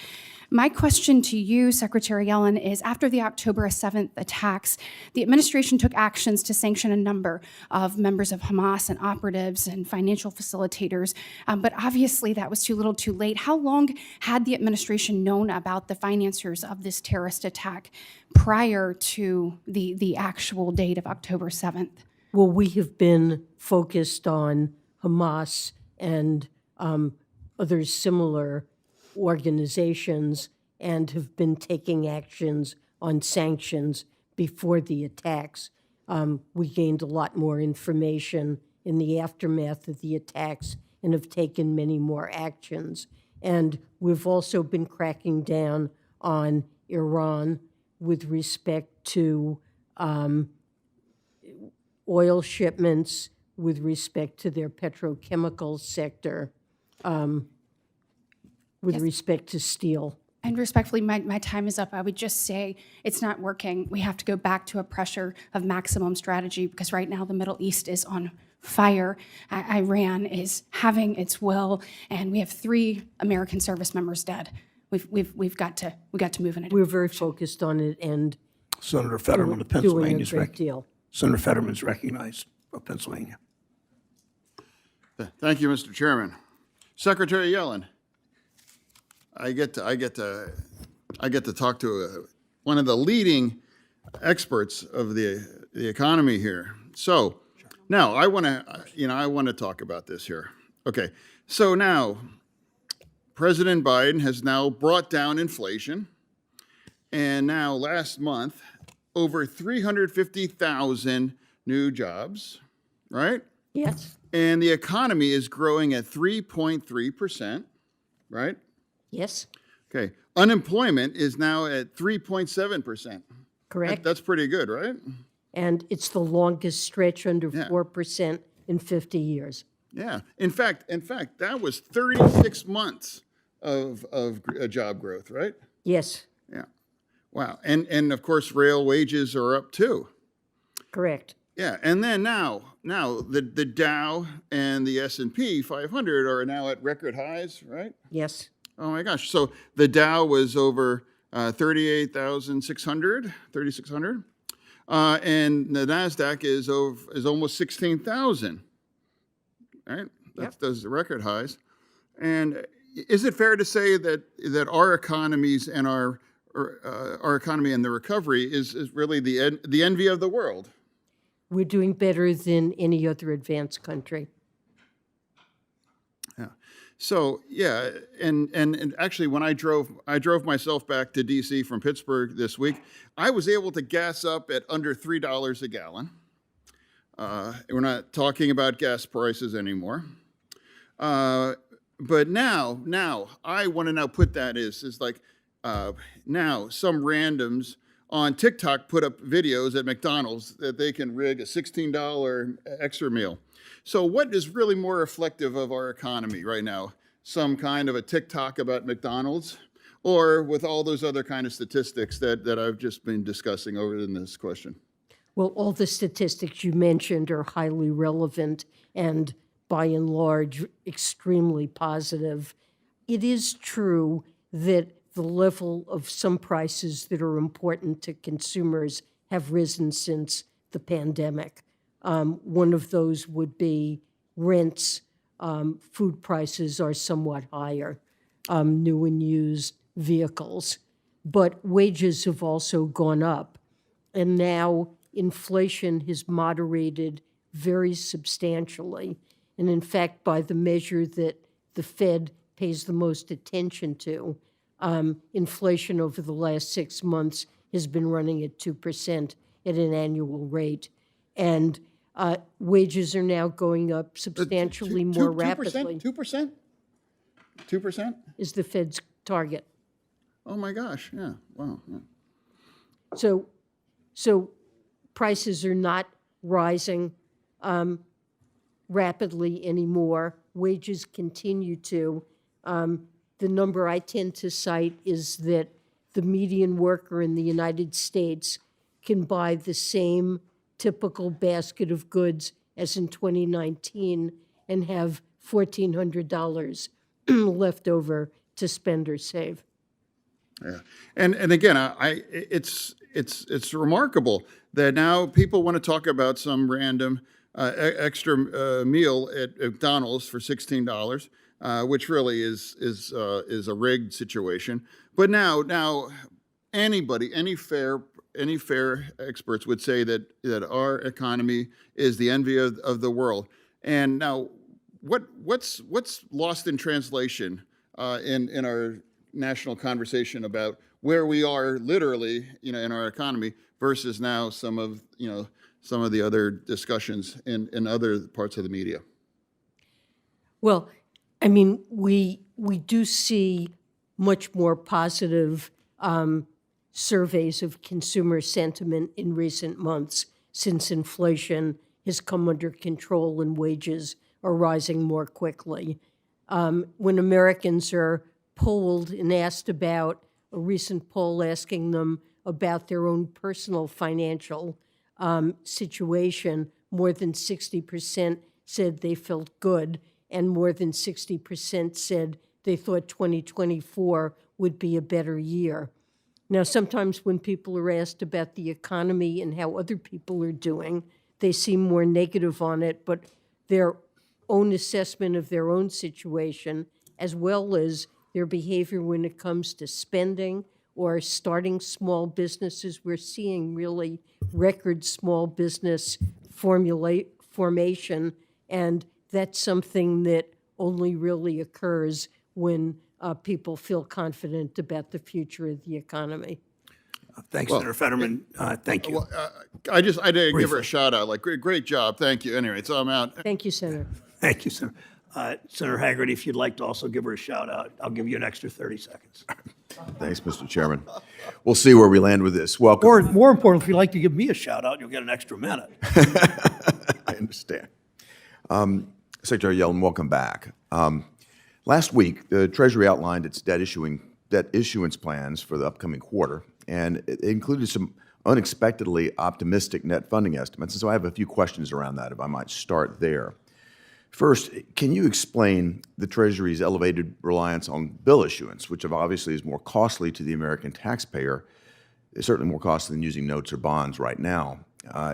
My question to you, Secretary Yellen, is after the October 7th attacks, the administration took actions to sanction a number of members of Hamas and operatives and financial facilitators, but obviously that was too little too late. How long had the administration known about the financiers of this terrorist attack prior to the actual date of October 7th? Well, we have been focused on Hamas and other similar organizations and have been taking actions on sanctions before the attacks. We gained a lot more information in the aftermath of the attacks and have taken many more actions. And we've also been cracking down on Iran. with respect to oil shipments, with respect to their petrochemical sector, with respect to steel. And respectfully, my time is up. I would just say it's not working. We have to go back to a pressure of maximum strategy because right now the Middle East is on fire. Iran is having its will, and we have 3 American service members dead. We've got to move in it. We're very focused on it and Senator Fetterman of doing a Pennsylvania is great deal. Senator Fetterman's recognized of Pennsylvania. Thank you, Mr. Chairman. Secretary Yellen, I get to talk to one of the leading experts of the economy here. So now I want to talk about this here. Okay, so now President Biden has now brought down inflation, and now last month over 350,000 new jobs, right? Yes. And the economy is growing at 3.3%, right? Yes. Okay. Unemployment is now at 3.7%. Correct. That's pretty good, right? And it's the longest stretch under 4% in 50 years. Yeah. In fact, that was 36 months of job growth, right? Yes. Yeah. Wow. And of course, real wages are up too. Correct. Yeah. And then now the Dow and the S&P 500 are now at record highs, right? Yes. Oh my gosh. So the Dow was over 3,600, and the NASDAQ is almost 16,000, right? That's those record highs. And is it fair to say that our economies and our economy and the recovery is really the envy of the world? We're doing better than any other advanced country. Yeah. So yeah, and actually, when I drove myself back to D.C. from Pittsburgh this week, I was able to gas up at under $3 a gallon. We're not talking about gas prices anymore. But now I want to now put that is like now some randoms on TikTok put up videos at McDonald's that they can rig a $16 extra meal. So what is really more reflective of our economy right now? Some kind of a TikTok about McDonald's, or with all those other kind of statistics that I've just been discussing over in this question? Well, all the statistics you mentioned are highly relevant and by and large extremely positive. It is true that the level of some prices that are important to consumers have risen since the pandemic. One of those would be rents. Food prices are somewhat higher, new and used vehicles. But wages have also gone up. And now inflation has moderated very substantially. And in fact, by the measure that the Fed pays the most attention to, inflation over the last 6 months has been running at 2% at an annual rate. And wages are now going up substantially more rapidly. 2%? 2%? Is the Fed's target. Oh my gosh, yeah, wow. Yeah. So prices are not rising rapidly anymore. Wages continue to. The number I tend to cite is that the median worker in the United States can buy the same typical basket of goods as in 2019 and have $1,400 left over to spend or save. Yeah, and again, it's remarkable that now people want to talk about some random extra meal at McDonald's for $16, which really is a rigged situation. But now anybody, any fair experts would say that our economy is the envy of the world. And now, what's lost in translation in our national conversation about where we are literally, in our economy versus now some of the other discussions in other parts of the media? Well, I mean, we do see much more positive surveys of consumer sentiment in recent months since inflation has come under control and wages are rising more quickly. When Americans are polled and asked about a recent poll asking them about their own personal financial situation, more than 60% said they felt good, and more than 60% said they thought 2024 would be a better year. Now, sometimes when people are asked about the economy and how other people are doing, they seem more negative on it, but their own assessment of their own situation, as well as their behavior when it comes to spending or starting small businesses. We're seeing really record small business formation, and that's something that only really occurs when people feel confident about the future of the economy. Thanks, Senator Fetterman. Thank you. I did give her a shout out, like, great job, thank you. Anyway, so I'm out. Thank you, Senator. Thank you, Senator. Senator Haggerty, if you'd like to also give her a shout out, I'll give you an extra 30 seconds. Thanks, Mr. Chairman. We'll see where we land with this. Welcome. Or more important, if you'd like to give me a shout out, you'll get an extra minute. I understand. Secretary Yellen, welcome back. Last week, the Treasury outlined its debt issuance plans for the upcoming quarter, and it included some unexpectedly optimistic net funding estimates. And so I have a few questions around that, if I might start there. First, can you explain the Treasury's elevated reliance on bill issuance, which obviously is more costly to the American taxpayer? It's certainly more costly than using notes or bonds right now.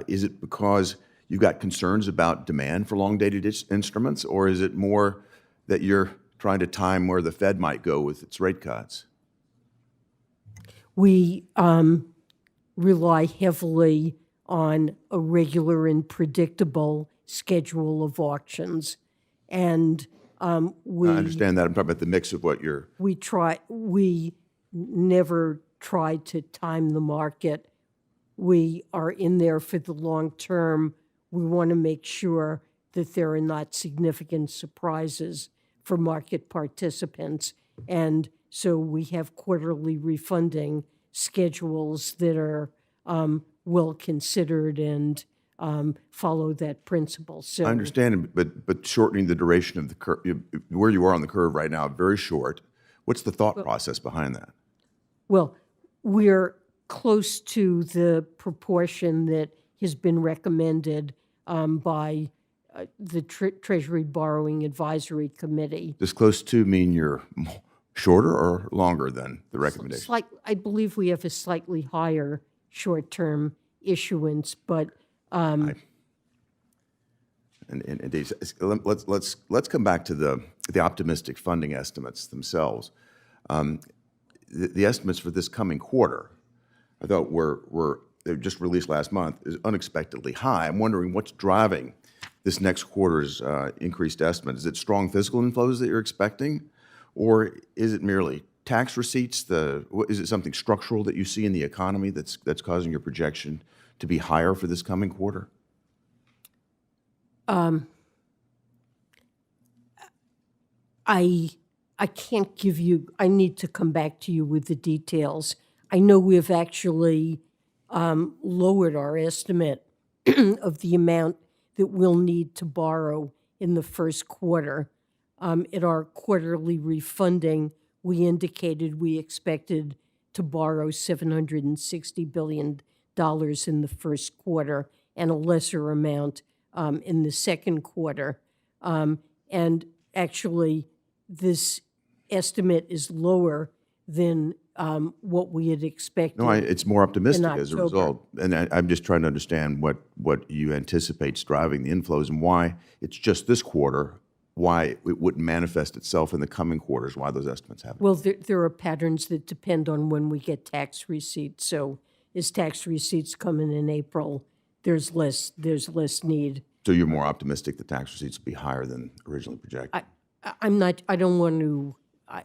Is it because you've got concerns about demand for long-dated instruments, or is it more that you're trying to time where the Fed might go with its rate cuts? We rely heavily on a regular and predictable schedule of auctions, and we I understand that. I'm talking about the mix of what you're... We never try to time the market. We are in there for the long term. We want to make sure that there are not significant surprises for market participants. And so we have quarterly refunding schedules that are well considered and follow that principle. So I understand, but shortening the duration of the curve, where you are on the curve right now, very short. What's the thought process behind that? Well, we're close to the proportion that has been recommended by the Treasury Borrowing Advisory Committee. Does close to mean you're shorter or longer than the recommendation? I believe we have a slightly higher short-term issuance, but let's come back to the optimistic funding estimates themselves. The estimates for this coming quarter, I thought they were just released last month, is unexpectedly high. I'm wondering what's driving this next quarter's increased estimate. Is it strong fiscal inflows that you're expecting, or is it merely tax receipts? Is it something structural that you see in the economy that's causing your projection to be higher for this coming quarter? I can't give you, I need to come back to you with the details. I know we have actually lowered our estimate of the amount that we'll need to borrow in the first quarter. At our quarterly refunding, we indicated we expected to borrow $760 billion in the first quarter and a lesser amount in the second quarter. And actually, this estimate is lower than what we had expected. No, it's more optimistic as a October. result. And I'm just trying to understand what you anticipate is driving the inflows and why it's just this quarter, why it wouldn't manifest itself in the coming quarters, why those estimates happen. Well, there are patterns that depend on when we get tax receipts. So as tax receipts come in April, there's less need. So you're more optimistic the tax receipts will be higher than originally projected? I'm not, I don't want to,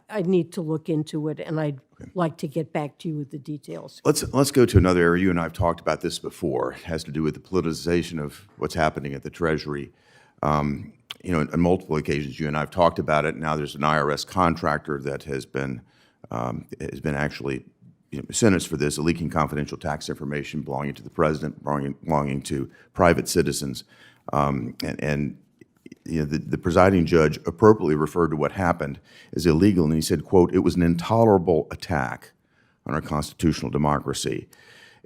I need to look into it, and I'd like to get back to you with the details. Let's go to another area. You and I have talked about this before. It has to do with the politicization of what's happening at the Treasury. On multiple occasions, you and I have talked about it. Now there's an IRS contractor that has been actually sentence for this, leaking confidential tax information belonging to the president, belonging to private citizens. The presiding judge appropriately referred to what happened as illegal, and he said, quote, "It was an intolerable attack on our constitutional democracy."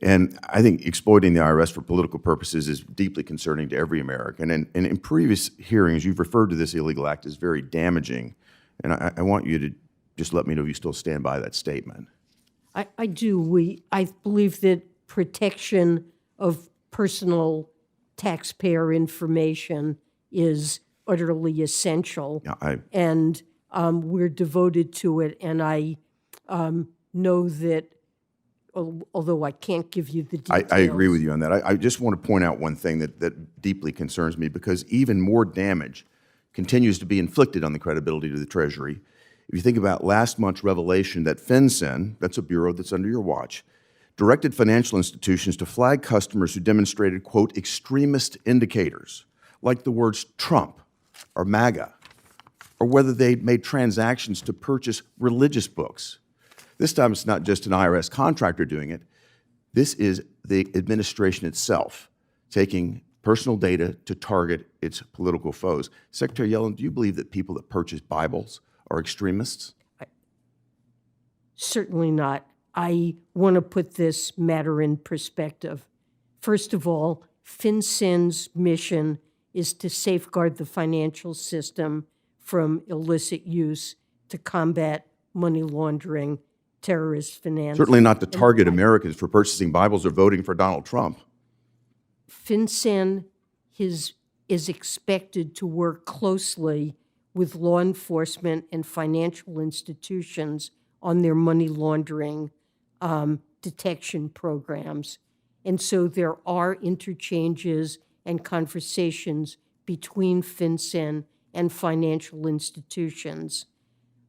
And I think exploiting the IRS for political purposes is deeply concerning to every American. And in previous hearings, you've referred to this illegal act as very damaging. And I want you to just let me know if you still stand by that statement. I do. I believe that protection of personal taxpayer information is utterly essential. Yeah, and we're devoted to it. And I know that, although I can't give you the details. I agree with you on that. I just want to point out one thing that deeply concerns me, because even more damage continues to be inflicted on the credibility of the Treasury. If you think about last month's revelation that FinCEN, that's a bureau that's under your watch, directed financial institutions to flag customers who demonstrated, quote, extremist indicators, like the words Trump or MAGA, or whether they made transactions to purchase religious books. This time it's not just an IRS contractor doing it. This is the administration itself taking personal data to target its political foes. Secretary Yellen, do you believe that people that purchase Bibles are extremists? Certainly not. I want to put this matter in perspective. First of all, FinCEN's mission is to safeguard the financial system from illicit use, to combat money laundering, terrorist finance. Certainly not to target Americans for purchasing Bibles or voting for Donald Trump. FinCEN is expected to work closely with law enforcement and financial institutions on their money laundering detection programs. And so there are interchanges and conversations between FinCEN and financial institutions.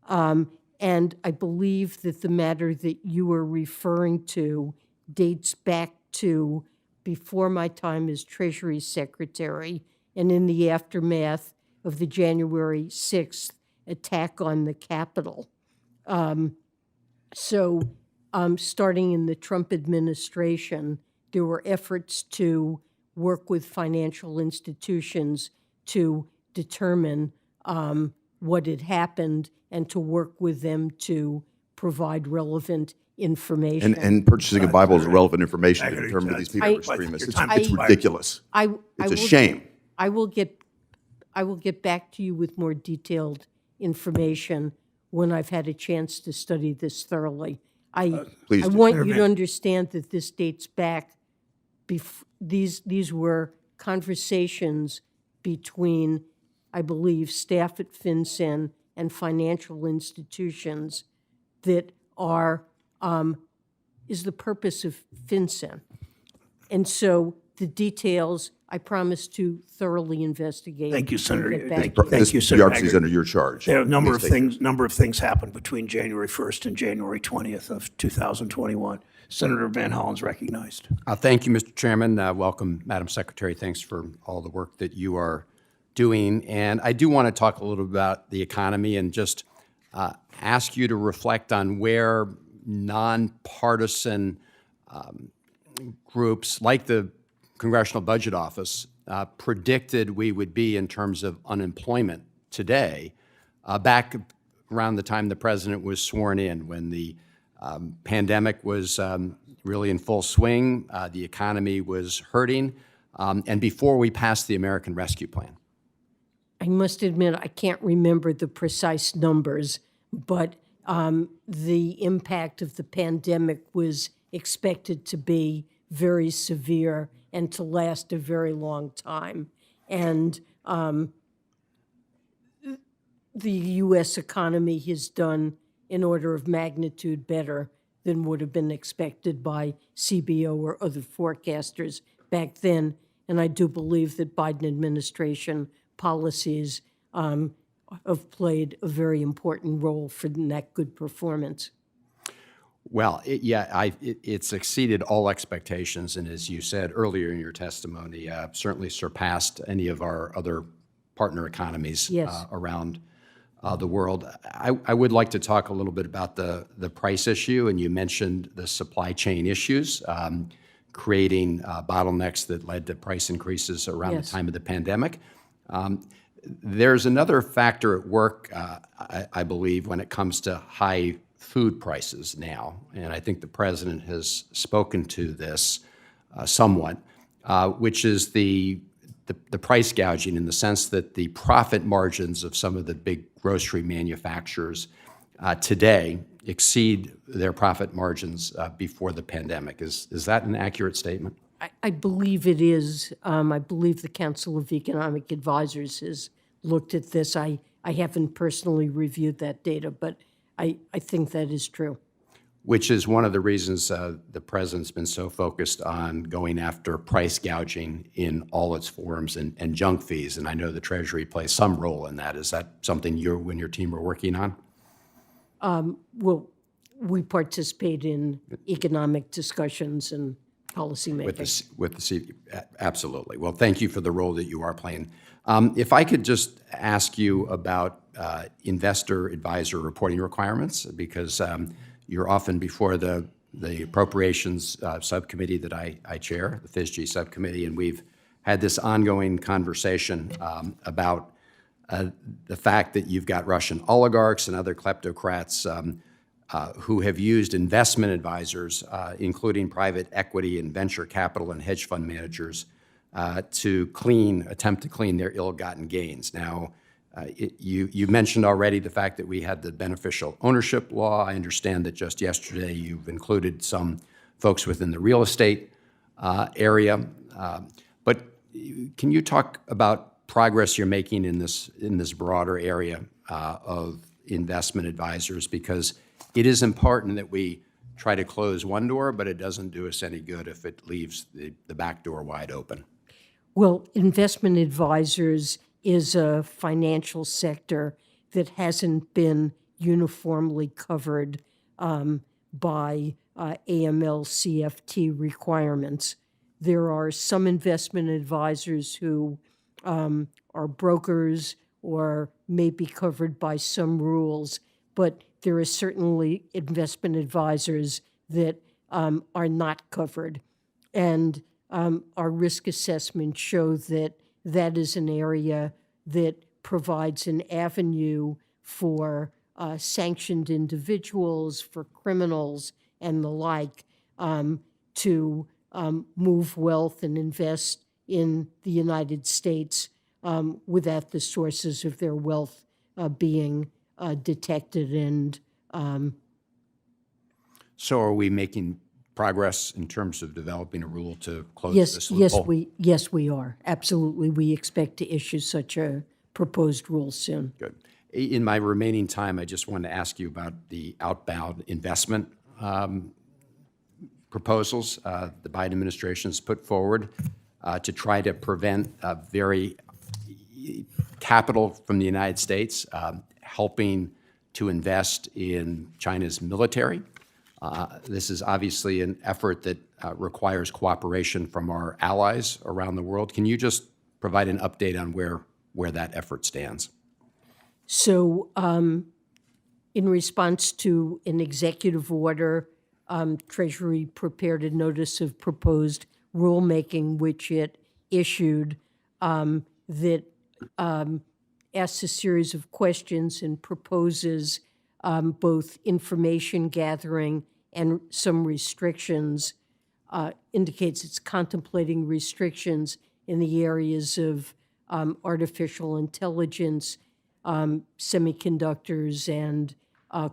And I believe that the matter that you are referring to dates back to before my time as Treasury Secretary and in the aftermath of the January 6th attack on the Capitol. Starting in the Trump administration, there were efforts to work with financial institutions to determine what had happened and to work with them to provide relevant information. And purchasing a Bible is relevant information to determine that these people are extremists. It's ridiculous. It's a shame. I will get back to you with more detailed information when I've had a chance to study this thoroughly. I want you to understand that this dates back. These were conversations between, I believe, staff at FinCEN and financial institutions that is the purpose of FinCEN. And so the details, I promise to thoroughly investigate. Thank you, Senator. Thank you, Senator. Bureaucracy is under your charge. There are a number of things happened between January 1st and January 20th of 2021. Senator Van Hollen's recognized. Thank you, Mr. Chairman. Welcome, Madam Secretary. Thanks for all the work that you are doing. And I do want to talk a little about the economy and just ask you to reflect on where nonpartisan groups like the Congressional Budget Office predicted we would be in terms of unemployment today, back around the time the president was sworn in, when the pandemic was really in full swing, the economy was hurting, and before we passed the American Rescue Plan. I must admit, I can't remember the precise numbers, but the impact of the pandemic was expected to be very severe and to last a very long time. And the U.S. economy has done an order of magnitude better than would have been expected by CBO or other forecasters back then. And I do believe that Biden administration policies have played a very important role for that good performance. Well, it's exceeded all expectations, and as you said earlier in your testimony, certainly surpassed any of our other partner economies Yes. around the world. I would like to talk a little bit about the price issue, and you mentioned the supply chain issues, creating bottlenecks that led to price increases around the time of the pandemic. There's another factor at work, I believe, when it comes to high food prices now, and I think the president has spoken to this somewhat, which is the price gouging, in the sense that the profit margins of some of the big grocery manufacturers today exceed their profit margins before the pandemic. Is that an accurate statement? I believe it is. I believe the Council of Economic Advisors has looked at this. I haven't personally reviewed that data, but I think that is true. Which is one of the reasons the president's been so focused on going after price gouging in all its forms and junk fees. And I know the Treasury plays some role in that. Is that something you and your team are working on? Well, we participate in economic discussions and policymaking. Absolutely. Well, thank you for the role that you are playing. If I could just ask you about investor advisor reporting requirements, because you're often before the appropriations subcommittee that I chair, the FISG subcommittee, and we've had this ongoing conversation about the fact that you've got Russian oligarchs and other kleptocrats who have used investment advisors, including private equity and venture capital and hedge fund managers, to attempt to clean their ill-gotten gains. Now, you mentioned already the fact that we had the beneficial ownership law. I understand that just yesterday you've included some folks within the real estate area. But can you talk about progress you're making in this broader area of investment advisors? Because it is important that we try to close one door, but it doesn't do us any good if it leaves the back door wide open. Well, investment advisors is a financial sector that hasn't been uniformly covered by AML-CFT requirements. There are some investment advisors who are brokers or may be covered by some rules, but there are certainly investment advisors that are not covered. And our risk assessments show that that is an area that provides an avenue for sanctioned individuals, for criminals and the like, to move wealth and invest in the United States without the sources of their wealth being detected. And so are we making progress in terms of developing a rule to close this loophole? Yes, we are. Absolutely. We expect to issue such a proposed rule soon. Good. In my remaining time, I just wanted to ask you about the outbound investment proposals the Biden administration has put forward to try to prevent very capital from the United States helping to invest in China's military. This is obviously an effort that requires cooperation from our allies around the world. Can you just provide an update on where that effort stands? So in response to an executive order, Treasury prepared a notice of proposed rulemaking, which it issued, that asks a series of questions and proposes both information gathering and some restrictions, indicates it's contemplating restrictions in the areas of artificial intelligence, semiconductors, and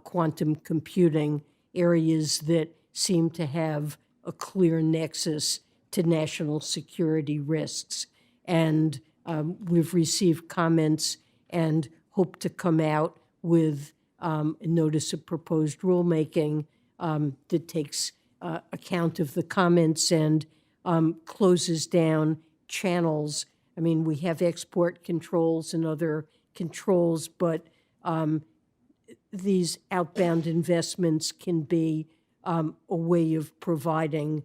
quantum computing, areas that seem to have a clear nexus to national security risks. And we've received comments and hope to come out with a notice of proposed rulemaking that takes account of the comments and closes down channels. I mean, we have export controls and other controls, but these outbound investments can be a way of providing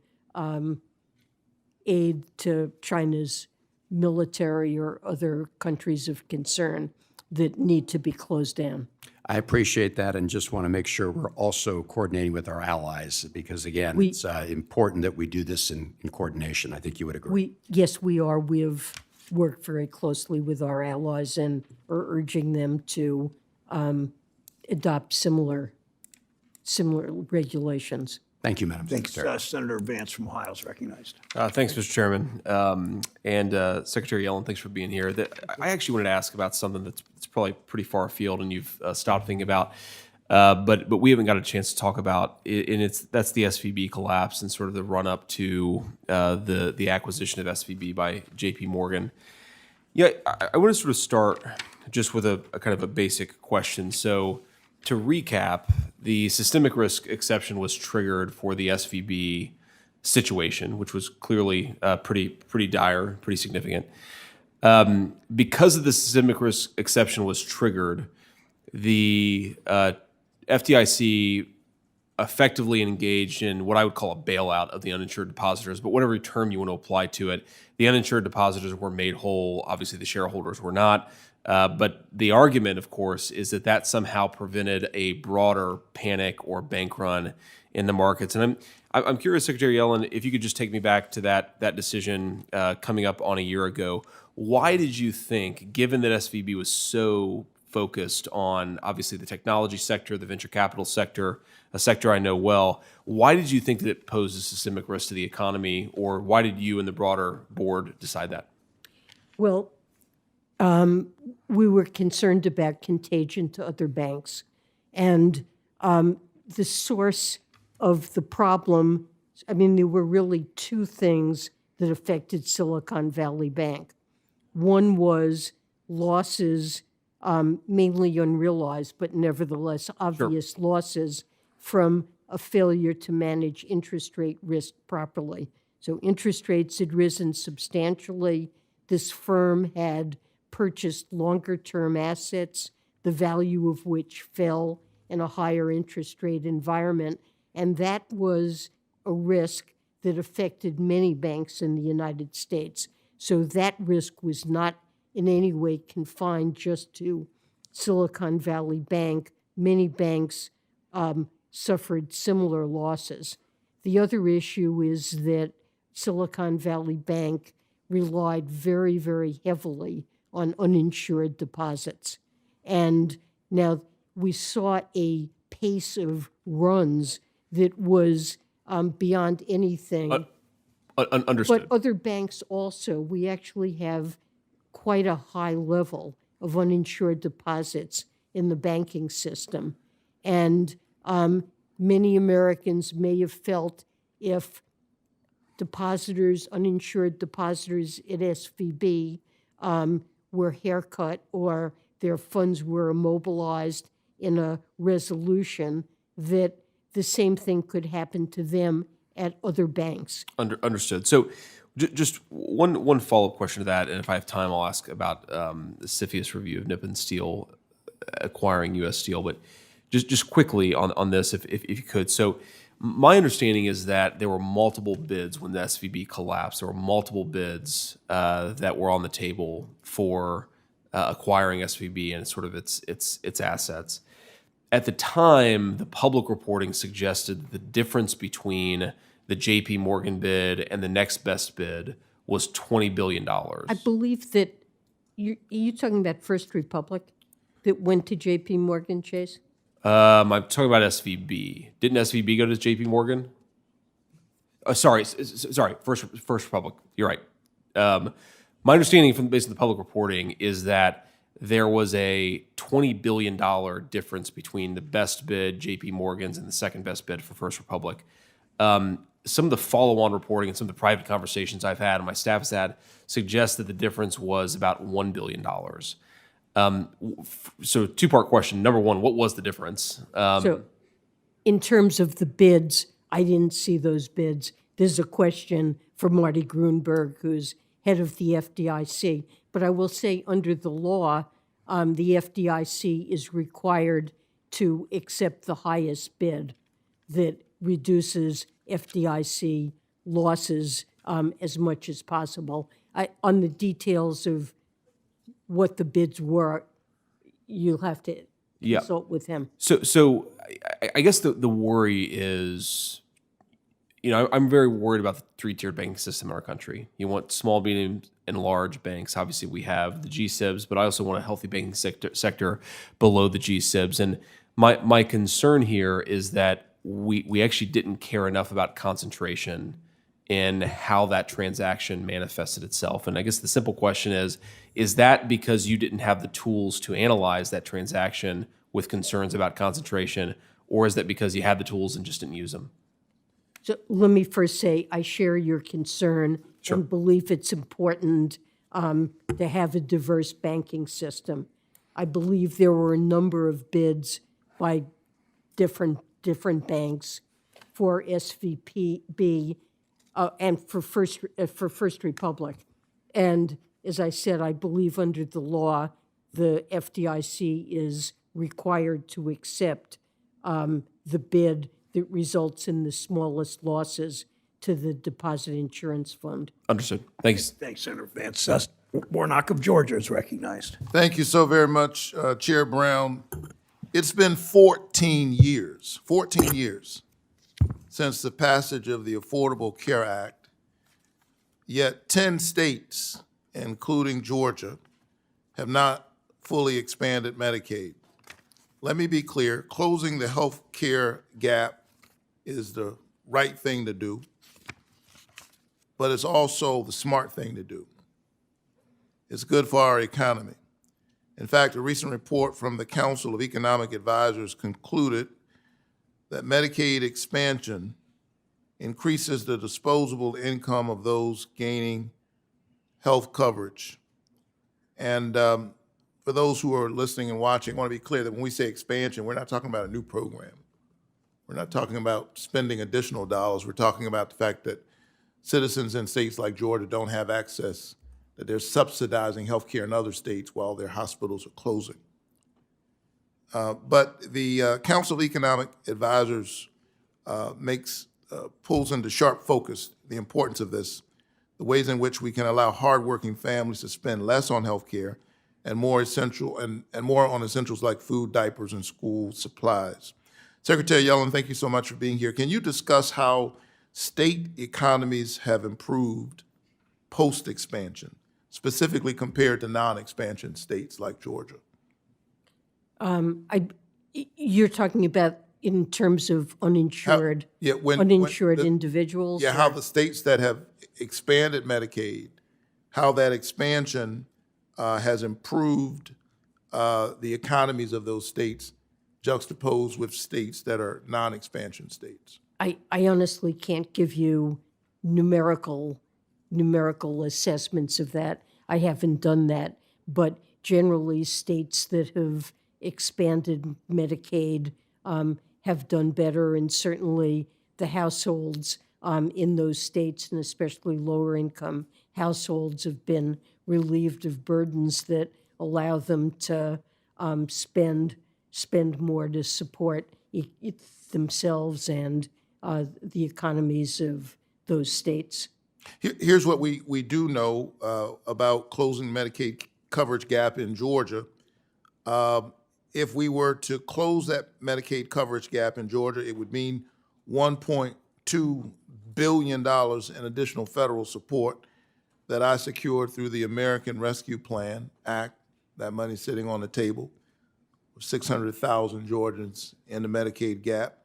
aid to China's military or other countries of concern. that need to be closed down. I appreciate that and just want to make sure we're also coordinating with our allies because, again, it's important that we do this in coordination. I think you would agree. Yes, we are. We've worked very closely with our allies and are urging them to adopt similar regulations. Thank you, Madam Secretary. Thanks. Senator Vance from Ohio is recognized. Thanks, Mr. Chairman. And Secretary Yellen, thanks for being here. I actually wanted to ask about something that's probably pretty far afield and you've stopped thinking about, but we haven't got a chance to talk about, and that's the SVB collapse and sort of the run-up to the acquisition of SVB by JP Morgan. Yeah, I want to sort of start just with a kind of a basic question. So to recap, the systemic risk exception was triggered for the SVB situation, which was clearly pretty dire, pretty significant. Because of the systemic risk exception was triggered, the FDIC effectively engaged in what I would call a bailout of the uninsured depositors, but whatever term you want to apply to it, the uninsured depositors were made whole. Obviously, the shareholders were not. But the argument, of course, is that somehow prevented a broader panic or bank run in the markets. And I'm curious, Secretary Yellen, if you could just take me back to that decision coming up on a year ago. Why did you think, given that SVB was so focused on obviously the technology sector, the venture capital sector, a sector I know well, why did you think that it posed a systemic risk to the economy, or why did you and the broader board decide that? Well, we were concerned about contagion to other banks. And the source of the problem, I mean, there were really two things that affected Silicon Valley Bank. One was losses, mainly unrealized, but nevertheless obvious losses from a failure to manage interest rate risk properly. So interest rates had risen substantially. This firm had purchased longer-term assets, the value of which fell in a higher interest rate environment. And that was a risk that affected many banks in the United States. So that risk was not in any way confined just to Silicon Valley Bank. Many banks suffered similar losses. The other issue is that Silicon Valley Bank relied very, very heavily on uninsured deposits. And now we saw a pace of runs that was beyond anything. Understood. But other banks also, we actually have quite a high level of uninsured deposits in the banking system. And many Americans may have felt if depositors, uninsured depositors at SVB were haircut or their funds were immobilized in a resolution, that the same thing could happen to them at other banks. Understood. So just one follow-up question to that, and if I have time, I'll ask about the CFIUS review of Nippon Steel acquiring U.S. Steel. But just quickly on this, if you could. So my understanding is that there were multiple bids when the SVB collapsed. There were multiple bids that were on the table for acquiring SVB and sort of its assets. At the time, the public reporting suggested that the difference between the JP Morgan bid and the next best bid was $20 billion. I believe that you're talking about First Republic that went to JP Morgan Chase? I'm talking about SVB. Didn't SVB go to JP Morgan? Sorry, First Republic. You're right. My understanding from based on the public reporting is that there was a $20 billion difference between the best bid, JP Morgan's, and the second best bid for First Republic. Some of the follow-on reporting and some of the private conversations I've had and my staff has had suggest that the difference was about $1 billion. So two-part question. Number one, what was the difference? So in terms of the bids, I didn't see those bids. There's a question for Marty Grunberg, who's head of the FDIC. But I will say under the law, the FDIC is required to accept the highest bid that reduces FDIC losses as much as possible. On the details of what the bids were, you'll have to Yeah. consult with him. So I guess the worry is, I'm very worried about the three-tiered banking system in our country. You want small, medium, and large banks. Obviously, we have the GSIBs, but I also want a healthy banking sector below the GSIBs. And my concern here is that we actually didn't care enough about concentration in how that transaction manifested itself. And I guess the simple question is that because you didn't have the tools to analyze that transaction with concerns about concentration, or is that because you had the tools and just didn't use them? So let me first say, I share your concern and believe it's important to have a diverse banking system. I believe there were a number of bids by different banks for SVB and for First Republic. And as I said, I believe under the law, the FDIC is required to accept the bid that results in the smallest losses to the Deposit Insurance Fund. Understood. Thanks. Thanks, Senator Vance. Warnock of Georgia is recognized. Thank you so very much, Chair Brown. It's been 14 years since the passage of the Affordable Care Act, yet 10 states, including Georgia, have not fully expanded Medicaid. Let me be clear, closing the health care gap is the right thing to do, but it's also the smart thing to do. It's good for our economy. In fact, a recent report from the Council of Economic Advisors concluded that Medicaid expansion increases the disposable income of those gaining health coverage. And for those who are listening and watching, I want to be clear that when we say expansion, we're not talking about a new program. We're not talking about spending additional dollars. We're talking about the fact that citizens in states like Georgia don't have access, that they're subsidizing healthcare in other states while their hospitals are closing. But the Council of Economic Advisors pulls into sharp focus the importance of this, the ways in which we can allow hardworking families to spend less on healthcare and more on essentials like food, diapers, and school supplies. Secretary Yellen, thank you so much for being here. Can you discuss how state economies have improved post-expansion, specifically compared to non-expansion states like Georgia? You're talking about in terms of uninsured, individuals? Yeah, how the states that have expanded Medicaid, how that expansion has improved the economies of those states juxtaposed with states that are non-expansion states. I honestly can't give you numerical assessments of that. I haven't done that. But generally, states that have expanded Medicaid have done better, and certainly the households in those states, and especially lower income households, have been relieved of burdens that allow them to spend more to support themselves and the economies of those states. Here's what we do know about closing Medicaid coverage gap in Georgia. If we were to close that Medicaid coverage gap in Georgia, it would mean $1.2 billion in additional federal support that I secured through the American Rescue Plan Act. That money's sitting on the table, 600,000 Georgians in the Medicaid gap.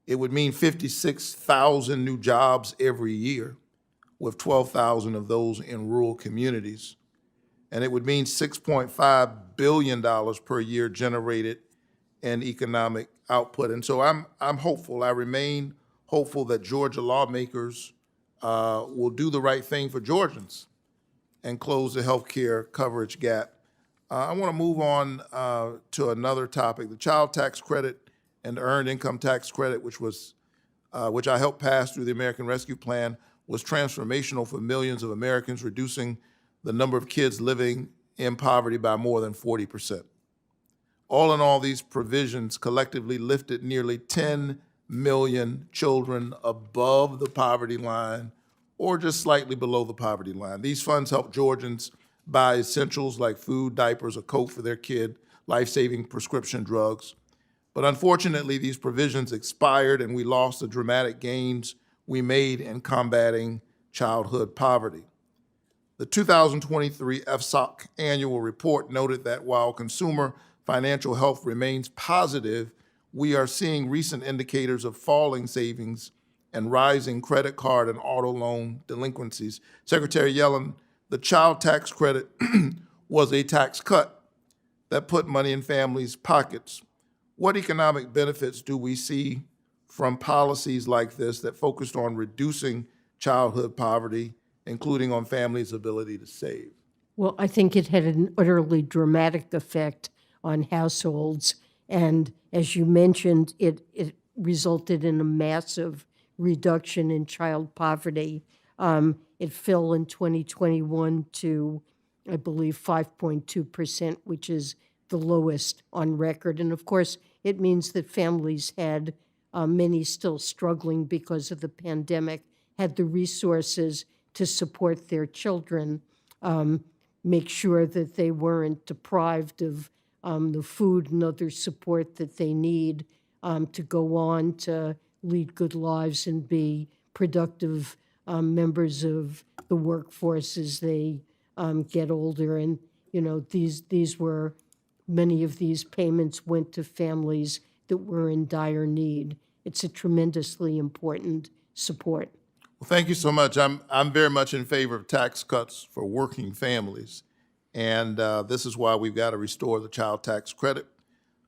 It would mean 56,000 new jobs every year, with 12,000 of those in rural communities. And it would mean $6.5 billion per year generated in economic output. And so I'm hopeful, I remain hopeful that Georgia lawmakers will do the right thing for Georgians and close the health care coverage gap. I want to move on to another topic. The child tax credit and the earned income tax credit, which I helped pass through the American Rescue Plan, was transformational for millions of Americans, reducing the number of kids living in poverty by more than 40%. All in all, these provisions collectively lifted nearly 10 million children above the poverty line or just slightly below the poverty line. These funds help Georgians buy essentials like food, diapers, a coat for their kid, life-saving prescription drugs. But unfortunately, these provisions expired and we lost the dramatic gains we made in combating childhood poverty. The 2023 FSOC annual report noted that while consumer financial health remains positive, we are seeing recent indicators of falling savings and rising credit card and auto loan delinquencies. Secretary Yellen, the child tax credit was a tax cut that put money in families' pockets. What economic benefits do we see from policies like this that focused on reducing childhood poverty, including on families' ability to save? Well, I think it had an utterly dramatic effect on households. And as you mentioned, it resulted in a massive reduction in child poverty. It fell in 2021 to, I believe, 5.2%, which is the lowest on record. And of course, it means that families had, many still struggling because of the pandemic, had the resources to support their children, make sure that they weren't deprived of the food and other support that they need to go on to lead good lives and be productive members of the workforce as they get older. And, you know, many of these payments went to families that were in dire need. It's a tremendously important support. Well, thank you so much. I'm very much in favor of tax cuts for working families. And this is why we've got to restore the child tax credit.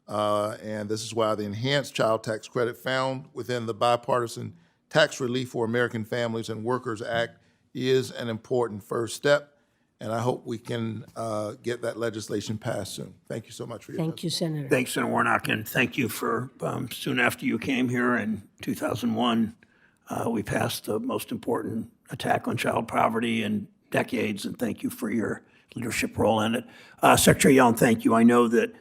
And this is why the enhanced child tax credit found within the Bipartisan Tax Relief for American Families and Workers Act is an important first step. And I hope we can get that legislation passed soon. Thank you so much for your Thank you, Senator. Thanks, Senator Warnock, and thank you for, soon after you came here in 2001, we passed the most important attack on child poverty in decades, and thank you for your leadership role in it. Secretary Yellen, thank you. I know that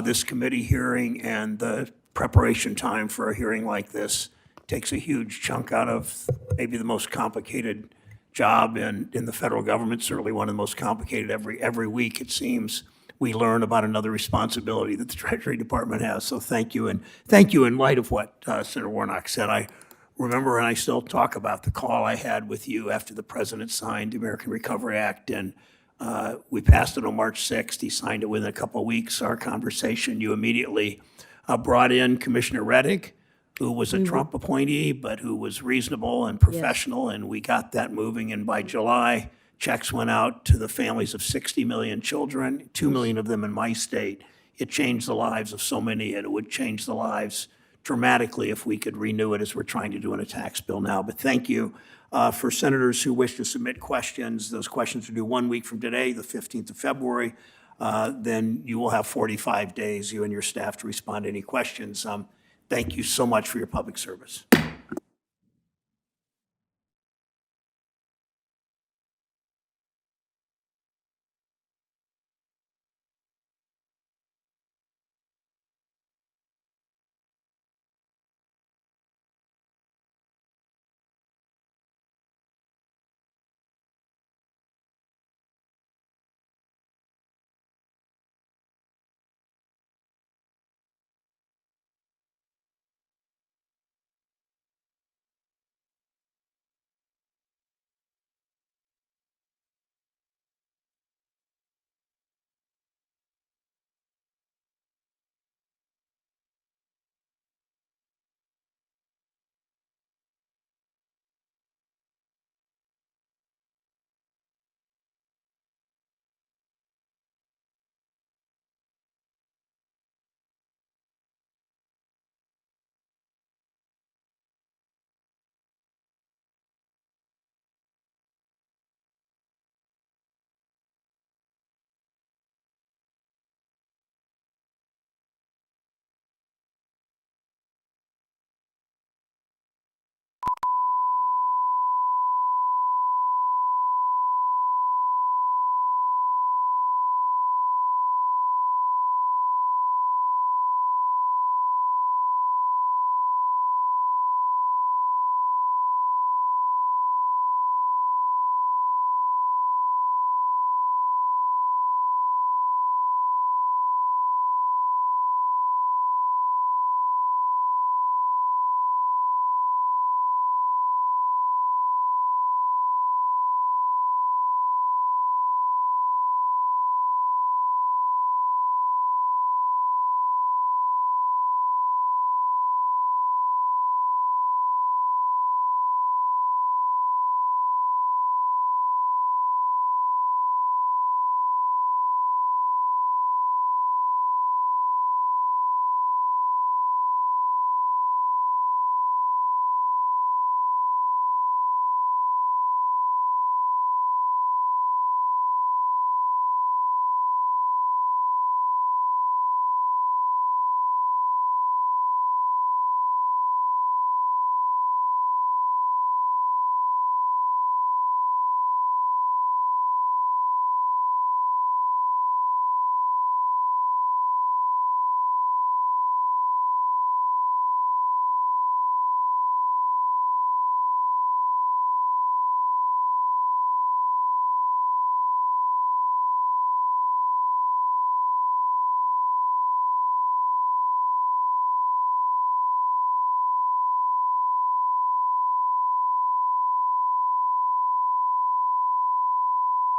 this committee hearing and the preparation time for a hearing like this takes a huge chunk out of maybe the most complicated job in the federal government, certainly one of the most complicated. Every week, it seems, we learn about another responsibility that the Treasury Department has. So thank you. And thank you in light of what Senator Warnock said. I remember, and I still talk about the call I had with you after the president signed the American Recovery Act, and we passed it on March 6th. He signed it within a couple of weeks. Our conversation, you immediately brought in Commissioner Reddick, who was a Trump appointee, but who was reasonable and professional, and we got that moving. And by July, checks went out to the families of 60 million children, 2 million of them in my state. It changed the lives of so many, and it would change the lives dramatically if we could renew it as we're trying to do in a tax bill now. But thank you. For senators who wish to submit questions, those questions are due 1 week from today, the 15th of February. Then you will have 45 days, you and your staff, to respond to any questions. Thank you so much for your public service.